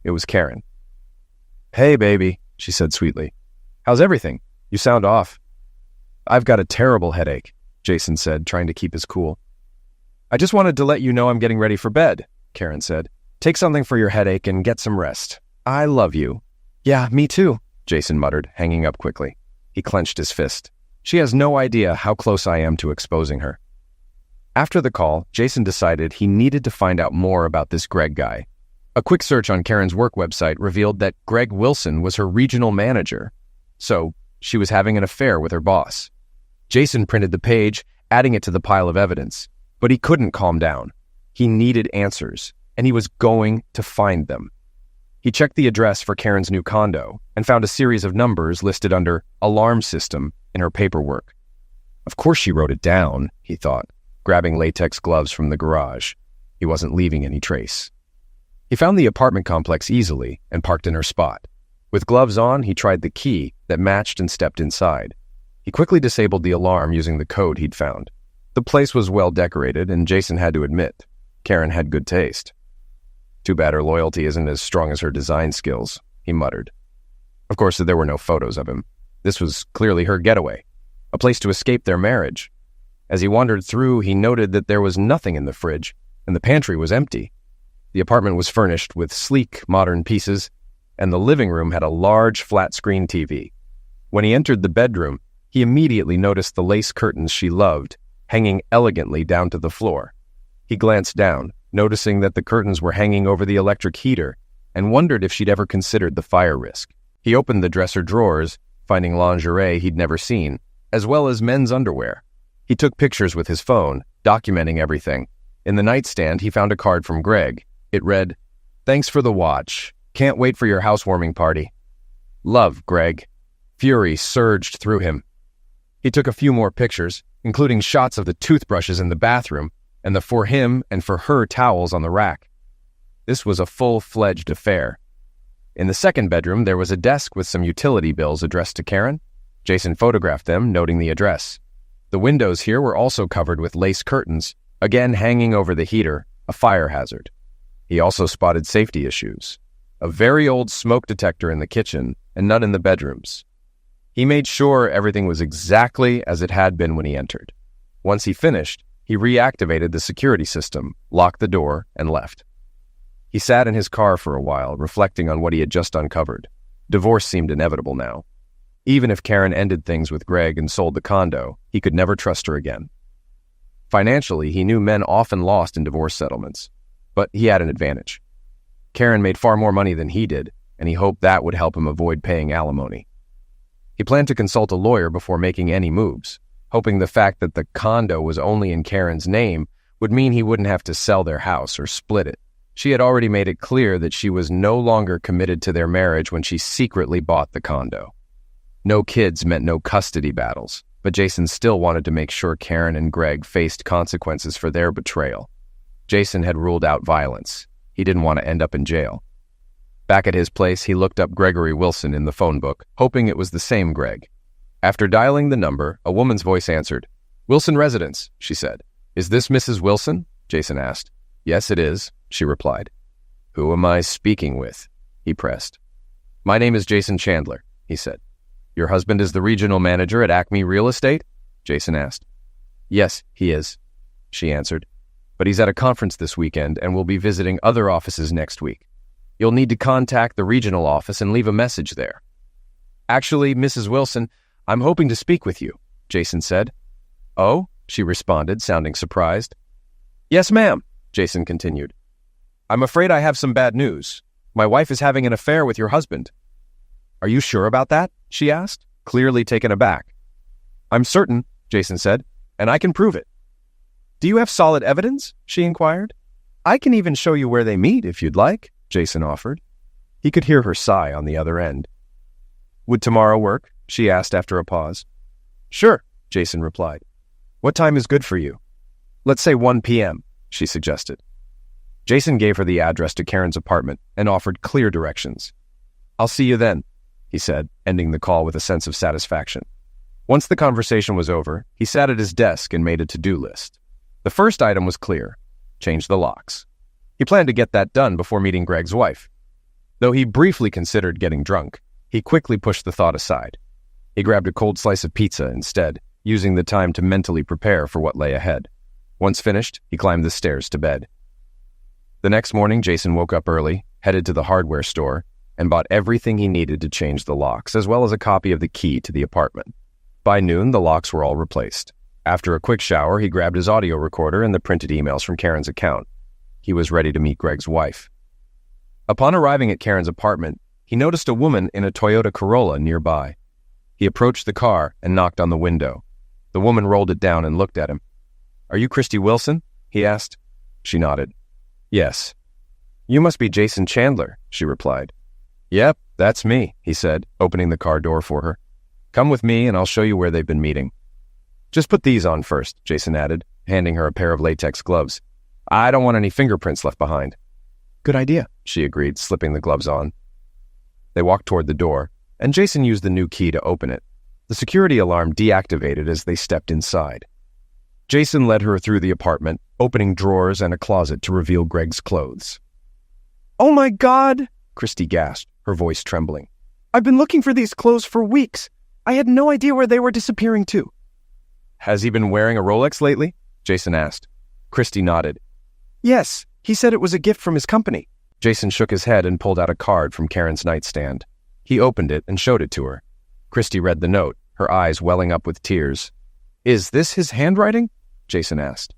It was Karen. "Hey, baby," she said sweetly. "How's everything? You sound off." "I've got a terrible headache," Jason said, trying to keep his cool. "I just wanted to let you know I'm getting ready for bed," Karen said. "Take something for your headache and get some rest. I love you." "Yeah, me too," Jason muttered, hanging up quickly. He clenched his fist. She has no idea how close I am to exposing her. After the call, Jason decided he needed to find out more about this Greg guy. A quick search on Karen's work website revealed that Greg Wilson was her regional manager. So, she was having an affair with her boss. Jason printed the page, adding it to the pile of evidence. But he couldn't calm down. He needed answers, and he was going to find them. He checked the address for Karen's new condo and found a series of numbers listed under alarm system in her paperwork. Of course she wrote it down, he thought, grabbing latex gloves from the garage. He wasn't leaving any trace. He found the apartment complex easily and parked in her spot. With gloves on, he tried the key that matched and stepped inside. He quickly disabled the alarm using the code he'd found. The place was well decorated, and Jason had to admit, Karen had good taste. Too bad her loyalty isn't as strong as her design skills, he muttered. Of course, there were no photos of him. This was clearly her getaway, a place to escape their marriage. As he wandered through, he noted that there was nothing in the fridge, and the pantry was empty. The apartment was furnished with sleek, modern pieces, and the living room had a large, flat-screen TV. When he entered the bedroom, he immediately noticed the lace curtains she loved, hanging elegantly down to the floor. He glanced down, noticing that the curtains were hanging over the electric heater, and wondered if she'd ever considered the fire risk. He opened the dresser drawers, finding lingerie he'd never seen, as well as men's underwear. He took pictures with his phone, documenting everything. In the nightstand, he found a card from Greg. It read, "Thanks for the watch. Can't wait for your housewarming party. Love, Greg." Fury surged through him. He took a few more pictures, including shots of the toothbrushes in the bathroom and the for him and for her towels on the rack. This was a full-fledged affair. In the second bedroom, there was a desk with some utility bills addressed to Karen. Jason photographed them, noting the address. The windows here were also covered with lace curtains, again hanging over the heater, a fire hazard. He also spotted safety issues. A very old smoke detector in the kitchen and none in the bedrooms. He made sure everything was exactly as it had been when he entered. Once he finished, he reactivated the security system, locked the door, and left. He sat in his car for a while, reflecting on what he had just uncovered. Divorce seemed inevitable now. Even if Karen ended things with Greg and sold the condo, he could never trust her again. Financially, he knew men often lost in divorce settlements, but he had an advantage. Karen made far more money than he did, and he hoped that would help him avoid paying alimony. He planned to consult a lawyer before making any moves, hoping the fact that the condo was only in Karen's name would mean he wouldn't have to sell their house or split it. She had already made it clear that she was no longer committed to their marriage when she secretly bought the condo. No kids meant no custody battles, but Jason still wanted to make sure Karen and Greg faced consequences for their betrayal. Jason had ruled out violence. He didn't want to end up in jail. Back at his place, he looked up Gregory Wilson in the phone book, hoping it was the same Greg. After dialing the number, a woman's voice answered. "Wilson Residence," she said. "Is this Mrs. Wilson?" Jason asked. "Yes, it is," she replied. "Who am I speaking with?" he pressed. "My name is Jason Chandler," he said. "Your husband is the regional manager at Acme Real Estate?" Jason asked. "Yes, he is," she answered. "But he's at a conference this weekend and will be visiting other offices next week. You'll need to contact the regional office and leave a message there." "Actually, Mrs. Wilson, I'm hoping to speak with you," Jason said. "Oh?" she responded, sounding surprised. "Yes, ma'am," Jason continued. "I'm afraid I have some bad news. My wife is having an affair with your husband." "Are you sure about that?" she asked, clearly taken aback. "I'm certain," Jason said, "and I can prove it." "Do you have solid evidence?" she inquired. "I can even show you where they meet if you'd like," Jason offered. He could hear her sigh on the other end. "Would tomorrow work?" she asked after a pause. "Sure," Jason replied. "What time is good for you?" "Let's say 1 p.m., she suggested. Jason gave her the address to Karen's apartment and offered clear directions. "I'll see you then," he said, ending the call with a sense of satisfaction. Once the conversation was over, he sat at his desk and made a to-do list. The first item was clear: change the locks. He planned to get that done before meeting Greg's wife. Though he briefly considered getting drunk, he quickly pushed the thought aside. He grabbed a cold slice of pizza instead, using the time to mentally prepare for what lay ahead. Once finished, he climbed the stairs to bed. The next morning, Jason woke up early, headed to the hardware store, and bought everything he needed to change the locks, as well as a copy of the key to the apartment. By noon, the locks were all replaced. After a quick shower, he grabbed his audio recorder and the printed emails from Karen's account. He was ready to meet Greg's wife. Upon arriving at Karen's apartment, he noticed a woman in a Toyota Corolla nearby. He approached the car and knocked on the window. The woman rolled it down and looked at him. "Are you Christy Wilson?" he asked. She nodded. "Yes." "You must be Jason Chandler," she replied. "Yep, that's me," he said, opening the car door for her. "Come with me and I'll show you where they've been meeting." "Just put these on first," Jason added, handing her a pair of latex gloves. "I don't want any fingerprints left behind." "Good idea," she agreed, slipping the gloves on. They walked toward the door, and Jason used the new key to open it. The The security alarm deactivated as they stepped inside. Jason led her through the apartment, opening drawers and a closet to reveal Greg's clothes. "Oh my God!" Christy gasped, her voice trembling. "I've been looking for these clothes for weeks. I had no idea where they were disappearing to." "Has he been wearing a Rolex lately?" Jason asked. Christy nodded. "Yes, he said it was a gift from his company." Jason shook his head and pulled out a card from Karen's nightstand. He opened it and showed it to her. Christy read the note, her eyes welling up with tears. "Is this his handwriting?" Jason asked.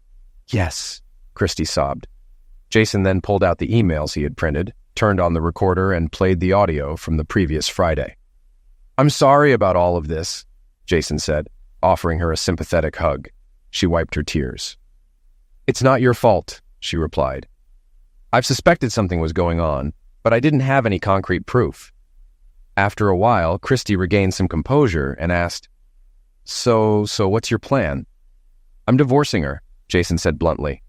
"Yes," Christy sobbed. Jason then pulled out the emails he had printed, turned on the recorder, and played the audio from the previous Friday. "I'm sorry about all of this," Jason said, offering her a sympathetic hug. She wiped her tears. "It's not your fault," she replied. "I've suspected something was going on, but I didn't have any concrete proof." After a while, Christy regained some composure and asked, So what's your plan?" "I'm divorcing her," Jason said bluntly.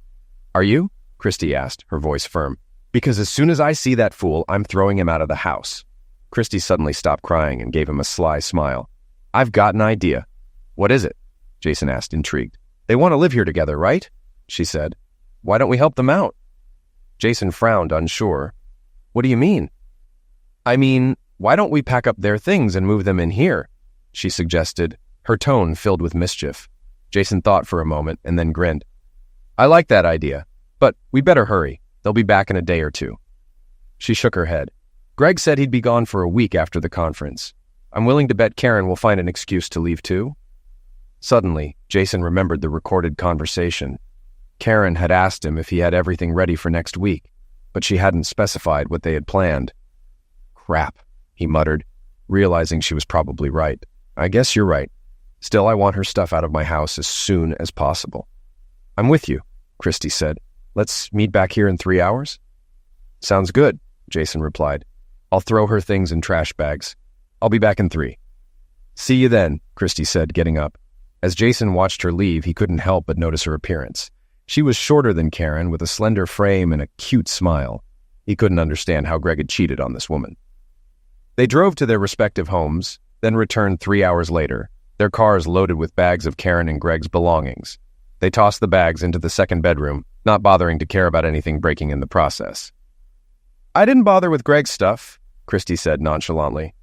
"Are you?" Christy asked, her voice firm. "Because as soon as I see that fool, I'm throwing him out of the house." Christy suddenly stopped crying and gave him a sly smile. "I've got an idea." "What is it?" Jason asked, intrigued. "They want to live here together, right?" she said. "Why don't we help them out?" Jason frowned, unsure. "What do you mean?" "I mean, why don't we pack up their things and move them in here?" she suggested, her tone filled with mischief. Jason thought for a moment and then grinned. "I like that idea, but we better hurry. They'll be back in a day or two." She shook her head. "Greg said he'd be gone for a week after the conference. I'm willing to bet Karen will find an excuse to leave too." Suddenly, Jason remembered the recorded conversation. Karen had asked him if he had everything ready for next week, but she hadn't specified what they had planned. "Crap," he muttered, realizing she was probably right. "I guess you're right. Still, I want her stuff out of my house as soon as possible." "I'm with you," Christy said. "Let's meet back here in 3 hours?" "Sounds good," Jason replied. "I'll throw her things in trash bags. I'll be back in 3. "See you then," Christy said, getting up. As Jason watched her leave, he couldn't help but notice her appearance. She was shorter than Karen, with a slender frame and a cute smile. He couldn't understand how Greg had cheated on this woman. They drove to their respective homes, then returned 3 hours later, their cars loaded with bags of Karen and Greg's belongings. They tossed the bags into the second bedroom, not bothering to care about anything breaking in the process. "I didn't bother with Greg's stuff," Christy said nonchalantly.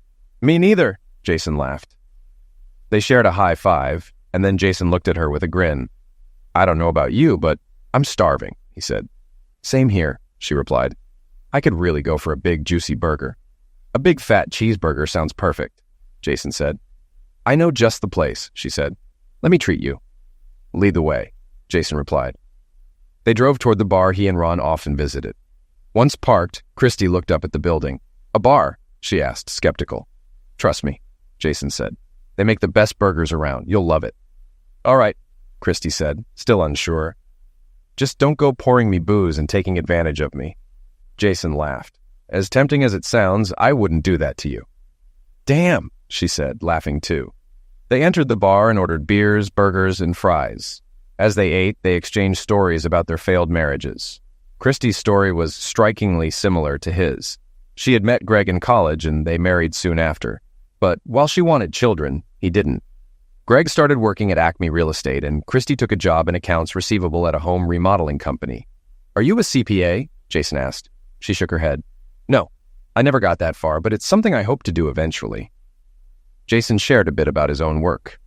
"Me neither," Jason laughed. They shared a high five, and then Jason looked at her with a grin. "I don't know about you, but I'm starving," he said. "Same here," she replied. "I could really go for a big, juicy burger." "A big, fat cheeseburger sounds perfect," Jason said. "I know just the place," she said. "Let me treat you." "Lead the way," Jason replied. They drove toward the bar he and Ron often visited. Once parked, Christy looked up at the building. "A bar?" she asked, skeptical. "Trust me," Jason said. "They make the best burgers around. You'll love it." "All right," Christy said, still unsure. "Just don't go pouring me booze and taking advantage of me." Jason laughed. "As tempting as it sounds, I wouldn't do that to you." "Damn," she said, laughing too. They entered the bar and ordered beers, burgers, and fries. As they ate, they exchanged stories about their failed marriages. Christy's story was strikingly similar to his. She had met Greg in college and they married soon after. But while she wanted children, he didn't. Greg started working at Acme Real Estate, and Christy took a job in accounts receivable at a home remodeling company. "Are you a CPA?" Jason asked. She shook her head. "No, I never got that far, but it's something I hope to do eventually." Jason shared a bit about his own work.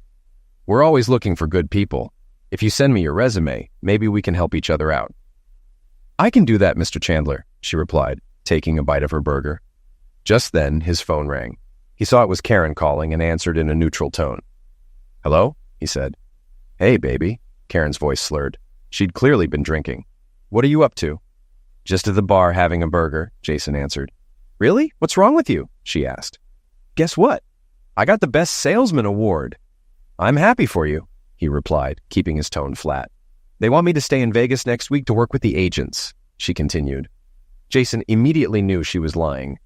"We're always looking for good people. If you send me your resume, maybe we can help each other out." "I can do that, Mr. Chandler," she replied, taking a bite of her burger. Just then, his phone rang. He saw it was Karen calling and answered in a neutral tone. "Hello?" he said. "Hey, baby," Karen's voice slurred. She'd clearly been drinking. "What are you up to?" "Just at the bar having a burger," Jason answered. "Really? What's wrong with you?" she asked. "Guess what? I got the Best Salesman award." "I'm happy for you," he replied, keeping his tone flat. "They want me to stay in Vegas next week to work with the agents," she continued. Jason immediately knew she was lying.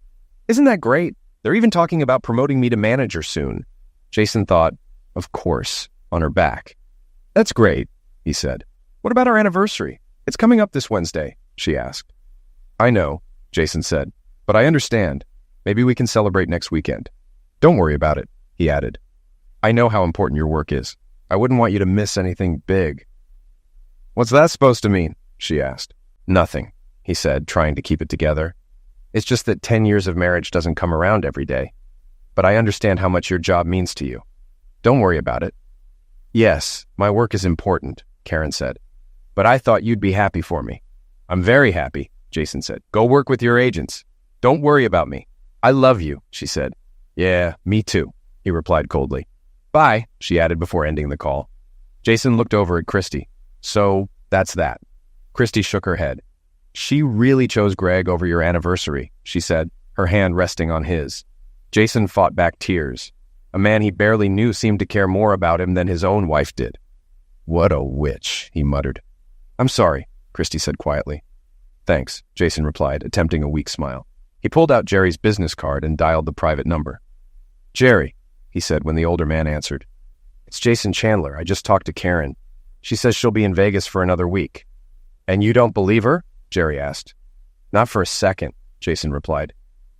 "Isn't that great? They're even talking about promoting me to manager soon." Jason thought, of course, on her back. "That's great," he said. "What about our anniversary? It's coming up this Wednesday," she asked. "I know," Jason said, "but I understand. Maybe we can celebrate next weekend." "Don't worry about it," he added. I know how important your work is. I wouldn't want you to miss anything big." "What's that supposed to mean?" she asked. "Nothing," he said, trying to keep it together. "It's just that 10 years of marriage doesn't come around every day. But I understand how much your job means to you. Don't worry about it." "Yes, my work is important," Karen said. "But I thought you'd be happy for me." "I'm very happy," Jason said. "Go work with your agents. Don't worry about me. I love you," she said. "Yeah, me too," he replied coldly. "Bye," she added before ending the call. Jason looked over at Christy. "So, that's that." Christy shook her head. "She really chose Greg over your anniversary," she said, her hand resting on his. Jason fought back tears. A man he barely knew seemed to care more about him than his own wife did. "What a witch," he muttered. "I'm sorry," Christy said quietly. "Thanks," Jason replied, attempting a weak smile. He pulled out Jerry's business card and dialed the private number. "Jerry," he said when the older man answered. "It's Jason Chandler. I just talked to Karen. She says she'll be in Vegas for another week." "And you don't believe her?" Jerry asked. "Not for a second," Jason replied.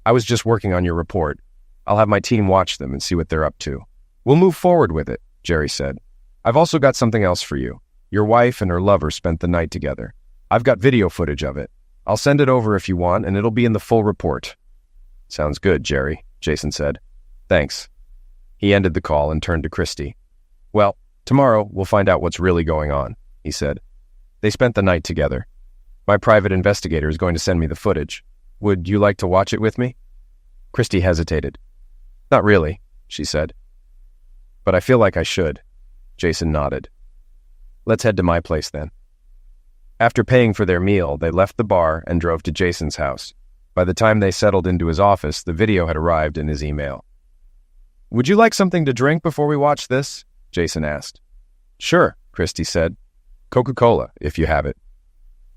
"I was just working on your report. I'll have my team watch them and see what they're up to." "We'll move forward with it," Jerry said. "I've also got something else for you. Your wife and her lover spent the night together. I've got video footage of it. I'll send it over if you want, and it'll be in the full report." "Sounds good, Jerry," Jason said. "Thanks." He ended the call and turned to Christy. "Well, tomorrow we'll find out what's really going on," he said. "They spent the night together. My private investigator is going to send me the footage. Would you like to watch it with me?" Christy hesitated. "Not really," she said. "But I feel like I should." Jason nodded. "Let's head to my place then." After paying for their meal, they left the bar and drove to Jason's house. By the time they settled into his office, the video had arrived in his email. "Would you like something to drink before we watch this?" Jason asked. "Sure," Christy said. "Coca-Cola, if you have it."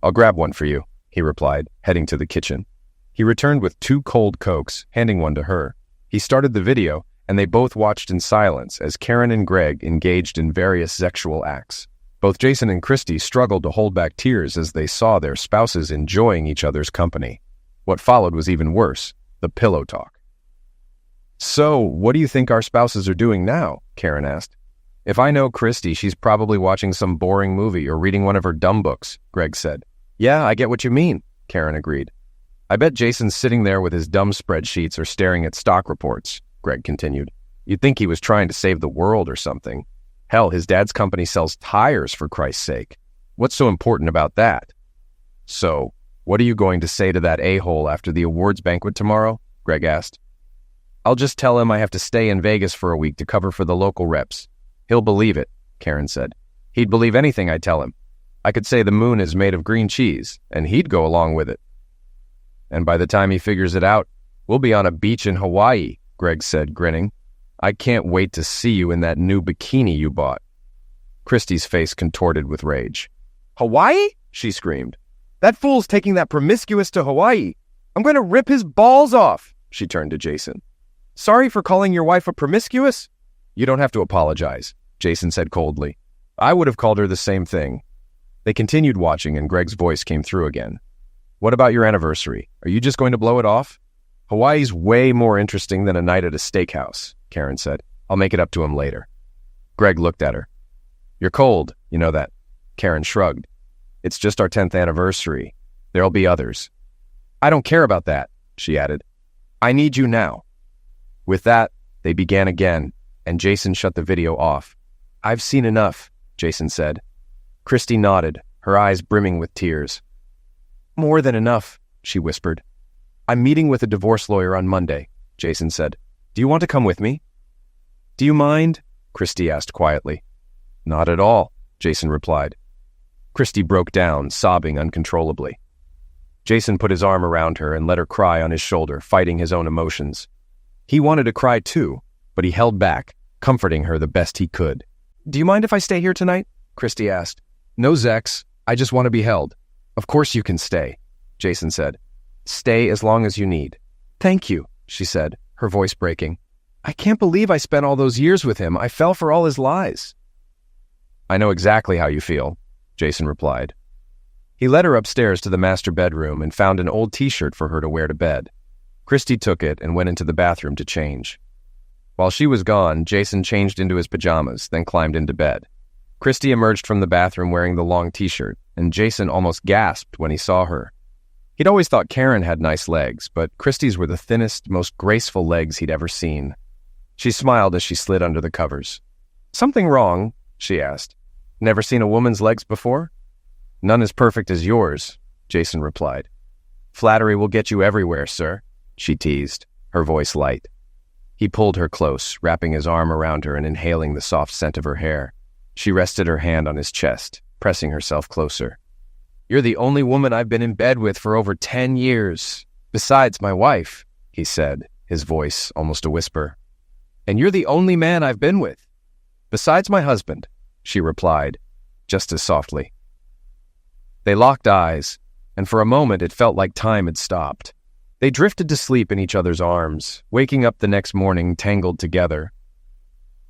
"I'll grab one for you," he replied, heading to the kitchen. He returned with 2 cold Cokes, handing one to her. He started the video, and they both watched in silence as Karen and Greg engaged in various sexual acts. Both Jason and Christy struggled to hold back tears as they saw their spouses enjoying each other's company. What followed was even worse, the pillow talk. "So, what do you think our spouses are doing now?" Karen asked. "If I know Christy, she's probably watching some boring movie or reading one of her dumb books," Greg said. "Yeah, I get what you mean," Karen agreed. "I bet Jason's sitting there with his dumb spreadsheets or staring at stock reports," Greg continued. "You'd think he was trying to save the world or something. Hell, his dad's company sells tires, for Christ's sake. What's so important about that?" "So, what are you going to say to that a-hole after the awards banquet tomorrow?" Greg asked. "I'll just tell him I have to stay in Vegas for a week to cover for the local reps. He'll believe it," Karen said. "He'd believe anything I tell him. I could say the moon is made of green cheese, and he'd go along with it." "And by the time he figures it out, we'll be on a beach in Hawaii," Greg said, grinning. "I can't wait to see you in that new bikini you bought." Christy's face contorted with rage. "Hawaii?" she screamed. "That fool's taking that promiscuous to Hawaii. I'm going to rip his balls off." She turned to Jason. "Sorry for calling your wife a promiscuous?" "You don't have to apologize," Jason said coldly. "I would have called her the same thing." They continued watching, and Greg's voice came through again. "What about your anniversary? Are you just going to blow it off?" "Hawaii's way more interesting than a night at a steakhouse," Karen said. "I'll make it up to him later." Greg looked at her. "You're cold, you know that." Karen shrugged. "It's just our 10th anniversary. There'll be others." "I don't care about that," she added. "I need you now." With that, they began again, and Jason shut the video off. "I've seen enough," Jason said. Christy nodded, her eyes brimming with tears. "More than enough," she whispered. "I'm meeting with a divorce lawyer on Monday," Jason said. "Do you want to come with me?" "Do you mind?" Christy asked quietly. "Not at all," Jason replied. Christy broke down, sobbing uncontrollably. Jason put his arm around her and let her cry on his shoulder, fighting his own emotions. He wanted to cry too, but he held back, comforting her the best he could. "Do you mind if I stay here tonight?" Christy asked. "No, Zex. I just want to be held." "Of course you can stay," Jason said. "Stay as long as you need." "Thank you," she said, her voice breaking. "I can't believe I spent all those years with him. I fell for all his lies." "I know exactly how you feel," Jason replied. He led her upstairs to the master bedroom and found an old t-shirt for her to wear to bed. Christy took it and went into the bathroom to change. While she was gone, Jason changed into his pajamas, then climbed into bed. Christy emerged from the bathroom wearing the long t-shirt, and Jason almost gasped when he saw her. He'd always thought Karen had nice legs, but Christy's were the thinnest, most graceful legs he'd ever seen. She smiled as she slid under the covers. "Something wrong?" she asked. "Never seen a woman's legs before?" "None as perfect as yours," Jason replied. "Flattery will get you everywhere, sir," she teased, her voice light. He pulled her close, wrapping his arm around her and inhaling the soft scent of her hair. She rested her hand on his chest, pressing herself closer. "You're the only woman I've been in bed with for over 10 years, besides my wife," he said, his voice almost a whisper. "And you're the only man I've been with, besides my husband," she replied, just as softly. They locked eyes, and for a moment it felt like time had stopped. They drifted to sleep in each other's arms, waking up the next morning tangled together.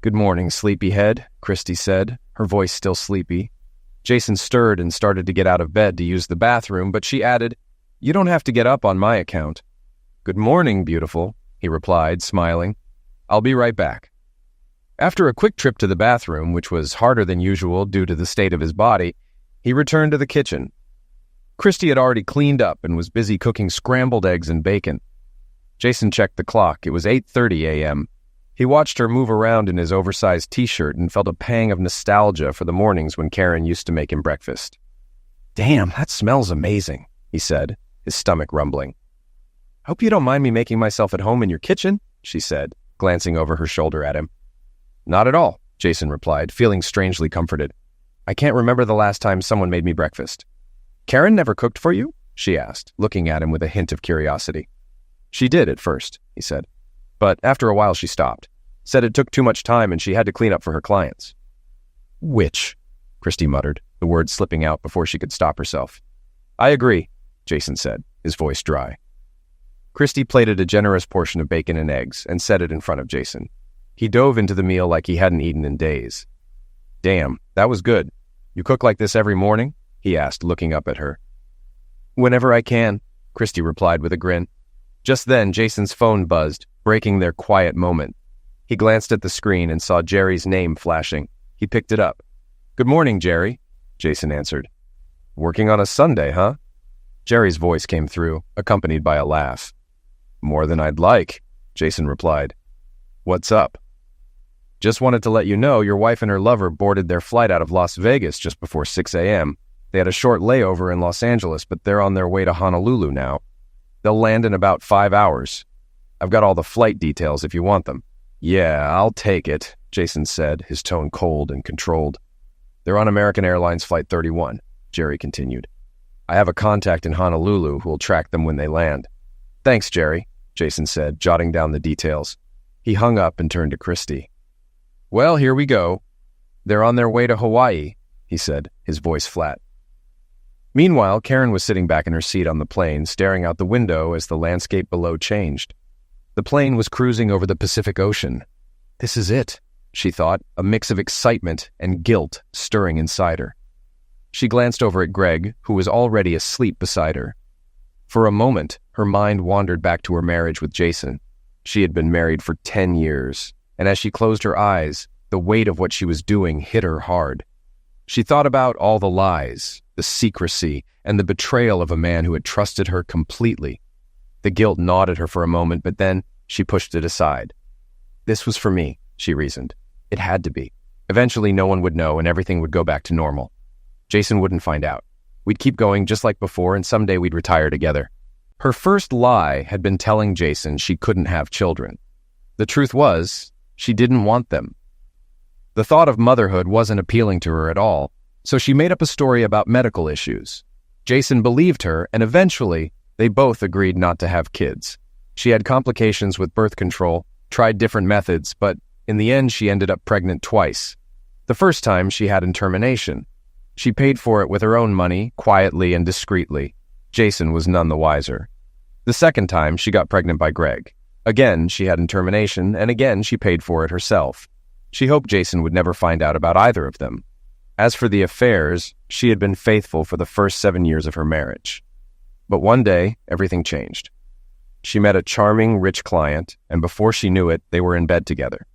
"Good morning, sleepyhead," Christy said, her voice still sleepy. Jason stirred and started to get out of bed to use the bathroom, but she added, "You don't have to get up on my account." "Good morning, beautiful," he replied, smiling. "I'll be right back." After a quick trip to the bathroom, which was harder than usual due to the state of his body, he returned to the kitchen. Christy had already cleaned up and was busy cooking scrambled eggs and bacon. Jason checked the clock. It was 8:30 a.m. He watched her move around in his oversized t-shirt and felt a pang of nostalgia for the mornings when Karen used to make him breakfast. "Damn, that smells amazing," he said, his stomach rumbling. "Hope you don't mind me making myself at home in your kitchen," she said, glancing over her shoulder at him. "Not at all," Jason replied, feeling strangely comforted. "I can't remember the last time someone made me breakfast." "Karen never cooked for you?" she asked, looking at him with a hint of curiosity. "She did at first," he said. "But after a while she stopped. Said it took too much time and she had to clean up for her clients." "Which?" Christy muttered, the words slipping out before she could stop herself. "I agree," Jason said, his voice dry. Christy plated a generous portion of bacon and eggs and set it in front of Jason. He dove into the meal like he hadn't eaten in days. "Damn, that was good. You cook like this every morning?" he asked, looking up at her. "Whenever I can," Christy replied with a grin. Just then, Jason's phone buzzed, breaking their quiet moment. He glanced at the screen and saw Jerry's name flashing. He picked it up. "Good morning, Jerry," Jason answered. "Working on a Sunday, huh?" Jerry's voice came through, accompanied by a laugh. "More than I'd like," Jason replied. "What's up?" "Just wanted to let you know your wife and her lover boarded their flight out of Las Vegas just before 6 a.m. They had a short layover in Los Angeles, but they're on their way to Honolulu now. They'll land in about 5 hours. I've got all the flight details if you want them." "Yeah, I'll take it," Jason said, his tone cold and controlled. "They're on American Airlines Flight 31, Jerry continued. "I have a contact in Honolulu who will track them when they land." "Thanks, Jerry," Jason said, jotting down the details. He hung up and turned to Christy. "Well, here we go. They're on their way to Hawaii," he said, his voice flat. Meanwhile, Karen was sitting back in her seat on the plane, staring out the window as the landscape below changed. The plane was cruising over the Pacific Ocean. This is it, she thought, a mix of excitement and guilt stirring inside her. She glanced over at Greg, who was already asleep beside her. For a moment, her mind wandered back to her marriage with Jason. She had been married for 10 years, and as she closed her eyes, the weight of what she was doing hit her hard. She thought about all the lies, the secrecy, and the betrayal of a man who had trusted her completely. The guilt gnawed at her for a moment, but then she pushed it aside. This was for me, she reasoned. It had to be. Eventually no one would know and everything would go back to normal. Jason wouldn't find out. We'd keep going just like before and someday we'd retire together. Her first lie had been telling Jason she couldn't have children. The truth was, she didn't want them. The thought of motherhood wasn't appealing to her at all, so she made up a story about medical issues. Jason believed her, and eventually, they both agreed not to have kids. She had complications with birth control, tried different methods, but in the end she ended up pregnant twice. The first time she had in termination. She paid for it with her own money, quietly and discreetly. Jason was none the wiser. The second time she got pregnant by Greg. Again she had in termination, and again she paid for it herself. She hoped Jason would never find out about either of them. As for the affairs, she had been faithful for the first 7 years of her marriage. But one day, everything changed. She met a charming, rich client, and before she knew it, they were in bed together.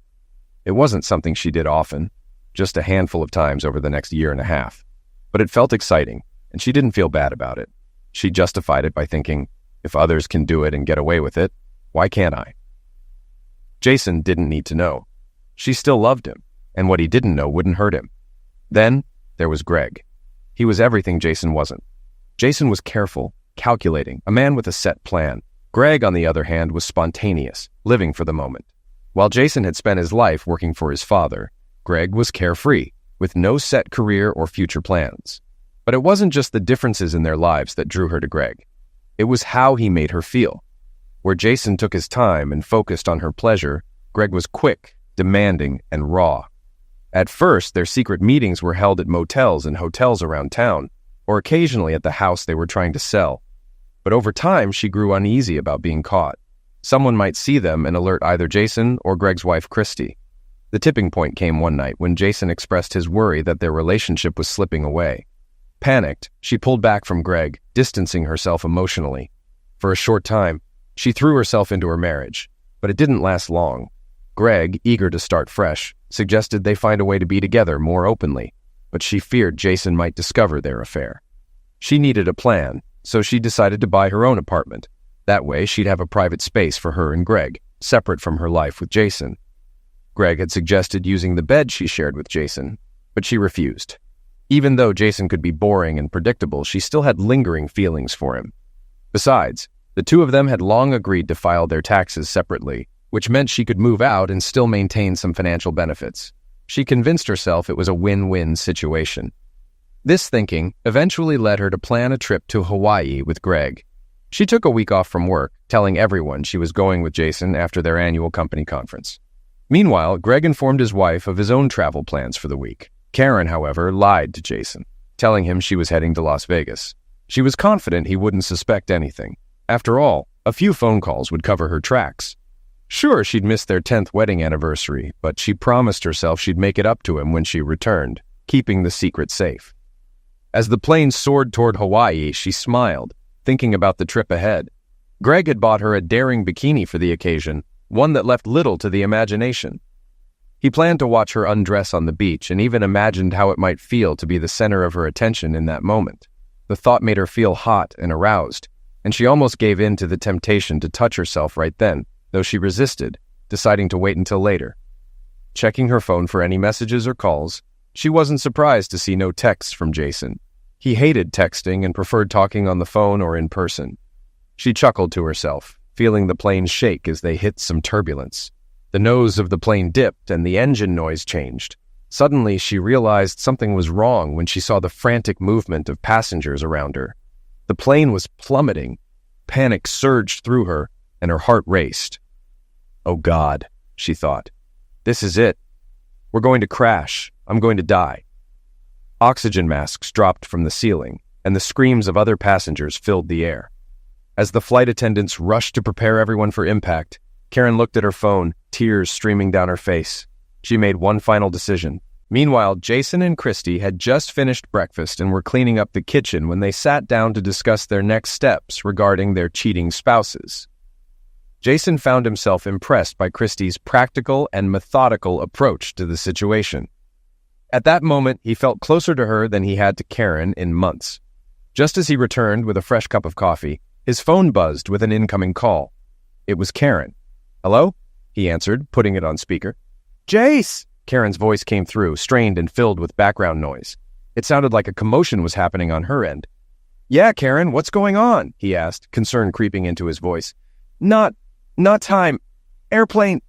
It wasn't something she did often, just a handful of times over the next year and a half. But it felt exciting, and she didn't feel bad about it. She justified it by thinking, if others can do it and get away with it, why can't I? Jason didn't need to know. She still loved him, and what he didn't know wouldn't hurt him. Then there was Greg. He was everything Jason wasn't. Jason was careful, calculating, a man with a set plan. Greg, on the other hand, was spontaneous, living for the moment. While Jason had spent his life working for his father, Greg was carefree, with no set career or future plans. But it wasn't just the differences in their lives that drew her to Greg. It was how he made her feel. Where Jason took his time and focused on her pleasure, Greg was quick, demanding, and raw. At first, their secret meetings were held at motels and hotels around town, or occasionally at the house they were trying to sell. But over time, she grew uneasy about being caught. Someone might see them and alert either Jason or Greg's wife, Christy. The tipping point came one night when Jason expressed his worry that their relationship was slipping away. Panicked, she pulled back from Greg, distancing herself emotionally. For a short time, she threw herself into her marriage, but it didn't last long. Greg, eager to start fresh, suggested they find a way to be together more openly, but she feared Jason might discover their affair. She needed a plan, so she decided to buy her own apartment. That way, she'd have a private space for her and Greg, separate from her life with Jason. Greg had suggested using the bed she shared with Jason, but she refused. Even though Jason could be boring and predictable, she still had lingering feelings for him. Besides, the two of them had long agreed to file their taxes separately, which meant she could move out and still maintain some financial benefits. She convinced herself it was a win-win situation. This thinking eventually led her to plan a trip to Hawaii with Greg. She took a week off from work, telling everyone she was going with Jason after their annual company conference. Meanwhile, Greg informed his wife of his own travel plans for the week. Karen, however, lied to Jason, telling him she was heading to Las Vegas. She was confident he wouldn't suspect anything. After all, a few phone calls would cover her tracks. Sure, she'd missed their 10th wedding anniversary, but she promised herself she'd make it up to him when she returned, keeping the secret safe. As the plane soared toward Hawaii, she smiled, thinking about the trip ahead. Greg had bought her a daring bikini for the occasion, one that left little to the imagination. He planned to watch her undress on the beach and even imagined how it might feel to be the center of her attention in that moment. The thought made her feel hot and aroused, and she almost gave in to the temptation to touch herself right then, though she resisted, deciding to wait until later. Checking her phone for any messages or calls, she wasn't surprised to see no texts from Jason. He hated texting and preferred talking on the phone or in person. She chuckled to herself, feeling the plane shake as they hit some turbulence. The nose of the plane dipped and the engine noise changed. Suddenly, she realized something was wrong when she saw the frantic movement of passengers around her. The plane was plummeting. Panic surged through her, and her heart raced. "Oh God," she thought. "This is it. We're going to crash. I'm going to die." Oxygen masks dropped from the ceiling, and the screams of other passengers filled the air. As the flight attendants rushed to prepare everyone for impact, Karen looked at her phone, tears streaming down her face. She made one final decision. Meanwhile, Jason and Christy had just finished breakfast and were cleaning up the kitchen when they sat down to discuss their next steps regarding their cheating spouses. Jason found himself impressed by Christy's practical and methodical approach to the situation. At that moment, he felt closer to her than he had to Karen in months. Just as he returned with a fresh cup of coffee, his phone buzzed with an incoming call. It was Karen. "Hello?" he answered, putting it on speaker. "Jace!" Karen's voice came through, strained and filled with background noise. It sounded like a commotion was happening on her end. "Yeah, Karen, what's going on?" he asked, concern creeping into his voice. Not time. Airplane,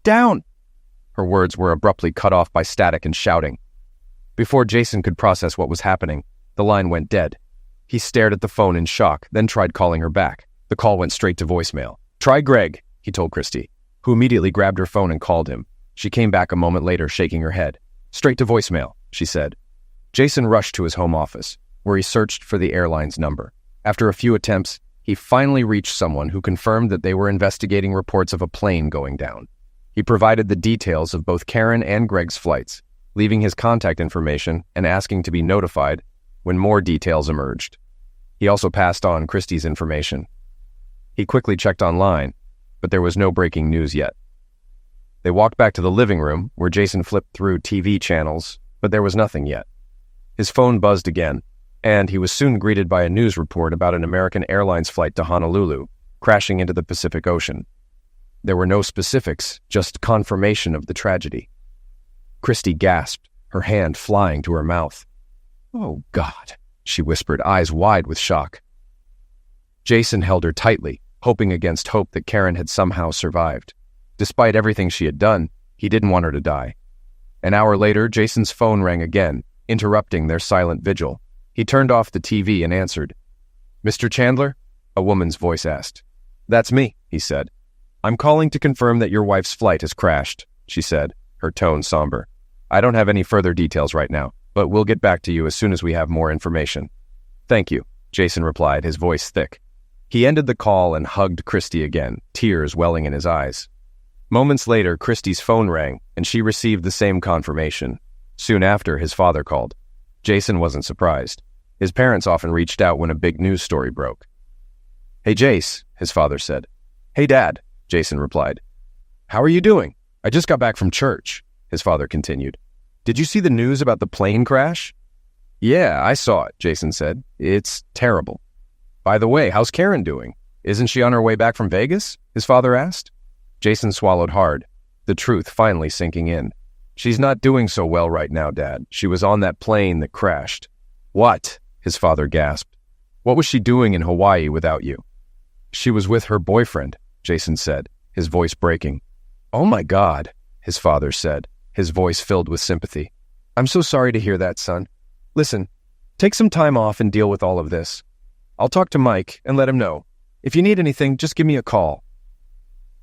down." Her words were abruptly cut off by static and shouting. Before Jason could process what was happening, the line went dead. He stared at the phone in shock, then tried calling her back. The call went straight to voicemail. "Try Greg," he told Christy, who immediately grabbed her phone and called him. She came back a moment later, shaking her head. "Straight to voicemail," she said. Jason rushed to his home office, where he searched for the airline's number. After a few attempts, he finally reached someone who confirmed that they were investigating reports of a plane going down. He provided the details of both Karen and Greg's flights, leaving his contact information and asking to be notified when more details emerged. He also passed on Christy's information. He quickly checked online, but there was no breaking news yet. They walked back to the living room, where Jason flipped through TV channels, but there was nothing yet. His phone buzzed again, and he was soon greeted by a news report about an American Airlines flight to Honolulu, crashing into the Pacific Ocean. There were no specifics, just confirmation of the tragedy. Christy gasped, her hand flying to her mouth. "Oh, God," she whispered, eyes wide with shock. Jason held her tightly, hoping against hope that Karen had somehow survived. Despite everything she had done, he didn't want her to die. An hour later, Jason's phone rang again, interrupting their silent vigil. He turned off the TV and answered. "Mr. Chandler?" a woman's voice asked. "That's me," he said. "I'm calling to confirm that your wife's flight has crashed," she said, her tone somber. "I don't have any further details right now, but we'll get back to you as soon as we have more information." "Thank you," Jason replied, his voice thick. He ended the call and hugged Christy again, tears welling in his eyes. Moments later, Christy's phone rang, and she received the same confirmation. Soon after, his father called. Jason wasn't surprised. His parents often reached out when a big news story broke. "Hey, Jace," his father said. "Hey, Dad," Jason replied. "How are you doing? I just got back from church," his father continued. "Did you see the news about the plane crash?" "Yeah, I saw it," Jason said. "It's terrible." "By the way, how's Karen doing? Isn't she on her way back from Vegas?" his father asked. Jason swallowed hard, the truth finally sinking in. "She's not doing so well right now, Dad. She was on that plane that crashed." "What?" his father gasped. "What was she doing in Hawaii without you?" "She was with her boyfriend," Jason said, his voice breaking. "Oh my God," his father said, his voice filled with sympathy. "I'm so sorry to hear that, son. Listen, take some time off and deal with all of this. I'll talk to Mike and let him know. If you need anything, just give me a call."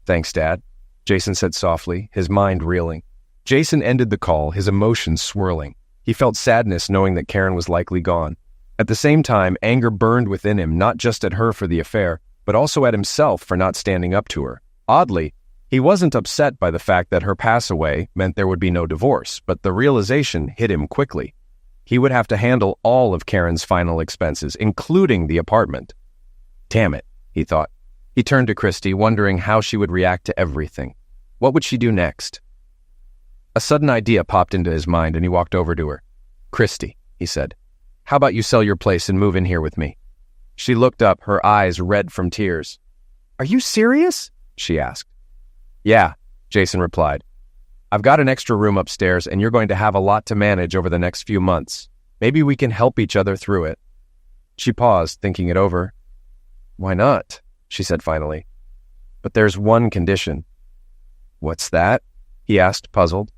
"Thanks, Dad," Jason said softly, his mind reeling. Jason ended the call, his emotions swirling. He felt sadness knowing that Karen was likely gone. At the same time, anger burned within him, not just at her for the affair, but also at himself for not standing up to her. Oddly, he wasn't upset by the fact that her pass away meant there would be no divorce, but the realization hit him quickly. He would have to handle all of Karen's final expenses, including the apartment. Damn it, he thought. He turned to Christy, wondering how she would react to everything. What would she do next? A sudden idea popped into his mind, and he walked over to her. "Christy," he said, "how about you sell your place and move in here with me?" She looked up, her eyes red from tears. "Are you serious?" she asked. "Yeah," Jason replied. "I've got an extra room upstairs, and you're going to have a lot to manage over the next few months. Maybe we can help each other through it." She paused, thinking it over. "Why not?" she said finally. "But there's one condition." "What's that?" he asked, puzzled.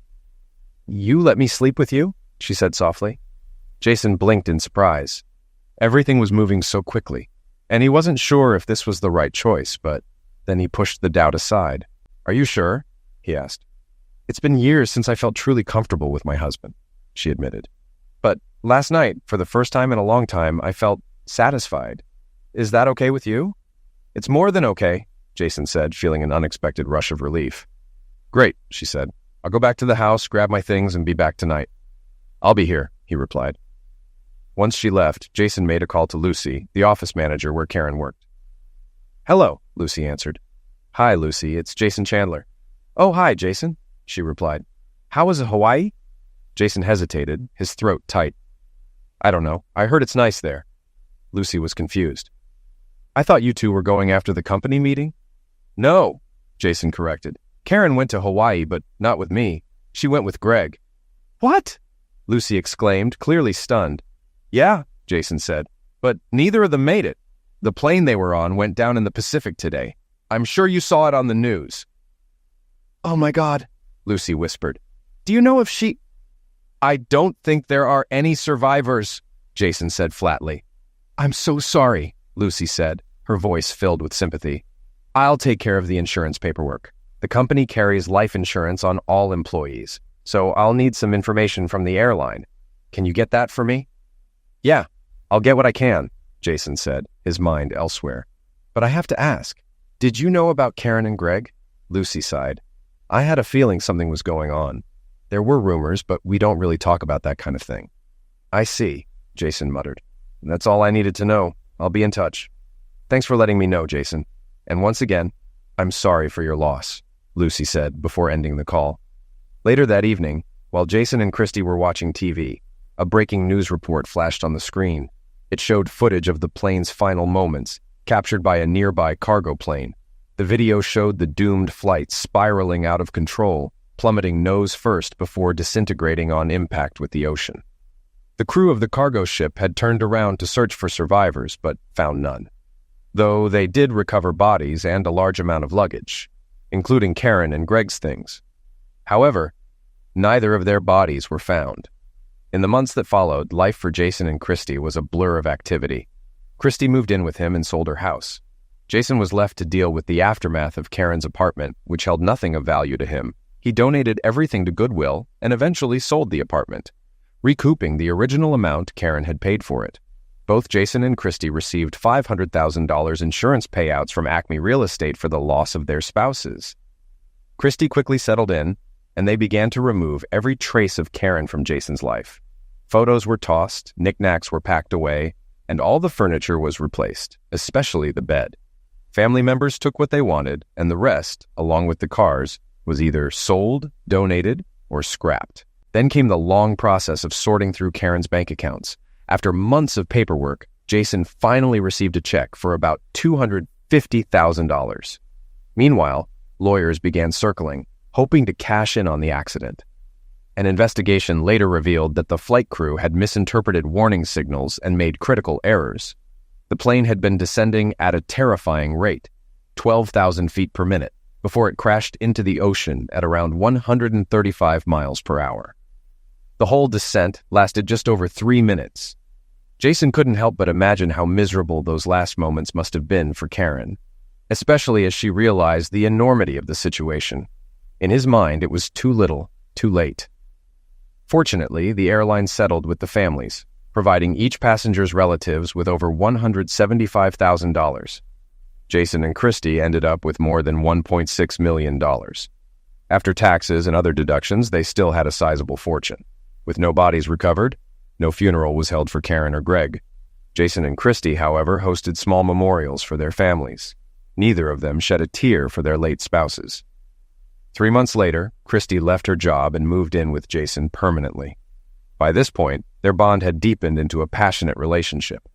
"You let me sleep with you?" she said softly. Jason blinked in surprise. Everything was moving so quickly, and he wasn't sure if this was the right choice, but then he pushed the doubt aside. "Are you sure?" he asked. "It's been years since I felt truly comfortable with my husband," she admitted. "But last night, for the first time in a long time, I felt satisfied. Is that okay with you?" "It's more than okay," Jason said, feeling an unexpected rush of relief. "Great," she said. "I'll go back to the house, grab my things, and be back tonight." "I'll be here," he replied. Once she left, Jason made a call to Lucy, the office manager where Karen worked. "Hello," Lucy answered. "Hi, Lucy, it's Jason Chandler." "Oh, hi, Jason," she replied. "How was Hawaii?" Jason hesitated, his throat tight. "I don't know. I heard it's nice there." Lucy was confused. "I thought you two were going after the company meeting?" "No," Jason corrected. "Karen went to Hawaii, but not with me. She went with Greg." "What?" Lucy exclaimed, clearly stunned. "Yeah," Jason said, "but neither of them made it. The plane they were on went down in the Pacific today. I'm sure you saw it on the news." "Oh my God," Lucy whispered. "Do you know if she—" "I don't think there are any survivors," Jason said flatly. "I'm so sorry," Lucy said, her voice filled with sympathy. "I'll take care of the insurance paperwork. The company carries life insurance on all employees, so I'll need some information from the airline. Can you get that for me?" "Yeah, I'll get what I can," Jason said, his mind elsewhere. "But I have to ask, did you know about Karen and Greg?" Lucy sighed. "I had a feeling something was going on. There were rumors, but we don't really talk about that kind of thing." "I see," Jason muttered. "That's all I needed to know. I'll be in touch." "Thanks for letting me know, Jason. And once again, I'm sorry for your loss, Lucy said before ending the call. Later that evening, while Jason and Christy were watching TV, a breaking news report flashed on the screen. It showed footage of the plane's final moments, captured by a nearby cargo plane. The video showed the doomed flight spiraling out of control, plummeting nose first before disintegrating on impact with the ocean. The crew of the cargo ship had turned around to search for survivors, but found none. Though they did recover bodies and a large amount of luggage, including Karen and Greg's things. However, neither of their bodies were found. In the months that followed, life for Jason and Christy was a blur of activity. Christy moved in with him and sold her house. Jason was left to deal with the aftermath of Karen's apartment, which held nothing of value to him. He donated everything to Goodwill and eventually sold the apartment, recouping the original amount Karen had paid for it. Both Jason and Christy received $500,000 insurance payouts from Acme Real Estate for the loss of their spouses. Christy quickly settled in, and they began to remove every trace of Karen from Jason's life. Photos were tossed, knickknacks were packed away, and all the furniture was replaced, especially the bed. Family members took what they wanted, and the rest, along with the cars, was either sold, donated, or scrapped. Then came the long process of sorting through Karen's bank accounts. After months of paperwork, Jason finally received a check for about $250,000. Meanwhile, lawyers began circling, hoping to cash in on the accident. An investigation later revealed that the flight crew had misinterpreted warning signals and made critical errors. The plane had been descending at a terrifying rate, 12,000 feet per minute, before it crashed into the ocean at around 135 miles per hour. The whole descent lasted just over 3 minutes. Jason couldn't help but imagine how miserable those last moments must have been for Karen, especially as she realized the enormity of the situation. In his mind, it was too little, too late. Fortunately, the airline settled with the families, providing each passenger's relatives with over $175,000. Jason and Christy ended up with more than $1.6 million. After taxes and other deductions, they still had a sizable fortune. With no bodies recovered, no funeral was held for Karen or Greg. Jason and Christy, however, hosted small memorials for their families. Neither of them shed a tear for their late spouses. 3 months later, Christy left her job and moved in with Jason permanently. By this point, their bond had deepened into a passionate relationship.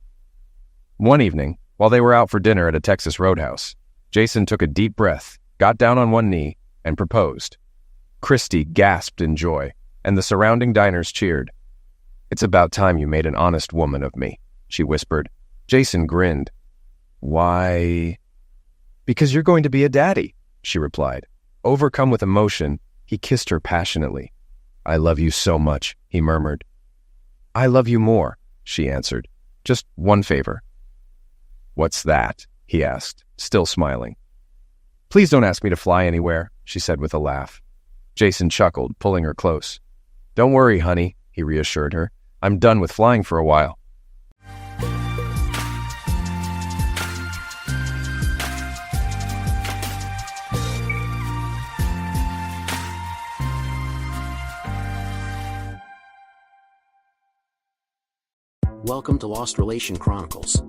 One evening, while they were out for dinner at a Texas roadhouse, Jason took a deep breath, got down on one knee, and proposed. Christy gasped in joy, and the surrounding diners cheered. "It's about time you made an honest woman of me," she whispered. Jason grinned. "Why?" "Because you're going to be a daddy," she replied. Overcome with emotion, he kissed her passionately. "I love you so much," he murmured. "I love you more," she answered. "Just one favor." "What's that?" he asked, still smiling. "Please don't ask me to fly anywhere," she said with a laugh. Jason chuckled, pulling her close. "Don't worry, honey," he reassured her. "I'm done with flying for a while." Welcome to Lost Relation Chronicles.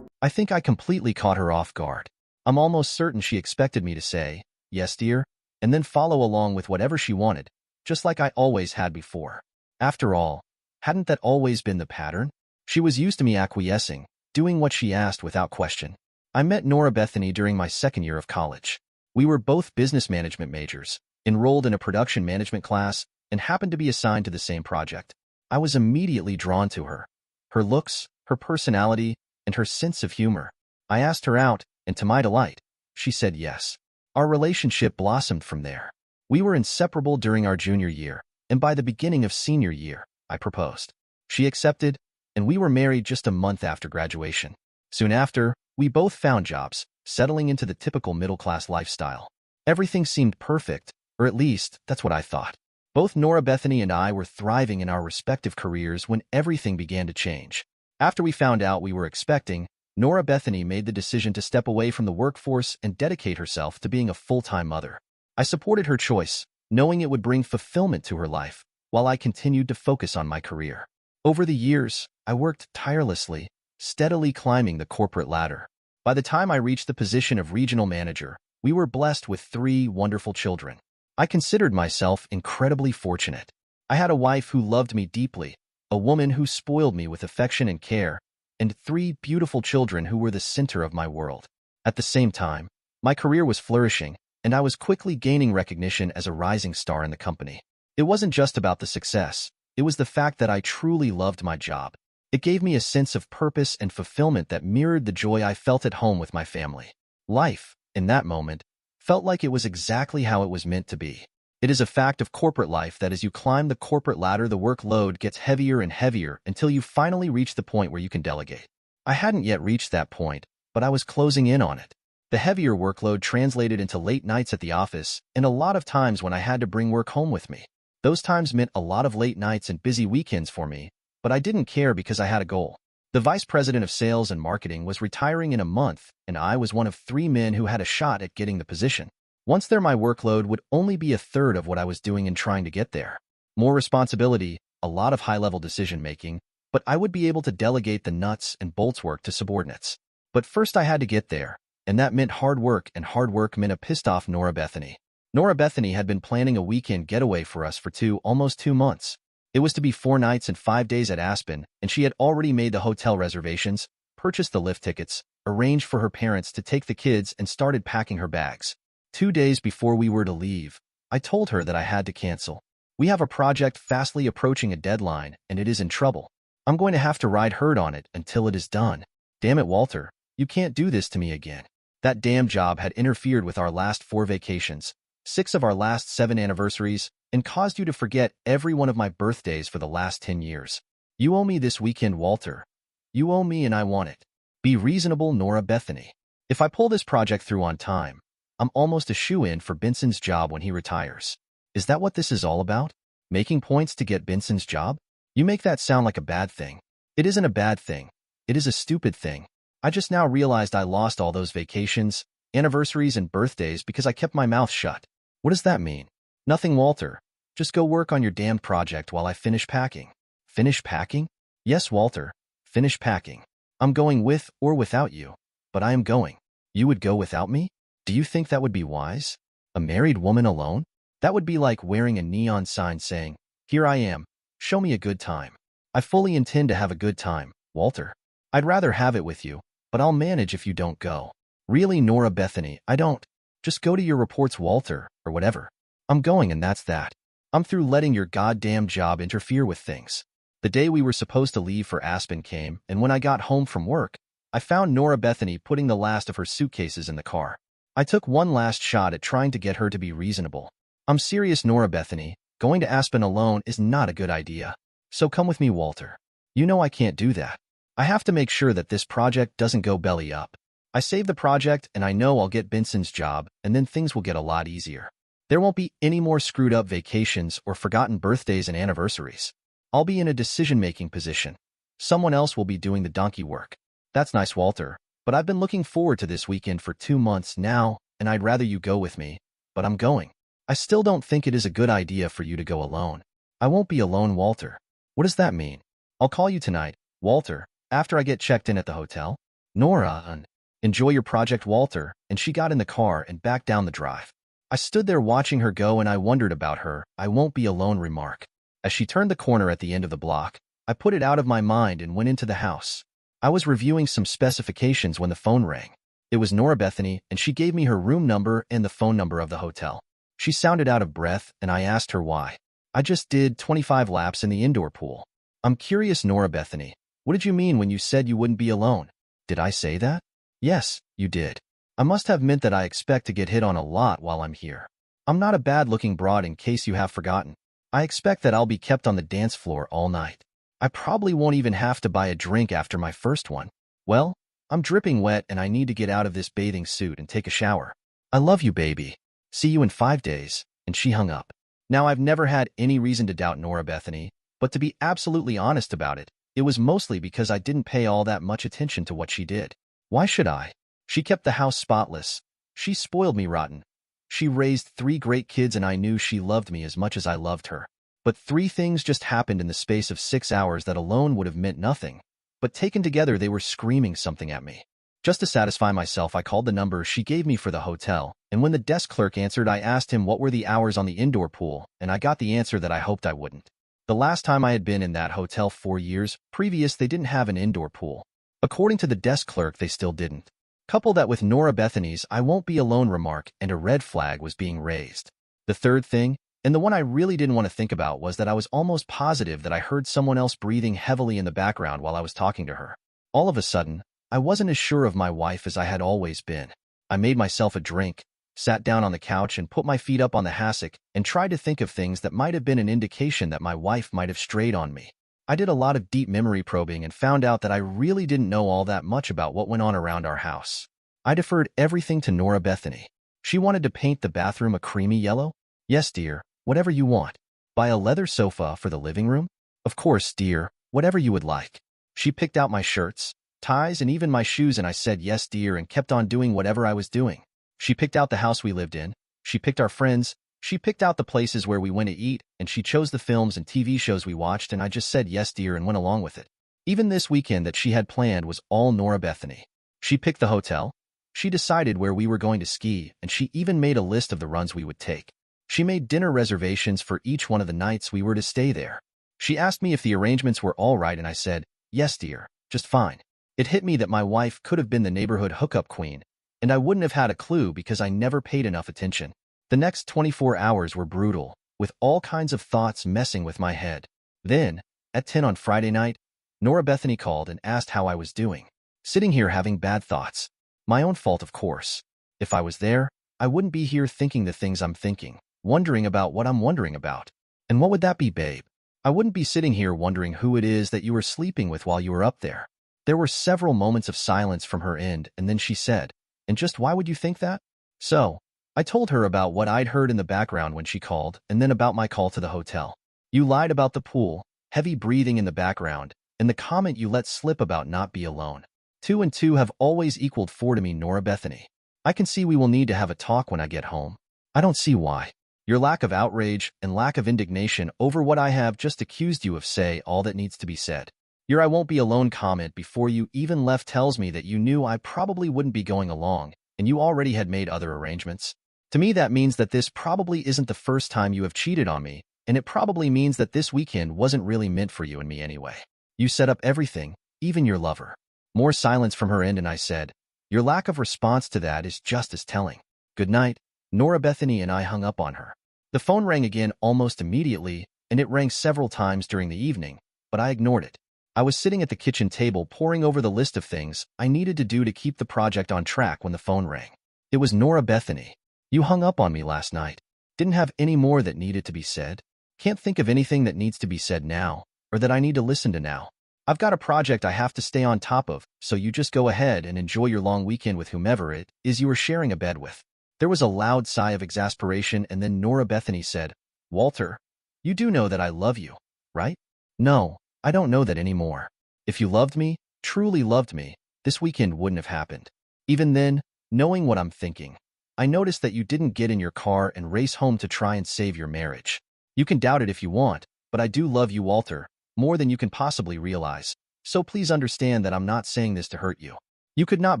I think I completely caught her off guard. I'm almost certain she expected me to say, "Yes, dear," and then follow along with whatever she wanted, just like I always had before. After all, hadn't that always been the pattern? She was used to me acquiescing, doing what she asked without question. I met Nora Bethany during my second year of college. We were both business management majors, enrolled in a production management class, and happened to be assigned to the same project. I was immediately drawn to her. Her looks, her personality, and her sense of humor. I asked her out, and to my delight, she said yes. Our relationship blossomed from there. We were inseparable during our junior year, and by the beginning of senior year, I proposed. She accepted, and we were married just a month after graduation. Soon after, we both found jobs, settling into the typical middle-class lifestyle. Everything seemed perfect, or at least, that's what I thought. Both Nora Bethany and I were thriving in our respective careers when everything began to change. After we found out we were expecting, Nora Bethany made the decision to step away from the workforce and dedicate herself to being a full-time mother. I supported her choice, knowing it would bring fulfillment to her life, while I continued to focus on my career. Over the years, I worked tirelessly, steadily climbing the corporate ladder. By the time I reached the position of regional manager, we were blessed with 3 wonderful children. I considered myself incredibly fortunate. I had a wife who loved me deeply, a woman who spoiled me with affection and care, and 3 beautiful children who were the center of my world. At the same time, my career was flourishing, and I was quickly gaining recognition as a rising star in the company. It wasn't just about the success, it was the fact that I truly loved my job. It gave me a sense of purpose and fulfillment that mirrored the joy I felt at home with my family. Life, in that moment, felt like it was exactly how it was meant to be. It is a fact of corporate life that as you climb the corporate ladder, the workload gets heavier and heavier until you finally reach the point where you can delegate. I hadn't yet reached that point, but I was closing in on it. The heavier workload translated into late nights at the office and a lot of times when I had to bring work home with me. Those times meant a lot of late nights and busy weekends for me, but I didn't care because I had a goal. The vice president of sales and marketing was retiring in a month, and I was one of 3 men who had a shot at getting the position. Once there, my workload would only be a third of what I was doing in trying to get there. More responsibility, a lot of high-level decision-making, but I would be able to delegate the nuts and bolts work to subordinates. But first I had to get there, and that meant hard work, and hard work meant a pissed-off Nora Bethany. Nora Bethany had been planning a weekend getaway for us for almost 2 months. It was to be 4 nights and 5 days at Aspen, and she had already made the hotel reservations, purchased the lift tickets, arranged for her parents to take the kids, and started packing her bags. 2 days before we were to leave, I told her that I had to cancel. We have a project fastly approaching a deadline, and it is in trouble. I'm going to have to ride herd on it until it is done. Damn it, Walter, you can't do this to me again. That damn job had interfered with our last 4 vacations, 6 of our last 7 anniversaries, and caused you to forget every one of my birthdays for the last 10 years. You owe me this weekend, Walter. You owe me and I want it. Be reasonable, Nora Bethany. If I pull this project through on time, I'm almost a shoo-in for Benson's job when he retires. Is that what this is all about? Making points to get Benson's job? You make that sound like a bad thing. It isn't a bad thing. It is a stupid thing. I just now realized I lost all those vacations, anniversaries, and birthdays because I kept my mouth shut. What does that mean? Nothing, Walter. Just go work on your damned project while I finish packing. Finish packing? Yes, Walter. Finish packing. I'm going with or without you. But I am going. You would go without me? Do you think that would be wise? A married woman alone? That would be like wearing a neon sign saying, "Here I am. Show me a good time." I fully intend to have a good time, Walter. I'd rather have it with you, but I'll manage if you don't go. Really, Nora Bethany, I don't. Just go to your reports, Walter, or whatever. I'm going and that's that. I'm through letting your goddamn job interfere with things. The day we were supposed to leave for Aspen came, and when I got home from work, I found Nora Bethany putting the last of her suitcases in the car. I took one last shot at trying to get her to be reasonable. I'm serious, Nora Bethany. Going to Aspen alone is not a good idea. So come with me, Walter. You know I can't do that. I have to make sure that this project doesn't go belly up. I save the project and I know I'll get Benson's job, and then things will get a lot easier. There won't be any more screwed up vacations or forgotten birthdays and anniversaries. I'll be in a decision-making position. Someone else will be doing the donkey work. That's nice, Walter, but I've been looking forward to this weekend for 2 months now, and I'd rather you go with me, but I'm going. I still don't think it is a good idea for you to go alone. I won't be alone, Walter. What does that mean? I'll call you tonight, Walter, after I get checked in at the hotel. Nora, enjoy your project, Walter, and she got in the car and backed down the drive. I stood there watching her go and I wondered about her "I won't be alone" remark. As she turned the corner at the end of the block, I put it out of my mind and went into the house. I was reviewing some specifications when the phone rang. It was Nora Bethany, and she gave me her room number and the phone number of the hotel. She sounded out of breath, and I asked her why. I just did 25 laps in the indoor pool. I'm curious, Nora Bethany. What did you mean when you said you wouldn't be alone? Did I say that? Yes, you did. I must have meant that I expect to get hit on a lot while I'm here. I'm not a bad-looking broad, in case you have forgotten. I expect that I'll be kept on the dance floor all night. I probably won't even have to buy a drink after my first one. Well, I'm dripping wet and I need to get out of this bathing suit and take a shower. I love you, baby. See you in 5 days. And she hung up. Now, I've never had any reason to doubt Nora Bethany, but to be absolutely honest about it, it was mostly because I didn't pay all that much attention to what she did. Why should I? She kept the house spotless. She spoiled me rotten. She raised 3 great kids and I knew she loved me as much as I loved her. But 3 things just happened in the space of 6 hours that alone would have meant nothing. But taken together, they were screaming something at me. Just to satisfy myself, I called the number she gave me for the hotel, and when the desk clerk answered, I asked him what were the hours on the indoor pool, and I got the answer that I hoped I wouldn't. The last time I had been in that hotel 4 years previous, they didn't have an indoor pool. According to the desk clerk, they still didn't. Couple that with Nora Bethany's "I won't be alone" remark, and a red flag was being raised. The third thing, and the one I really didn't want to think about, was that I was almost positive that I heard someone else breathing heavily in the background while I was talking to her. All of a sudden, I wasn't as sure of my wife as I had always been. I made myself a drink, sat down on the couch and put my feet up on the hassock and tried to think of things that might have been an indication that my wife might have strayed on me. I did a lot of deep memory probing and found out that I really didn't know all that much about what went on around our house. I deferred everything to Nora Bethany. She wanted to paint the bathroom a creamy yellow. "Yes, dear, whatever you want. Buy a leather sofa for the living room?" "Of course, dear, whatever you would like." She picked out my shirts, ties, and even my shoes, and I said yes, dear, and kept on doing whatever I was doing. She picked out the house we lived in. She picked our friends. She picked out the places where we went to eat, and she chose the films and TV shows we watched, and I just said yes, dear, and went along with it. Even this weekend that she had planned was all Nora Bethany. She picked the hotel. She decided where we were going to ski, and she even made a list of the runs we would take. She made dinner reservations for each one of the nights we were to stay there. She asked me if the arrangements were all right, and I said, "Yes, dear, just fine." It hit me that my wife could have been the neighborhood hookup queen, and I wouldn't have had a clue because I never paid enough attention. The next 24 hours were brutal, with all kinds of thoughts messing with my head. Then, at 10 on Friday night, Nora Bethany called and asked how I was doing. Sitting here having bad thoughts. My own fault, of course. If I was there, I wouldn't be here thinking the things I'm thinking, wondering about what I'm wondering about. And what would that be, babe? I wouldn't be sitting here wondering who it is that you were sleeping with while you were up there. There were several moments of silence from her end, and then she said, "And just why would you think that?" So, I told her about what I'd heard in the background when she called, and then about my call to the hotel. "You lied about the pool, heavy breathing in the background, and the comment you let slip about not be alone. 2 and 2 have always equaled 4 to me, Nora Bethany. I can see we will need to have a talk when I get home. I don't see why. Your lack of outrage and lack of indignation over what I have just accused you of say all that needs to be said. Your 'I won't be alone' comment before you even left tells me that you knew I probably wouldn't be going along, and you already had made other arrangements. To me, that means that this probably isn't the first time you have cheated on me, and it probably means that this weekend wasn't really meant for you and me anyway. You set up everything, even your lover." More silence from her end, and I said, "Your lack of response to that is just as telling. Good night." Nora Bethany and I hung up on her. The phone rang again almost immediately, and it rang several times during the evening, but I ignored it. I was sitting at the kitchen table poring over the list of things I needed to do to keep the project on track when the phone rang. It was Nora Bethany. "You hung up on me last night. Didn't have any more that needed to be said? Can't think of anything that needs to be said now, or that I need to listen to now. I've got a project I have to stay on top of, so you just go ahead and enjoy your long weekend with whomever it is you are sharing a bed with." There was a loud sigh of exasperation, and then Nora Bethany said, "Walter, you do know that I love you, right?" "No, I don't know that anymore. If you loved me, truly loved me, this weekend wouldn't have happened. Even then, knowing what I'm thinking, I noticed that you didn't get in your car and race home to try and save your marriage. You can doubt it if you want, but I do love you, Walter, more than you can possibly realize. So please understand that I'm not saying this to hurt you. You could not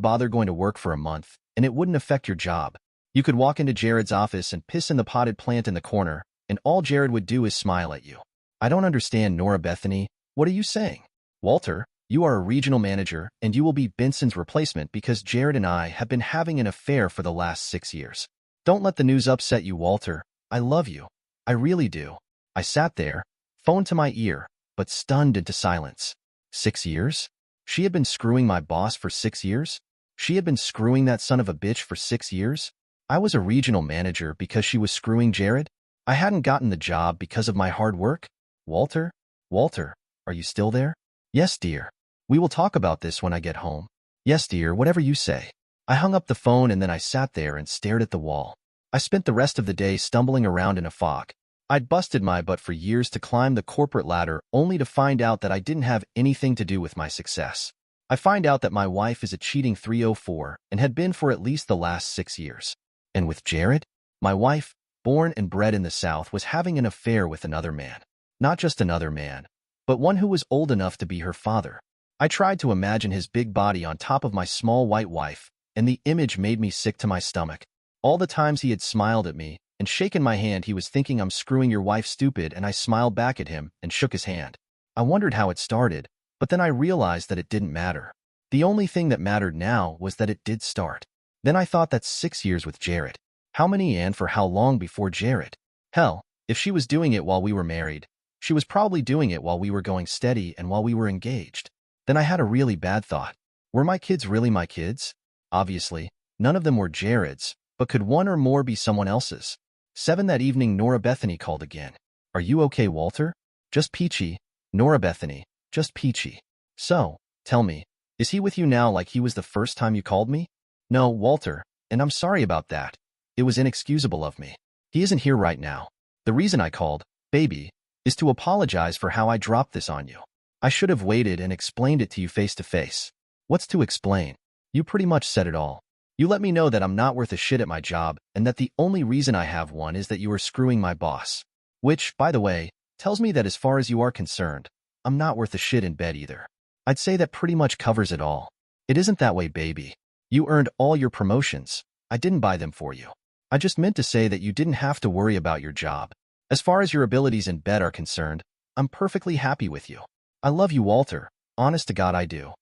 bother going to work for a month, and it wouldn't affect your job. You could walk into Jared's office and piss in the potted plant in the corner, and all Jared would do is smile at you. I don't understand, Nora Bethany. What are you saying? Walter, you are a regional manager, and you will be Benson's replacement because Jared and I have been having an affair for the last 6 years. Don't let the news upset you, Walter. I love you. I really do." I sat there, phone to my ear, but stunned into silence. 6 years? She had been screwing my boss for 6 years? She had been screwing that son of a bitch for 6 years? I was a regional manager because she was screwing Jared? I hadn't gotten the job because of my hard work? Walter? Walter, are you still there? "Yes, dear. We will talk about this when I get home." "Yes, dear, whatever you say." I hung up the phone, and then I sat there and stared at the wall. I spent the rest of the day stumbling around in a fog. I'd busted my butt for years to climb the corporate ladder only to find out that I didn't have anything to do with my success. I find out that my wife is a cheating 304 and had been for at least the last 6 years. And with Jared, my wife, born and bred in the South, was having an affair with another man. Not just another man, but one who was old enough to be her father. I tried to imagine his big body on top of my small white wife, and the image made me sick to my stomach. All the times he had smiled at me and shaken my hand, he was thinking I'm screwing your wife stupid, and I smiled back at him and shook his hand. I wondered how it started, but then I realized that it didn't matter. The only thing that mattered now was that it did start. Then I thought, that's 6 years with Jared. How many and for how long before Jared? Hell, if she was doing it while we were married, she was probably doing it while we were going steady and while we were engaged. Then I had a really bad thought. Were my kids really my kids? Obviously, none of them were Jared's, but could one or more be someone else's? 7 that evening, Nora Bethany called again. Are you okay, Walter? Just peachy. Nora Bethany, just peachy. So, tell me, is he with you now like he was the first time you called me? No, Walter, and I'm sorry about that. It was inexcusable of me. He isn't here right now. The reason I called, baby, is to apologize for how I dropped this on you. I should have waited and explained it to you face to face. What's to explain? You pretty much said it all. You let me know that I'm not worth a shit at my job and that the only reason I have one is that you are screwing my boss. Which, by the way, tells me that as far as you are concerned, I'm not worth a shit in bed either. I'd say that pretty much covers it all. It isn't that way, baby. You earned all your promotions. I didn't buy them for you. I just meant to say that you didn't have to worry about your job. As far as your abilities in bed are concerned, I'm perfectly happy with you. I love you, Walter. Honest to God, I do.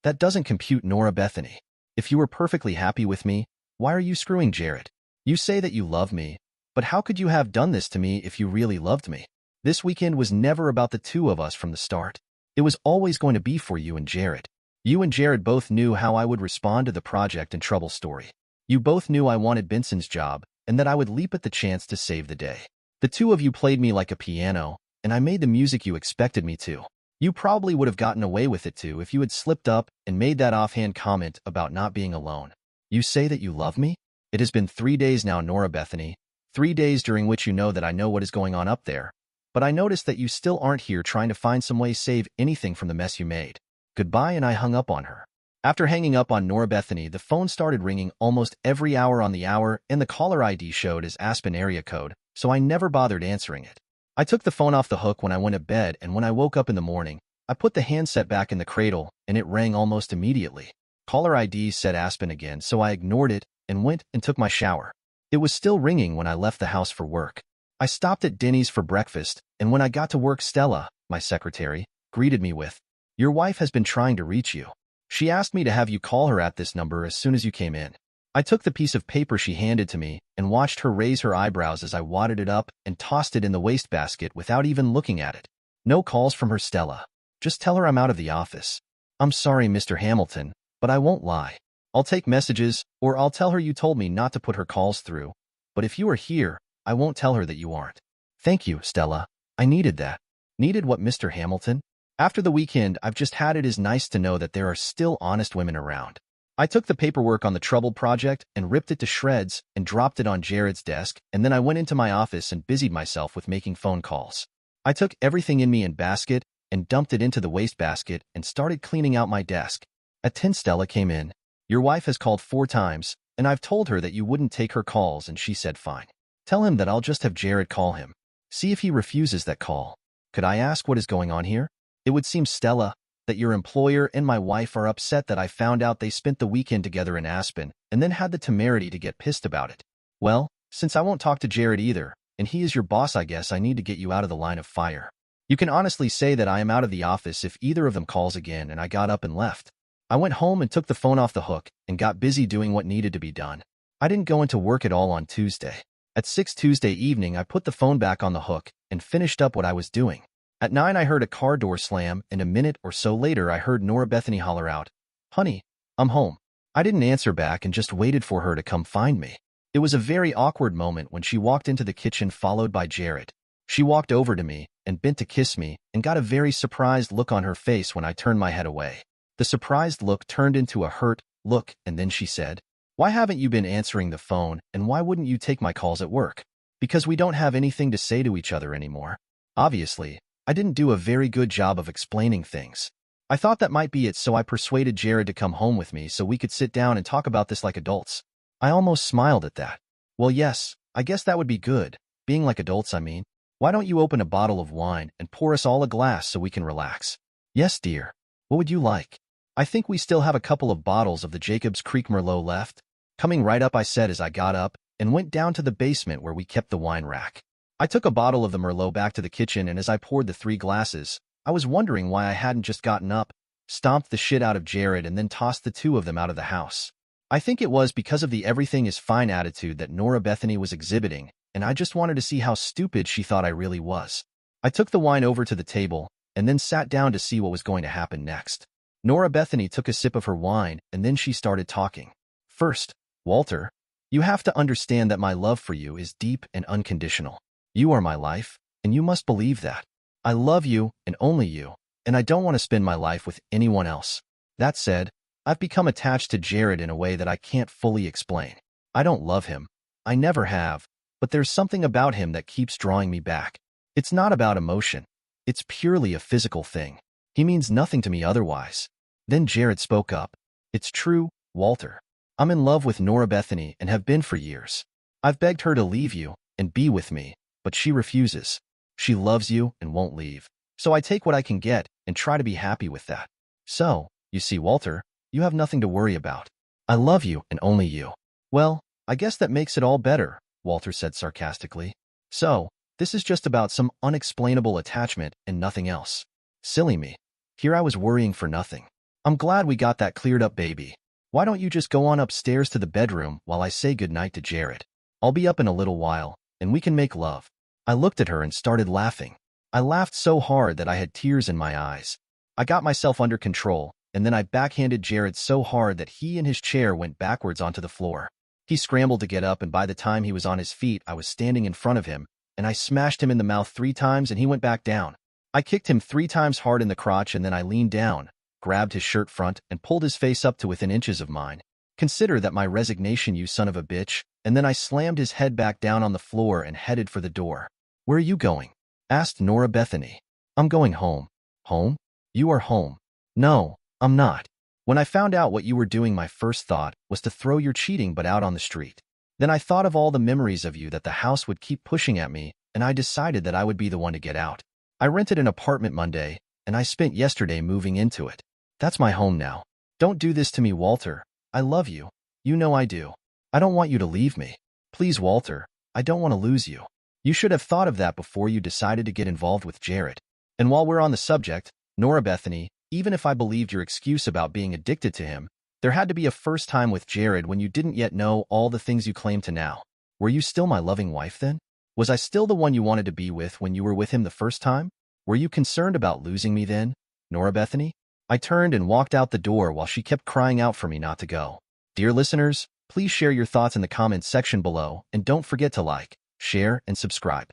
That doesn't compute, Nora Bethany. If you were perfectly happy with me, why are you screwing Jared? You say that you love me, but how could you have done this to me if you really loved me? This weekend was never about the two of us from the start. It was always going to be for you and Jared. You and Jared both knew how I would respond to the project and trouble story. You both knew I wanted Benson's job and that I would leap at the chance to save the day. The two of you played me like a piano, and I made the music you expected me to. You probably would have gotten away with it too if you had slipped up and made that offhand comment about not being alone. You say that you love me? It has been 3 days now, Nora Bethany. 3 days during which you know that I know what is going on up there. But I noticed that you still aren't here trying to find some way to save anything from the mess you made. Goodbye, and I hung up on her. After hanging up on Nora Bethany, the phone started ringing almost every hour on the hour, and the caller ID showed as Aspen area code, so I never bothered answering it. I took the phone off the hook when I went to bed, and when I woke up in the morning, I put the handset back in the cradle, and it rang almost immediately. Caller ID said Aspen again, so I ignored it and went and took my shower. It was still ringing when I left the house for work. I stopped at Denny's for breakfast, and when I got to work, Stella, my secretary, greeted me with, "Your wife has been trying to reach you. She asked me to have you call her at this number as soon as you came in." I took the piece of paper she handed to me and watched her raise her eyebrows as I wadded it up and tossed it in the wastebasket without even looking at it. No calls from her, Stella. Just tell her I'm out of the office. I'm sorry, Mr. Hamilton, but I won't lie. I'll take messages, or I'll tell her you told me not to put her calls through. But if you are here, I won't tell her that you aren't. Thank you, Stella. I needed that. Needed what, Mr. Hamilton? After the weekend I've just had, it is nice to know that there are still honest women around. I took the paperwork on the Trouble project and ripped it to shreds and dropped it on Jared's desk, and then I went into my office and busied myself with making phone calls. I took everything in me in basket and dumped it into the wastebasket and started cleaning out my desk. At 10, Stella came in. Your wife has called 4 times, and I've told her that you wouldn't take her calls, and she said fine. Tell him that I'll just have Jared call him. See if he refuses that call. Could I ask what is going on here? It would seem, Stella, that your employer and my wife are upset that I found out they spent the weekend together in Aspen and then had the temerity to get pissed about it. Well, since I won't talk to Jared either, and he is your boss, I guess I need to get you out of the line of fire. You can honestly say that I am out of the office if either of them calls again, and I got up and left. I went home and took the phone off the hook and got busy doing what needed to be done. I didn't go into work at all on Tuesday. At 6 Tuesday evening, I put the phone back on the hook and finished up what I was doing. At 9, I heard a car door slam, and a minute or so later, I heard Nora Bethany holler out, "Honey, I'm home." I didn't answer back and just waited for her to come find me. It was a very awkward moment when she walked into the kitchen followed by Jared. She walked over to me and bent to kiss me and got a very surprised look on her face when I turned my head away. The surprised look turned into a hurt look, and then she said, "Why haven't you been answering the phone, and why wouldn't you take my calls at work?" "Because we don't have anything to say to each other anymore." Obviously, I didn't do a very good job of explaining things. I thought that might be it, so I persuaded Jared to come home with me so we could sit down and talk about this like adults. I almost smiled at that. Well, yes, I guess that would be good. Being like adults, I mean. Why don't you open a bottle of wine and pour us all a glass so we can relax? Yes, dear. What would you like? I think we still have a couple of bottles of the Jacob's Creek Merlot left. Coming right up, I said as I got up and went down to the basement where we kept the wine rack. I took a bottle of the Merlot back to the kitchen, and as I poured the 3 glasses, I was wondering why I hadn't just gotten up, stomped the shit out of Jared, and then tossed the 2 of them out of the house. I think it was because of the everything is fine attitude that Nora Bethany was exhibiting, and I just wanted to see how stupid she thought I really was. I took the wine over to the table and then sat down to see what was going to happen next. Nora Bethany took a sip of her wine, and then she started talking. First, Walter, you have to understand that my love for you is deep and unconditional. You are my life, and you must believe that. I love you and only you, and I don't want to spend my life with anyone else. That said, I've become attached to Jared in a way that I can't fully explain. I don't love him. I never have, but there's something about him that keeps drawing me back. It's not about emotion. It's purely a physical thing. He means nothing to me otherwise. Then Jared spoke up. It's true, Walter. I'm in love with Nora Bethany and have been for years. I've begged her to leave you and be with me, but she refuses. She loves you and won't leave. So I take what I can get and try to be happy with that. So, you see, Walter, you have nothing to worry about. I love you and only you. Well, I guess that makes it all better, Walter said sarcastically. So, this is just about some unexplainable attachment and nothing else. Silly me. Here I was worrying for nothing. I'm glad we got that cleared up, baby. Why don't you just go on upstairs to the bedroom while I say goodnight to Jared? I'll be up in a little while, and we can make love. I looked at her and started laughing. I laughed so hard that I had tears in my eyes. I got myself under control, and then I backhanded Jared so hard that he and his chair went backwards onto the floor. He scrambled to get up, and by the time he was on his feet, I was standing in front of him, and I smashed him in the mouth 3 times, and he went back down. I kicked him 3 times hard in the crotch, and then I leaned down, grabbed his shirt front, and pulled his face up to within inches of mine. Consider that my resignation, you son of a bitch. And then I slammed his head back down on the floor and headed for the door. Where are you going? Asked Nora Bethany. I'm going home. Home? You are home. No, I'm not. When I found out what you were doing, my first thought was to throw your cheating butt out on the street. Then I thought of all the memories of you that the house would keep pushing at me, and I decided that I would be the one to get out. I rented an apartment Monday, and I spent yesterday moving into it. That's my home now. Don't do this to me, Walter. I love you. You know I do. I don't want you to leave me. Please, Walter, I don't want to lose you. You should have thought of that before you decided to get involved with Jared. And while we're on the subject, Nora Bethany, even if I believed your excuse about being addicted to him, there had to be a first time with Jared when you didn't yet know all the things you claim to now. Were you still my loving wife then? Was I still the one you wanted to be with when you were with him the first time? Were you concerned about losing me then, Nora Bethany? I turned and walked out the door while she kept crying out for me not to go. Dear listeners, please share your thoughts in the comments section below, and don't forget to like, share, and subscribe.